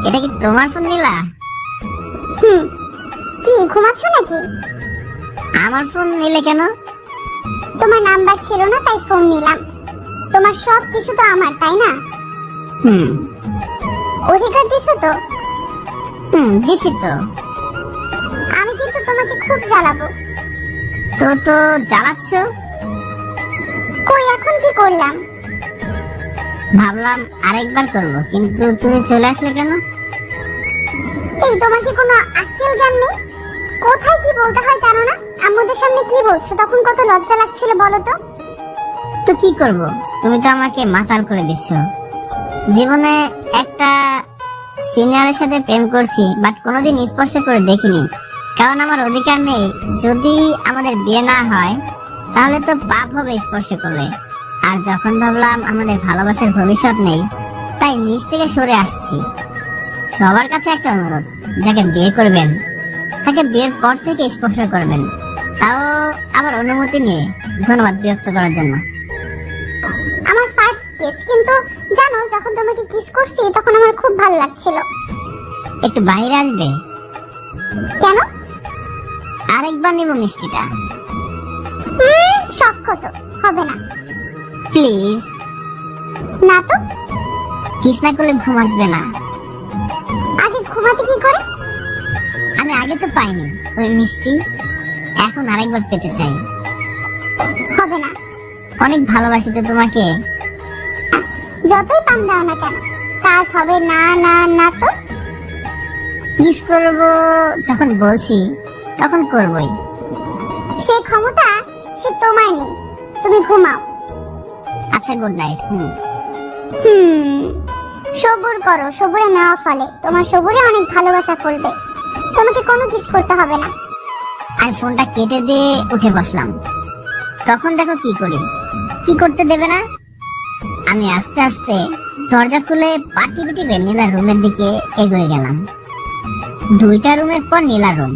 এটা কি তোমার ফোন নীলা? কি ঘুমাচ্ছ নাকি? আমার ফোন নিলে কেন? তোমার নাম্বার ছিল না তাই ফোন নিলাম। তোমার সব কিছু তো আমার, তাই না? অধিকার দিছো তো? দিছি তো। আমি কিন্তু তোমাকে খুব জ্বালাবো। তো জ্বালাচ্ছ? কই, এখন কি করলাম? ভাবলাম আরেকবার করবো, কিন্তু তুমি চলে আসলে কেন? এই তোমার কি কোনো আক্কেল জ্ঞান নেই? কোথায় কি বলতে হয় জানো না? আম্মুদের সামনে কি বলছো? তখন কত লজ্জা লাগছিল বলো তো। তো কি করব, তুমি তো আমাকে মাতাল করে দিচ্ছ। জীবনে একটা সিনিয়রের সাথে প্রেম করছি, বাট কোনোদিন স্পর্শ করে দেখিনি, কারণ আমার অধিকার নেই। যদি আমাদের বিয়ে না হয় তাহলে তো পাপ হবে স্পর্শ করলে। আর যখন ভাবলাম আমাদের ভালোবাসার ভবিষ্যৎ নেই, তাই নিজ থেকে সরে আসছি। সবার কাছে একটা অনুরোধ, যাকে বিয়ে করবেন তাকে বিয়ের পর থেকে স্পর্শ করবেন, তাও আবার অনুমতি নিয়ে। ধন্যবাদ বিরক্ত করার জন্য। আমার ফার্স্ট কিস, কিন্তু জানো যখন তোমাকে কিস করছি তখন আমার খুব ভালো লাগছিল। একটু বাইরে আসবে? কেন? আরেকবার নিব মিষ্টিটা। শখ তো হবে না। প্লিজ। না তো। কিস না করলে ঘুম আসবে না। আগে ঘুমাতে কি করে? আমি আগে তো পাইনি ওই মিষ্টি, এখন আরেকবার পেতে চাই। হবে না। অনেক ভালোবাসি তো তোমাকে। যতই পাম দাও না কেন, কাজ হবে না। না না তো। কিস করব যখন বলছি তখন করবই। সেই ক্ষমতা সে তোমার নেই, তুমি ঘুমাও। আচ্ছা, গুড নাইট। সবুর করো, সবুরে নেওয়া ফলে তোমার সবুরে অনেক ভালোবাসা ফলবে। তোমাকে কোনো কিস করতে হবে না। আমি ফোনটা কেটে দিয়ে উঠে বসলাম। তখন দেখো কি করি। কি করতে দেবে না? আমি আস্তে আস্তে দরজা খুলে পাটি পিটি নীলার রুমের দিকে এগিয়ে গেলাম। 2টা রুমের পর নীলা রুম।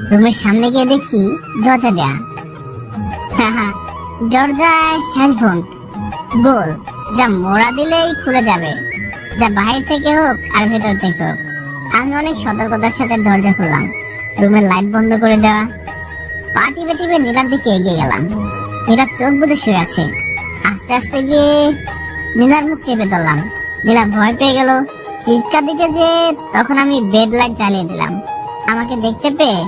রুমের সামনে গিয়ে দেখি দরজা দেয়া। দরজায় হ্যাশবোন গোল, যা মোড়া দিলেই খুলে যাবে, যা বাহির থেকে হোক আর ভেতর থেকে হোক। আমি অনেক সতর্কতার সাথে দরজা খুললাম। রুমের লাইট বন্ধ করে দেওয়া। পা টিপে টিপে নীলার দিকে এগিয়ে গেলাম। নীলা চোখ বুজে শুয়ে আছে। আস্তে আস্তে গিয়ে নীলার মুখ চেপে ধরলাম। নীলা ভয় পেয়ে গেল, চিৎকার দিতে যে তখন আমি বেড লাইট জ্বালিয়ে দিলাম। আমাকে দেখতে পেয়ে,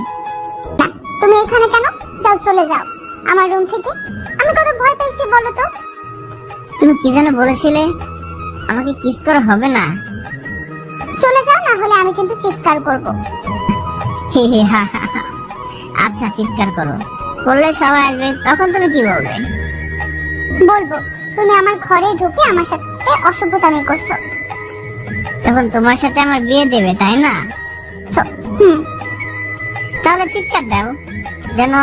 না, তুমি এখানে কেন? যাও, চলে যাও আমার রুম থেকে। আমি কত ভয় পেয়েছি বলো তো। তুমি কি যেন বলেছিলে? আমাকে কিস করা হবে না? চলে যাও, না হলে আমি কিন্তু চিৎকার করব। হি হি হা হা হা। আচ্ছা, চিৎকার করো, করলে সবাই আসবে, তখন তুমি কি বলবে? বলবো তুমি আমার ঘরে ঢুকে আমার সাথে অসভ্যতামি করছো। তখন তোমার সাথে আমার বিয়ে দেবে, তাই না? হুম। তাহলে চিৎকার দাও, যেন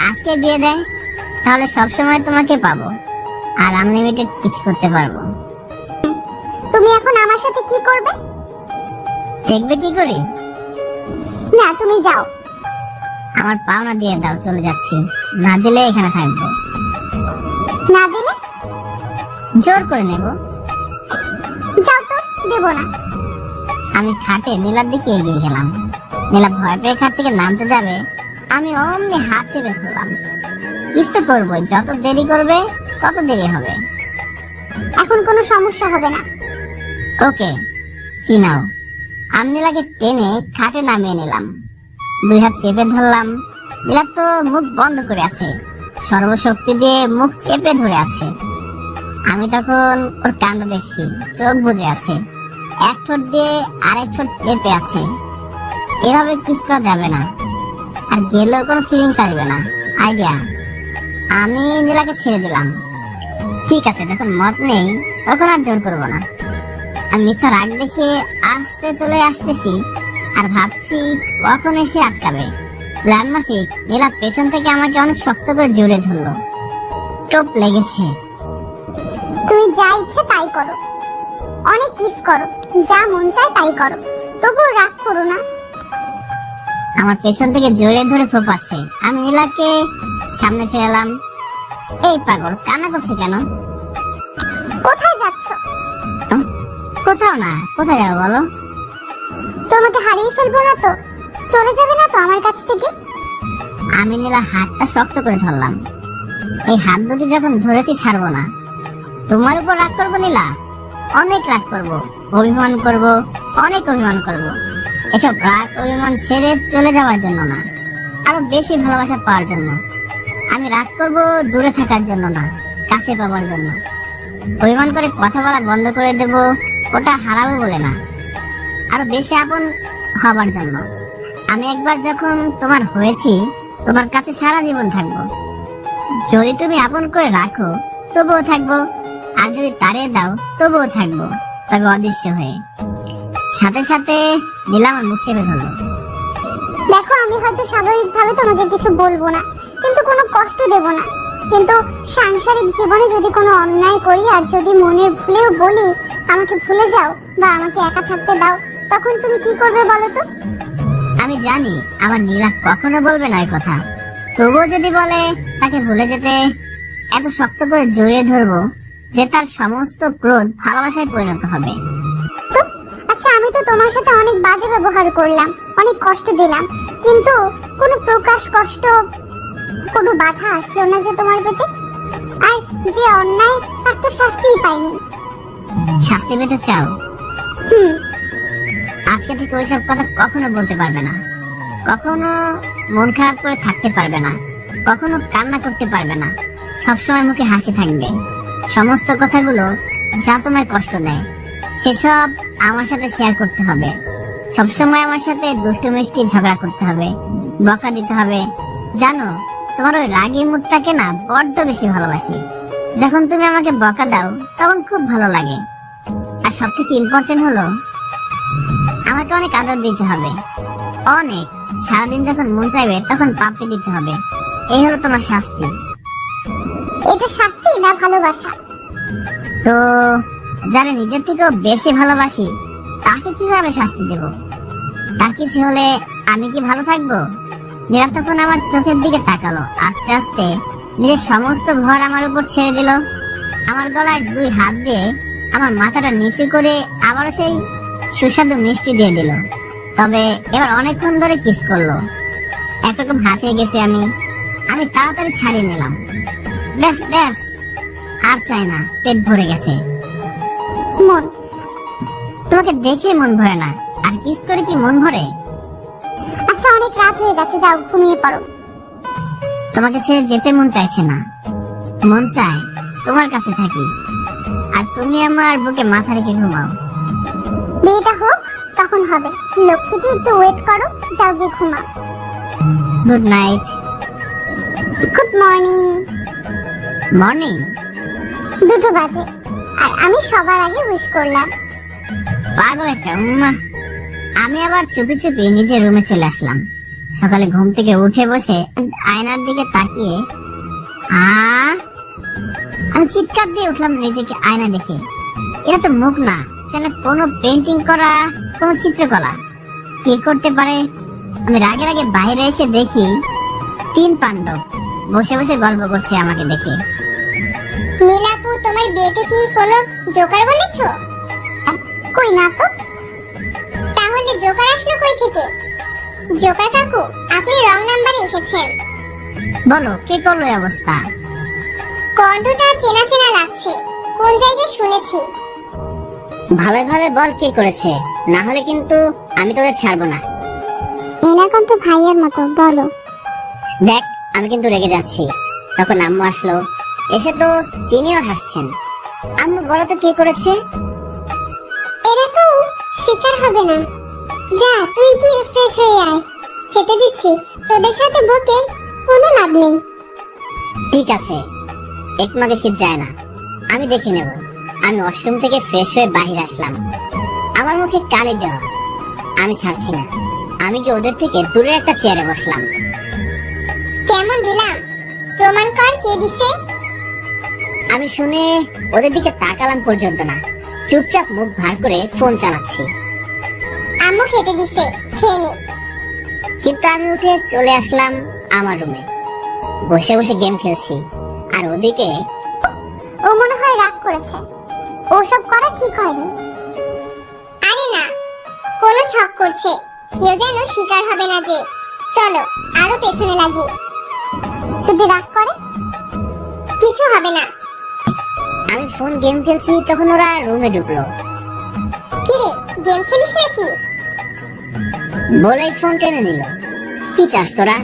আজকে বিয়ে দেয়। তাহলে সবসময় তোমাকে পাবো আর আনলিমিটেড কিস করতে পারবো। তুমি এখন আমার সাথে কি করবে? দেখবে কি করি? না, তুমি যাও। আমার পাওনা দিয়ে দাও, চলে যাচ্ছি। না দিলে এখানে থাকবো। না দিলে? জোর করে নেব। যাও তো, দেব না। আমি খাটে নীলার দিকে এগিয়ে গেলাম। নীলা ভয় পেয়ে খাট থেকে নামতে যাবে, আমি অমনি হাত চেপে ধরলাম। কিস তো করবোই, যত দেরি করবে তত দেরি হবে। এখন কোনো সমস্যা হবে না। ওকে, সিনাও। আমি নীলাকে টেনে খাটে নামিয়ে নিলাম। 2 হাত চেপে ধরলাম। নীলা তো মুখ বন্ধ করে আছে, সর্বশক্তি দিয়ে মুখ চেপে ধরে আছে। আমি তখন ওর কাণ্ড দেখছি, চোখ বুজে আছে, এক ঠোঁট দিয়ে আরেক ঠোঁট চেপে আছে। এভাবে কিস করা যাবে না, আর গেলেও কোনো ফিলিংস আসবে না। আইডিয়া। আমি নীলাকে ছেড়ে দিলাম। ঠিক আছে, যখন মত নেই তখন আর জোর করবো না। আমি মিথ্যা রাগ দেখে আসতে চলে আসতেছি আর ভাবছি কখন এসে আটকাবে। প্ল্যান মাফিক নীলা পেছন থেকে আমাকে অনেক শক্ত করে জোরে ধরলো। টোপ লেগেছে। তুমি যা ইচ্ছে তাই করো, অনেক কিস করো, যা মন চায় তাই করো, তবুও রাগ করো না। আমার পেছন থেকে জোরে ধরে ফোপাচ্ছে। আমি নীলাকে সামনে ফেরালাম। এই পাগল, কান্না করছে কেন? কোথায় যাচ্ছ? কোথাও না। কোথায় যাবো বলো? তোমাকে হারিয়ে ফেলবো না তো? চলে যাবে না তো আমার কাছ থেকে? আমি নীলা হাতটা শক্ত করে ধরলাম। এই হাত দুটি যখন ধরেছি ছাড়বো না। তোমার উপর রাগ করবো নীলা, অনেক রাগ করব, অভিমান করব, অনেক অভিমান করব। এসব রাগ অভিমান ছেড়ে চলে যাওয়ার জন্য না, আরো বেশি ভালোবাসা পাওয়ার জন্য। আমি রাগ করব দূরে থাকার জন্য না, কাছে পাওয়ার জন্য। অভিমান করে কথা বলা বন্ধ করে দেব, ওটা হারাবো বলে না, আরো বেশি আপন হবার জন্য। আমি একবার যখন তোমার হয়েছি, তোমার কাছে সারা জীবন থাকবো। যদি তুমি আপন করে রাখো তবুও থাকবো, আর যদি তাড়িয়ে দাও তবুও থাকবো, তবে অদৃশ্য হয়ে। সাথে সাথে নীলা আমার মুখ চেপে ধরলো। দেখো, আমি হয়তো স্বাভাবিকভাবে তোমাকে কিছু বলবো না, কিন্তু কোনো কষ্ট দেব না। কিন্তু সাংসারিক জীবনে যদি কোনো অন্যায় করি আর যদি মনের ভুলেও বলি আমাকে ভুলে যাও বা আমাকে একা থাকতে দাও, তখন তুমি কি করবে বলো তো? আমি জানি আমার নীলা কখনো বলবে না এই কথা, তবুও যদি বলে তাকে ভুলে যেতে এত শক্ত করে জড়িয়ে ধরবো যে তার সমস্ত ক্রোধ ভালোবাসায় পরিণত হবে। তো আচ্ছা, আমি তো তোমার সাথে অনেক বাজে ব্যবহার করলাম, অনেক কষ্ট দিলাম, কিন্তু কোনো প্রকাশ কষ্ট, কোনো বাধা আসলো না যে তোমার পেটে? আর যে অন্যায় তার তো শাস্তিই পাইনি। শাস্তি পেতে চাও? হুম। আজকে থেকে ওইসব কথা কখনো বলতে পারবে না, কখনো মন খারাপ করে থাকতে পারবে না, কখনো কান্না করতে পারবে না, সবসময় মুখে হাসি থাকবে। সমস্ত কথাগুলো যা তোমায় কষ্ট দেয় সেসব আমার সাথে শেয়ার করতে হবে। সবসময় আমার সাথে দুষ্টু মিষ্টি ঝগড়া করতে হবে, বকা দিতে হবে। জানো, তোমার ওই রাগী মুডটাকে না বড্ড বেশি ভালোবাসি। যখন তুমি আমাকে বকা দাও তখন খুব ভালো লাগে। আর সব থেকে ইম্পর্টেন্ট হলো আমাকে অনেক আদর দিতে হবে, অনেক। সারাদিন যখন মন চাইবে তখন পাপড়ি দিতে হবে। এই হলো তোমার শাস্তি। এটা শাস্তি না ভালোবাসা? তো যারা নিজের থেকেও বেশি ভালোবাসি তাকে কিভাবে শাস্তি দেব? তার কিছু হলে আমি কি ভালো থাকবো? নীলা তখন আমার চোখের দিকে তাকালো, আস্তে আস্তে নিজের সমস্ত ভর আমার উপর ছেড়ে দিল। আমার গলায় দুই হাত দিয়ে আমার মাথাটা নিচু করে আবারও সেই সুস্বাদু মিষ্টি দিয়ে দিল। তবে এবার অনেকক্ষণ ধরে কিস করলো। একরকম হাঁপিয়ে গেছি আমি তাড়াতাড়ি ছাড়িয়ে নিলাম। ব্যাস ব্যাস, আর চাই না, পেট ভরে গেছে। মন, তোমাকে দেখে মন ভরে না, আর কিস করে কি মন ভরে? আচ্ছা অনেক রাত হয়ে গেছে, যাও ঘুমিয়ে পড়ো। তোমাকে ছেড়ে যেতে মন চাইছে না, মন চায় তোমার কাছে থাকি, আর তুমি আমার বুকে মাথা রেখে ঘুমাও। বিয়েটা হোক তখন হবে। লক্ষ্মীটি একটু ওয়েট করো, যাও গিয়ে ঘুমাও। Good night. Good morning. Morning? 2 বাজে, আর আমি সবার আগে উইশ করলাম। পাগল একটা উম্মা। আমি আবার চুপি চুপি নিজের রুমে চলে আসলাম। সকালে ঘুম থেকে উঠে বসে আয়নার দিকে তাকিয়ে আমি চিৎকার দিয়ে উঠলাম নিজেকে আয়না দেখে। এটা তো মুখ না, যেন কোনো পেন্টিং করা, কোনো চিত্রকলা। কি করতে পারে? আমি রাগে রাগে বাইরে এসে দেখি 3 পাণ্ডব বসে বসে গল্প করছে আমাকে দেখে। নীলাপু, তোমার বিয়েতে কি কোনো জোকার বলেছো? কই না তো। তাহলে জোকার আসলো কই থেকে? জোকার কাকু, আপনি রং নাম্বারে এসেছেন। বলো, কে করলো এই অবস্থা? কণ্ঠটা চেনা চেনা লাগছে, কোন জায়গায় শুনেছি। ভালো ভালো বল কে করেছে, না হলে কিন্তু আমি তোদের ছাড়বো না। এনা কণ্ঠ ভাইয়ের মতো, বলো। দেখ, আমি কিন্তু রেগে যাচ্ছি। তখন আম্মু আসলো, এসে তো তিনিও হাসছেন। আম্মু, বলো তো কে করেছে? এরা তো শিকার হবে না। যা, তুই কি ফ্রেশ হয়ে আয়, খেতে দিচ্ছি। তোদের সাথে বকে কোনো লাভ নেই। ঠিক আছে, একমাকে শীত যায় না, আমি দেখে নেব। আমি ওয়াশরুম থেকে ফ্রেশ হয়ে বাহির আসলাম। আমার মুখে কালি দেওয়া, আমি ছাড়ছি না। আমি কি ওদের থেকে দূরে একটা চেয়ারে বসলাম। কেমন দিলাম? প্রমাণ কর কে দিছে। আমি শুনে ওদের দিকে তাকালাম পর্যন্ত না, চুপচাপ মুখ ভার করে ফোন চালাচ্ছি। আম্মু খেতে দিছে, খেয়ে নে। কিন্তু আমি উঠে চলে আসলাম আমার রুমে, বসে বসে গেম খেলছি। আর ওদিকে ও মনে হয় রাগ করেছে। ওসব করা ঠিক হয়নি। আরে না, কোনো ছক করছে। কেউ যেন শিকার হবে না যে। চলো আরো পেছনে লাগি। যদি রাগ করে কিছু হবে না। আমি ফোন গেম খেলছি, তখন ওরা রুমে ঢুকলো। কিরে, গেম খেলিস নাকি? বলেই ফোন টেনে নিল। কি চাস তোরা?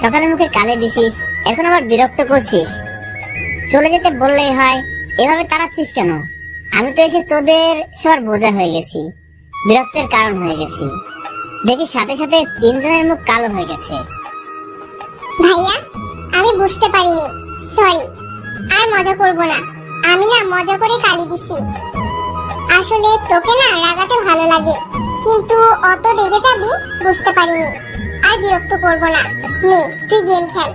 সকালে মুখে কালে দিছিস, এখন আবার বিরক্ত করছিস। চলে যেতে বললেই হয়, এভাবে তাড়াচ্ছিস কেন? আমি তো এসে তোদের সবার বোঝা হয়ে গেছি, বিরক্তের কারণ হয়ে গেছি। দেখি সাথে সাথে 3 জনের মুখ কালো হয়ে গেছে। ভাইয়া, আমি বুঝতে পারিনি, সরি, আর মজা করব না। আমি না মজা করে গালি দিছি। আসলে তোকে না রাগাতে ভালো লাগে, কিন্তু অত রেগে যাবি বুঝতে পারিনি। আর বিরক্ত করব না। নে তুই গেম খেল,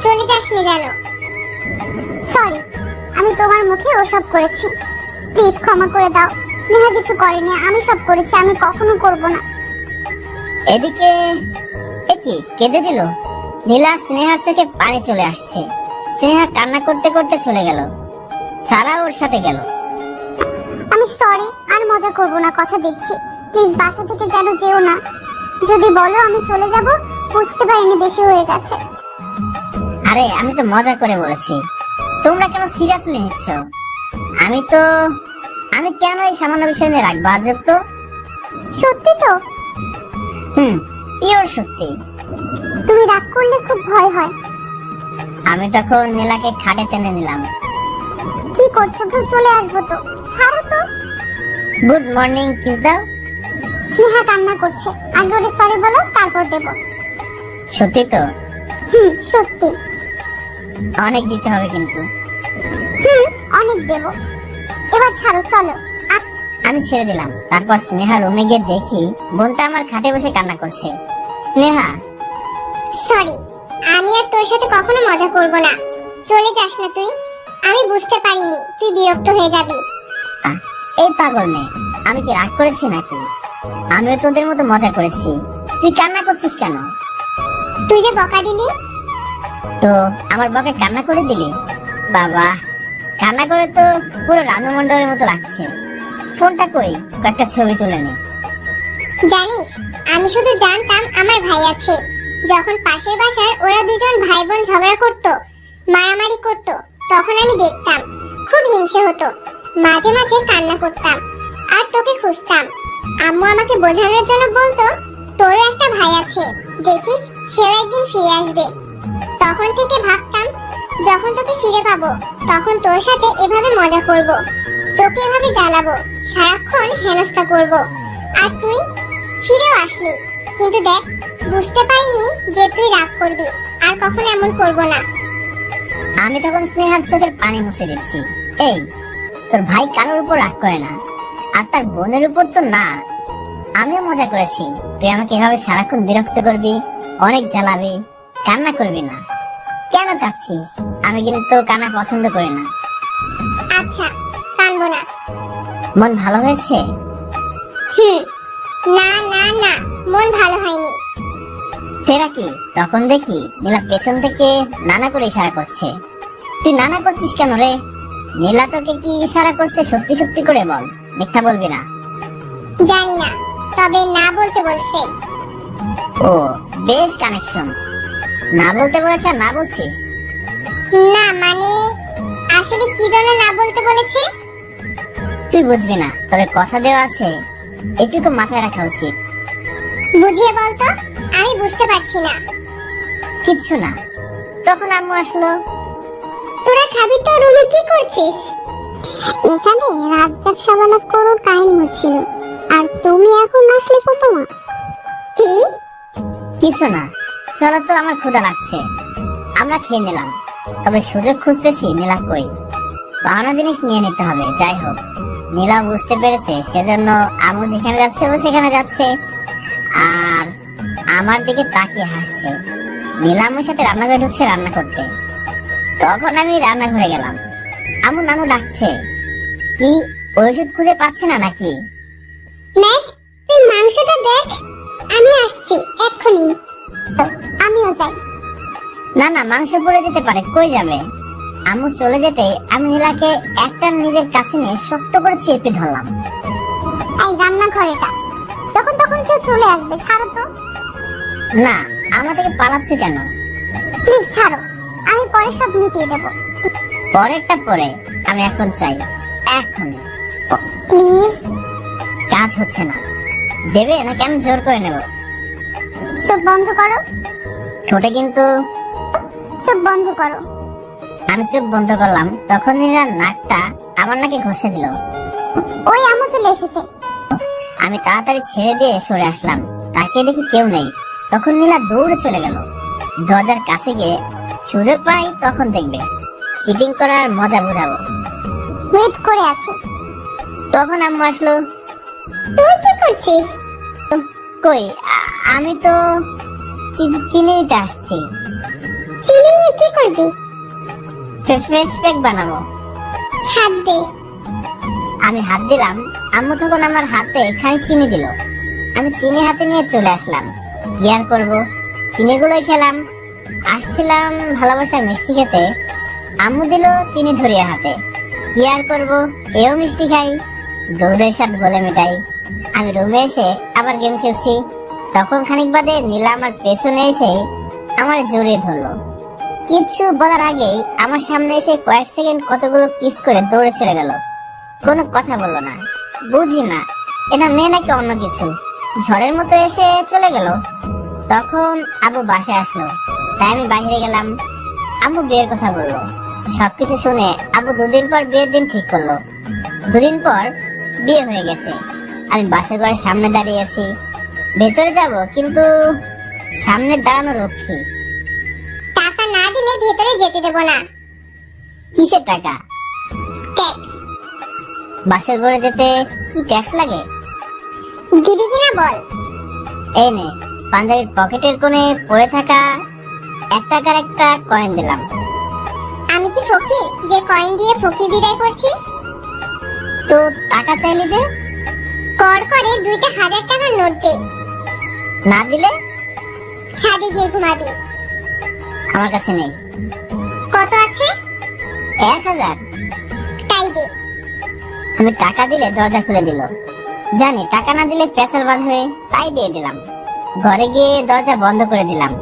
চলে যাস না যেন। সরি, আমি তোমার মুখে ওসব করেছি, প্লিজ ক্ষমা করে দাও। স্নেহা কিছু করেনি, আমি সব করেছি, আমি কখনো করব না। এদিকে কি কেঁদে দিল। নীলা স্নেহার চোখে পানি চলে আসছে। স্নেহা কান্না করতে করতে চলে গেল। সারা ওর সাথে গেল। আমি সরি, আর মজা করব না, কথা দিচ্ছি। প্লিজ বাসা থেকে যেন যেও না। যদি বলো আমি চলে যাব। বুঝতে পারিনি বেশি হয়ে গেছে। আরে আমি তো মজা করে বলেছি, তোমরা কেন সিরিয়াসলি নিচ্ছ? আমি কেন এই সামান্য বিষয় নিয়ে রাখবো আজব তো। সত্যি তো? পিওর সত্যি। তুমি রাগ করলে খুব ভয় হয়। আমি তখন নীলাকে খাটে টেনে নিলাম। কি করছো? তো চলে আসবো তো, ছাড়ো তো। গুড মর্নিং কিস দাও। স্নেহা কান্না করছে, আগে ওরে সরি বলো, তারপর দেব। সত্যি তো? সত্যি। অনেক দিতে হবে কিন্তু। অনেক দেব। এবার ছাড়ো, চলো। আমি ছেড়ে দিলাম। তারপর স্নেহা রুমে গিয়ে দেখি বোনটা আমার খাটে বসে কান্না করছে। স্নেহা, সরি, আমি আর তোর সাথে কখনো মজা করব না। চলে যাস না তুই। আমি বুঝতে পারিনি তুই বিরক্ত হয়ে যাবি। এই পাগল মেয়ে, আমি কি রাগ করেছি নাকি? আমিও তোদের মতো মজা করেছি। তুই কান্না করছিস কেন? তুই যে বকা দিলি। তো আমার বকে কান্না করে দিলি? বাবা, কান্না করে তো পুরো রানু মণ্ডলের মতো লাগছে। ফোনটা কই, কয়েকটা ছবি তুলে নে। জানিস, আমি শুধু জানতাম আমার ভাই আছে। যখন পাশের বাসার ওরা দুজন ভাই বোন ঝগড়া করত, মারামারি করত, তখন আমি দেখতাম, খুব হিংসে হতো। মাঝে মাঝে কান্না করতাম আর তোকে খুঁজতাম। আম্মু আমাকে বোঝানোর জন্য বলতো, তোরও একটা ভাই আছে, দেখিস সেও একদিন ফিরে আসবে। তখন থেকে ভাবতাম, যখন তোকে ফিরে পাবো তখন তোর সাথে এভাবে মজা করব, তোকে এভাবে জ্বালাবো, সারাক্ষণ হেনস্থা করব। আর তুই ফিরেও আসলি, কিন্তু দেখ, বুঝতে পারিনি যে তুই রাগ করবি। আর কখনো এমন করব না। আমি তখন স্নেহার চোখের পানি মুছে দিচ্ছি। এই, তোর ভাই কারোর উপর রাগ করে না, আর তার বোনের উপর তো না। আমিও মজা করেছি। তুই আমাকে এভাবে সারাক্ষণ বিরক্ত করবি, অনেক জ্বালাবি, কান্না করবি না। কেন কাঁদছিস? আমি কিন্তু কান্না পছন্দ করি না। আচ্ছা, কানবো না। মন ভালো হয়েছে? না না না, মন ভালো হয়নি। ফেরা কি? তখন দেখি নীলা পেছন থেকে নানা করে ইশারা করছে। তুই নানা করছিস কেন রে? নীলা তোকে কি ইশারা করছে সত্যি সত্যি করে বল, মিথ্যা বলবি না। জানি না, তবে না বলতে বলছে। ও, বেশ কানেকশন। না বলতে বলেছে আর না বলছিস? না মানে, আসলে কি জন্য না বলতে বলেছে? তুই বুঝবি না, তবে কথা দেওয়া আছে, এটুকু মাথায় রাখা উচিত। বুঝিয়ে বলতো, আমি বুঝতে পারছি না। কিচ্ছু না। তখন আম্মু আসলো। তোরা খাবি তো? রুমে কি করছিস? এখানে রাজ্জাক সাবানার করুণ কাহিনী হচ্ছিল, আর তুমি এখন আসলে ফুপুমা। কি? কিছু না, চলো তো, আমার ক্ষুধা লাগছে। আমরা খেয়ে নিলাম, তবে সুযোগ খুঁজতেছি নীলা কই। পাওনা জিনিস নিয়ে নিতে হবে। যাই হোক, নীলা বুঝতে পেরেছে, সেজন্য আম্মু যেখানে যাচ্ছে ও সেখানে যাচ্ছে, আর আমার দিকে তাকিয়ে হাসছে। নীলা আম্মুর সাথে রান্নাঘরে ঢুকছে রান্না করতে। তখন আমি রান্নাঘরে গেলাম। আম্মু নানু ডাকছে। কি, ওষুধ খুঁজে পাচ্ছে না নাকি? ম্যাক, তুই মাংসটা দেখ, আমি আসছি এক্ষুনি। আমিও যাই। না না, মাংস পড়ে যেতে পারে। কই যাবে? আম্মু চলে যেতে আমি নীলাকে একটা নিজের কাছে নিয়ে শক্ত করে চেপে ধরলাম। এই রান্নাঘরেটা, যখন তখন কেউ চলে আসবে, ছাড়ো তো। না, আমার থেকে পালাচ্ছ কেন? প্লিজ ছাড়ো, আমি পরে সব মিটিয়ে দেবো। পরেরটা পরে, আমি এখন চাই, এখনই। প্লিজ। কাজ হচ্ছে না। দেবে নাকি আমি জোর করে নেব? চোখ বন্ধ করো। ঠোঁটে কিন্তু। চোখ বন্ধ করো। আমি চোখ বন্ধ করলাম। তখন নীলার নাকটা আমার নাকে ঘষে দিল। ওই আম্মু চলে এসেছে। আমি তাড়াতাড়ি ছেড়ে দিয়ে সরে আসলাম। তাকিয়ে দেখি কেউ নেই। তখন নীলা দৌড়ে চলে গেল। দরজার কাছে গিয়ে সুযোগ পাই তখন দেখবে। চিটিং করার মজা বোঝাবো। ওয়েট করে আছি। তখন আম্মু আসলো। তুই কি করছিস? কই আমি তো চিনি নিতে আসছি। চিনি নিয়ে কি করবি? ফ্রেশ প্যাক বানাবো। হাত দে। আমি হাত দিলাম, আম্মু তখন আমার হাতে খানিক চিনি দিল। আমি চিনি হাতে নিয়ে চলে আসলাম। কি আর করবো, চিনিগুলোই খেলাম। আসছিলাম ভালোবাসার মিষ্টি খেতে, আম্মু দিল চিনি ধরিয়ে হাতে। কি আর করবো, এও মিষ্টি খাই, দুধের স্বাদ বলে মেটাই। আমি রুমে এসে আবার গেম খেলছি। তখন খানিক বাদে নীলা আমার পেছনে এসে আমার জড়িয়ে ধরলো। কিচ্ছু বলার আগেই আমার সামনে এসে কয়েক সেকেন্ড কতগুলো কিস করে দৌড়ে চলে গেল। কোনো কথা বললো না। বুঝি না এটা মেয়ে নাকি অন্য কিছু। ঝড়ের মতো এসে চলে গেল। তখন আবু বাসায় আসলো, তাই আমি বাইরে গেলাম। আবু বিয়ের কথা বললো। সবকিছু শুনে আবু 2 দিন পর বিয়ের দিন ঠিক করলো। 2 দিন পর বিয়ে হয়ে গেছে। আমি বাসা ঘরের সামনে দাঁড়িয়ে আছি। ভেতরে যাব, কিন্তু সামনে দাঁড়ানো রক্ষী। টাকা না দিলে ভেতরে যেতে দেব না। কিসের টাকা? ট্যাক্স। বাসর ঘরে যেতে কি ট্যাক্স লাগে? দিবি কিনা বল। এই নে, পাঞ্জাবির পকেটের কোণে পড়ে থাকা 1 টাকার একটা কয়েন দিলাম। আমি কি ফকির যে কয়েন দিয়ে ফকির বিদায় করছিস? তো টাকা চাইলি যে? কর করে 2টা 1000 টাকার নোট দে। না দিলে ছাদে গিয়ে ঘুমাবি। আমার কাছে নেই। কত আছে? 1000। তাই দে। আমি টাকা দিলে দরজা খুলে দিল। জানি টাকা না দিলে পেছাল বাঁধবে, তাই দিয়ে দিলাম। ঘরে গিয়ে দরজা বন্ধ করে দিলাম।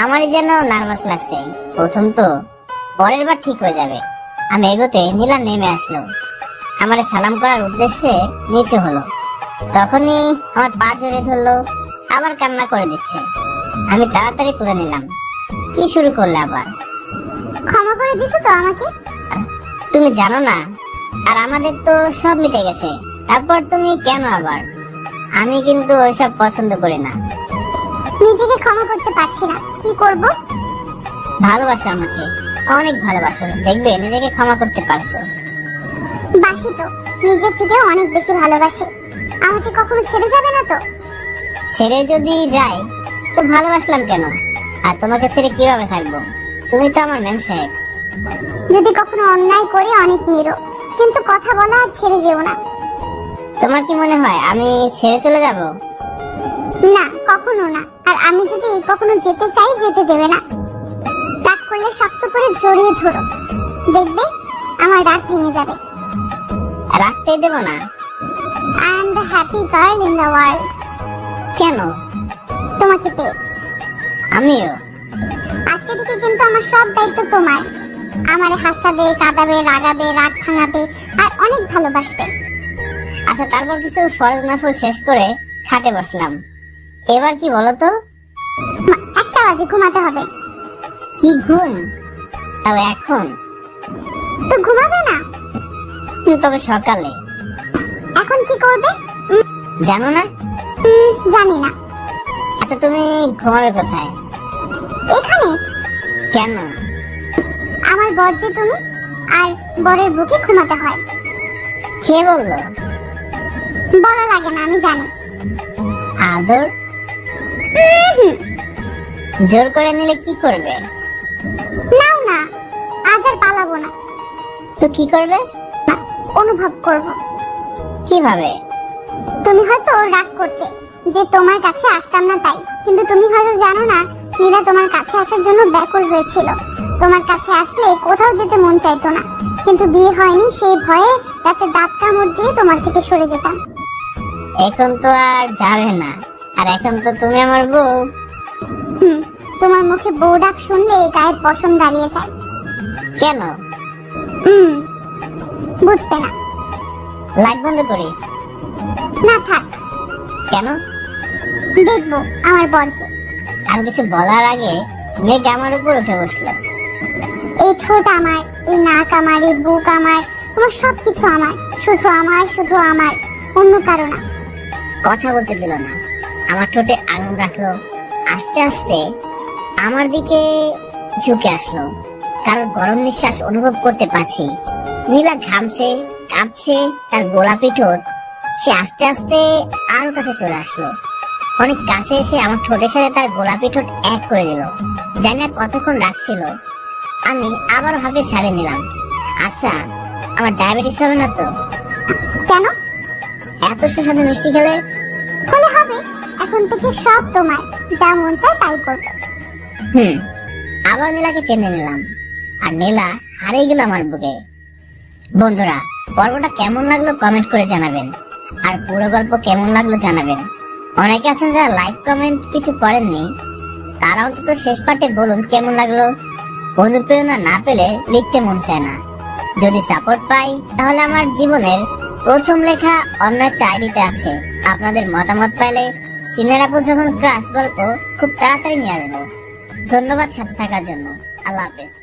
আমারই যেন নার্ভাস লাগছে। প্রথম তো, পরের বার ঠিক হয়ে যাবে। আমি এগোতে নীলা নেমে আসলো। আমারে সালাম করার উদ্দেশ্যে নিচে হলো। তখনই আমার পা জড়িয়ে ধরলো, আবার কান্না করে দিচ্ছে। আমি তাড়াতাড়ি তুলে নিলাম। কি শুরু করলে আবার? ক্ষমা করে দিছো তো আমাকে? তুমি জানো না, আর আমাদের তো সব মিটে গেছে। তারপর তুমি কেন আবার? আমি কিন্তু ওইসব পছন্দ করি না। নিজেকে ক্ষমা করতে পারছি না, কি করব? ভালোবাসো আমাকে, অনেক ভালোবাসো। দেখবে নিজেকে ক্ষমা করতে পারছো। বাসি তো, নিজের থেকে অনেক বেশি ভালোবাসি। আমাকে কখনো ছেড়ে যাবে না তো? ছেড়ে যদি যাই তো ভালোবাসলাম কেন? আর তোমাকে ছেড়ে কিভাবে থাকবো? তুমি তো আমার ম্যাম সাহেব। যদি কখনো অন্যায় করি অনেক নিরো, কিন্তু কথা বলা আর ছেড়ে যেও না। তোমার কি মনে হয় আমি ছেড়ে চলে যাব? না, কখনো না। আর আমি যদি কখনো যেতে চাই, যেতে দেবে না। রাগ করলে শক্ত করে জড়িয়ে ধরো, দেখবে আমার রাগ ভেঙে যাবে। রাখতেই দেবো না। I am the happy girl in the world. কেন? তোমাকে পেয়ে। আমিও। আজকে থেকে কিন্তু আমার সব দায়িত্ব তোমার। আমারে হাসাবে, কাঁদাবে, রাগাবে, রাগ ভাঙাবে, আর অনেক ভালোবাসবে। আচ্ছা, তারপর কিছু ফরজ নফল শেষ করে খাটে বসলাম। এবার কি বলো তো? 1টা বাজে, ঘুমাতে হবে। কি ঘুম? তাও এখন? তো ঘুমাবে না? তবে সকালে। এখন কি করবে? জানো না? জানি না। আচ্ছা, তুমি ঘুমাবে কোথায়? এখানে। কেন? আমার বর যে তুমি, আর বরের বুকে ঘুমাতে হয়। কে বললো? বলা লাগে না, আমি জানি। আদর? জোর করে নিলে কি করবে? নাও না, আজ আর পালাবো না। তো কি করবে? না, অনুভব করব। কিভাবে? তুমি হয়তো রাগ করতে যে তোমার কাছে আসতাম না তাই, কিন্তু তুমি হয়তো জানো না নীলা তোমার কাছে আসার জন্য ব্যাকুল হয়েছিল। তোমার কাছে আসলে কোথাও যেতে মন চাইতো না, কিন্তু বিয়ে হয়নি সেই ভয়ে রাতে দাঁত কামড় দিয়ে তোমার থেকে সরে যেতাম। এখন তো আর যাবে না, আর এখন তো তুমি আমার বউ। তোমার মুখে বউ ডাক শুনলে গায়ের পশম দাঁড়িয়ে যায়। কেন? বুঝবে না। লাইট বন্ধ করি? না, থাক। কেন? দেখবো আমার বরকে। আমি কিছু বলার আগে মেঘ আমার উপর উঠে বসলো। এই ঠোঁট আমার, এই নাক আমার, এই বুক আমার, তোমার সবকিছু আমার, শুধু আমার, শুধু আমার, অন্য কারো না। কথা বলতে দিল না, আমার ঠোঁটে আঙুল রাখলো। আস্তে আস্তে আমার দিকে ঝুঁকে আসলো। কারোর গরম নিঃশ্বাস অনুভব করতে পারছি। নীলা ঘামছে, কাঁপছে, তার গোলাপি ঠোঁট। সে আস্তে আস্তে আরো কাছে চলে আসলো। অনেক কাছে এসে আমার ঠোঁটের সাথে তার গোলাপি ঠোঁট এক করে দিল। জানি না কতক্ষণ রাখছিল। আমি আবার হাতে ছাড়িয়ে নিলাম। আচ্ছা, আমার ডায়াবেটিস হবে না তো? কেন? এত সুস্বাদু মিষ্টি খেলে? হলে হবে। এখন থেকে সব তোমার, যা মন চায় তাই করবে। আবার নীলাকে টেনে নিলাম, আর নীলা হারিয়ে গেল আমার বুকে। বন্ধুরা, পর্বটা কেমন লাগলো কমেন্ট করে জানাবেন, আর পুরো গল্প কেমন লাগলো জানাবেন। অনেকে আছেন যারা লাইক কমেন্ট কিছু করেননি, তারা অন্তত শেষ পার্টে বলুন কেমন লাগলো। অনুপ্রেরণা না পেলে লিখতে মন চায় না। যদি সাপোর্ট পাই তাহলে আমার জীবনের প্রথম লেখা অন্য একটা আইডিতে আছে। আপনাদের মতামত পাইলে সিনের আপু যখন ক্রাশ গল্প খুব তাড়াতাড়ি নিয়ে আসবো। ধন্যবাদ সাথে থাকার জন্য। আল্লাহ হাফেজ।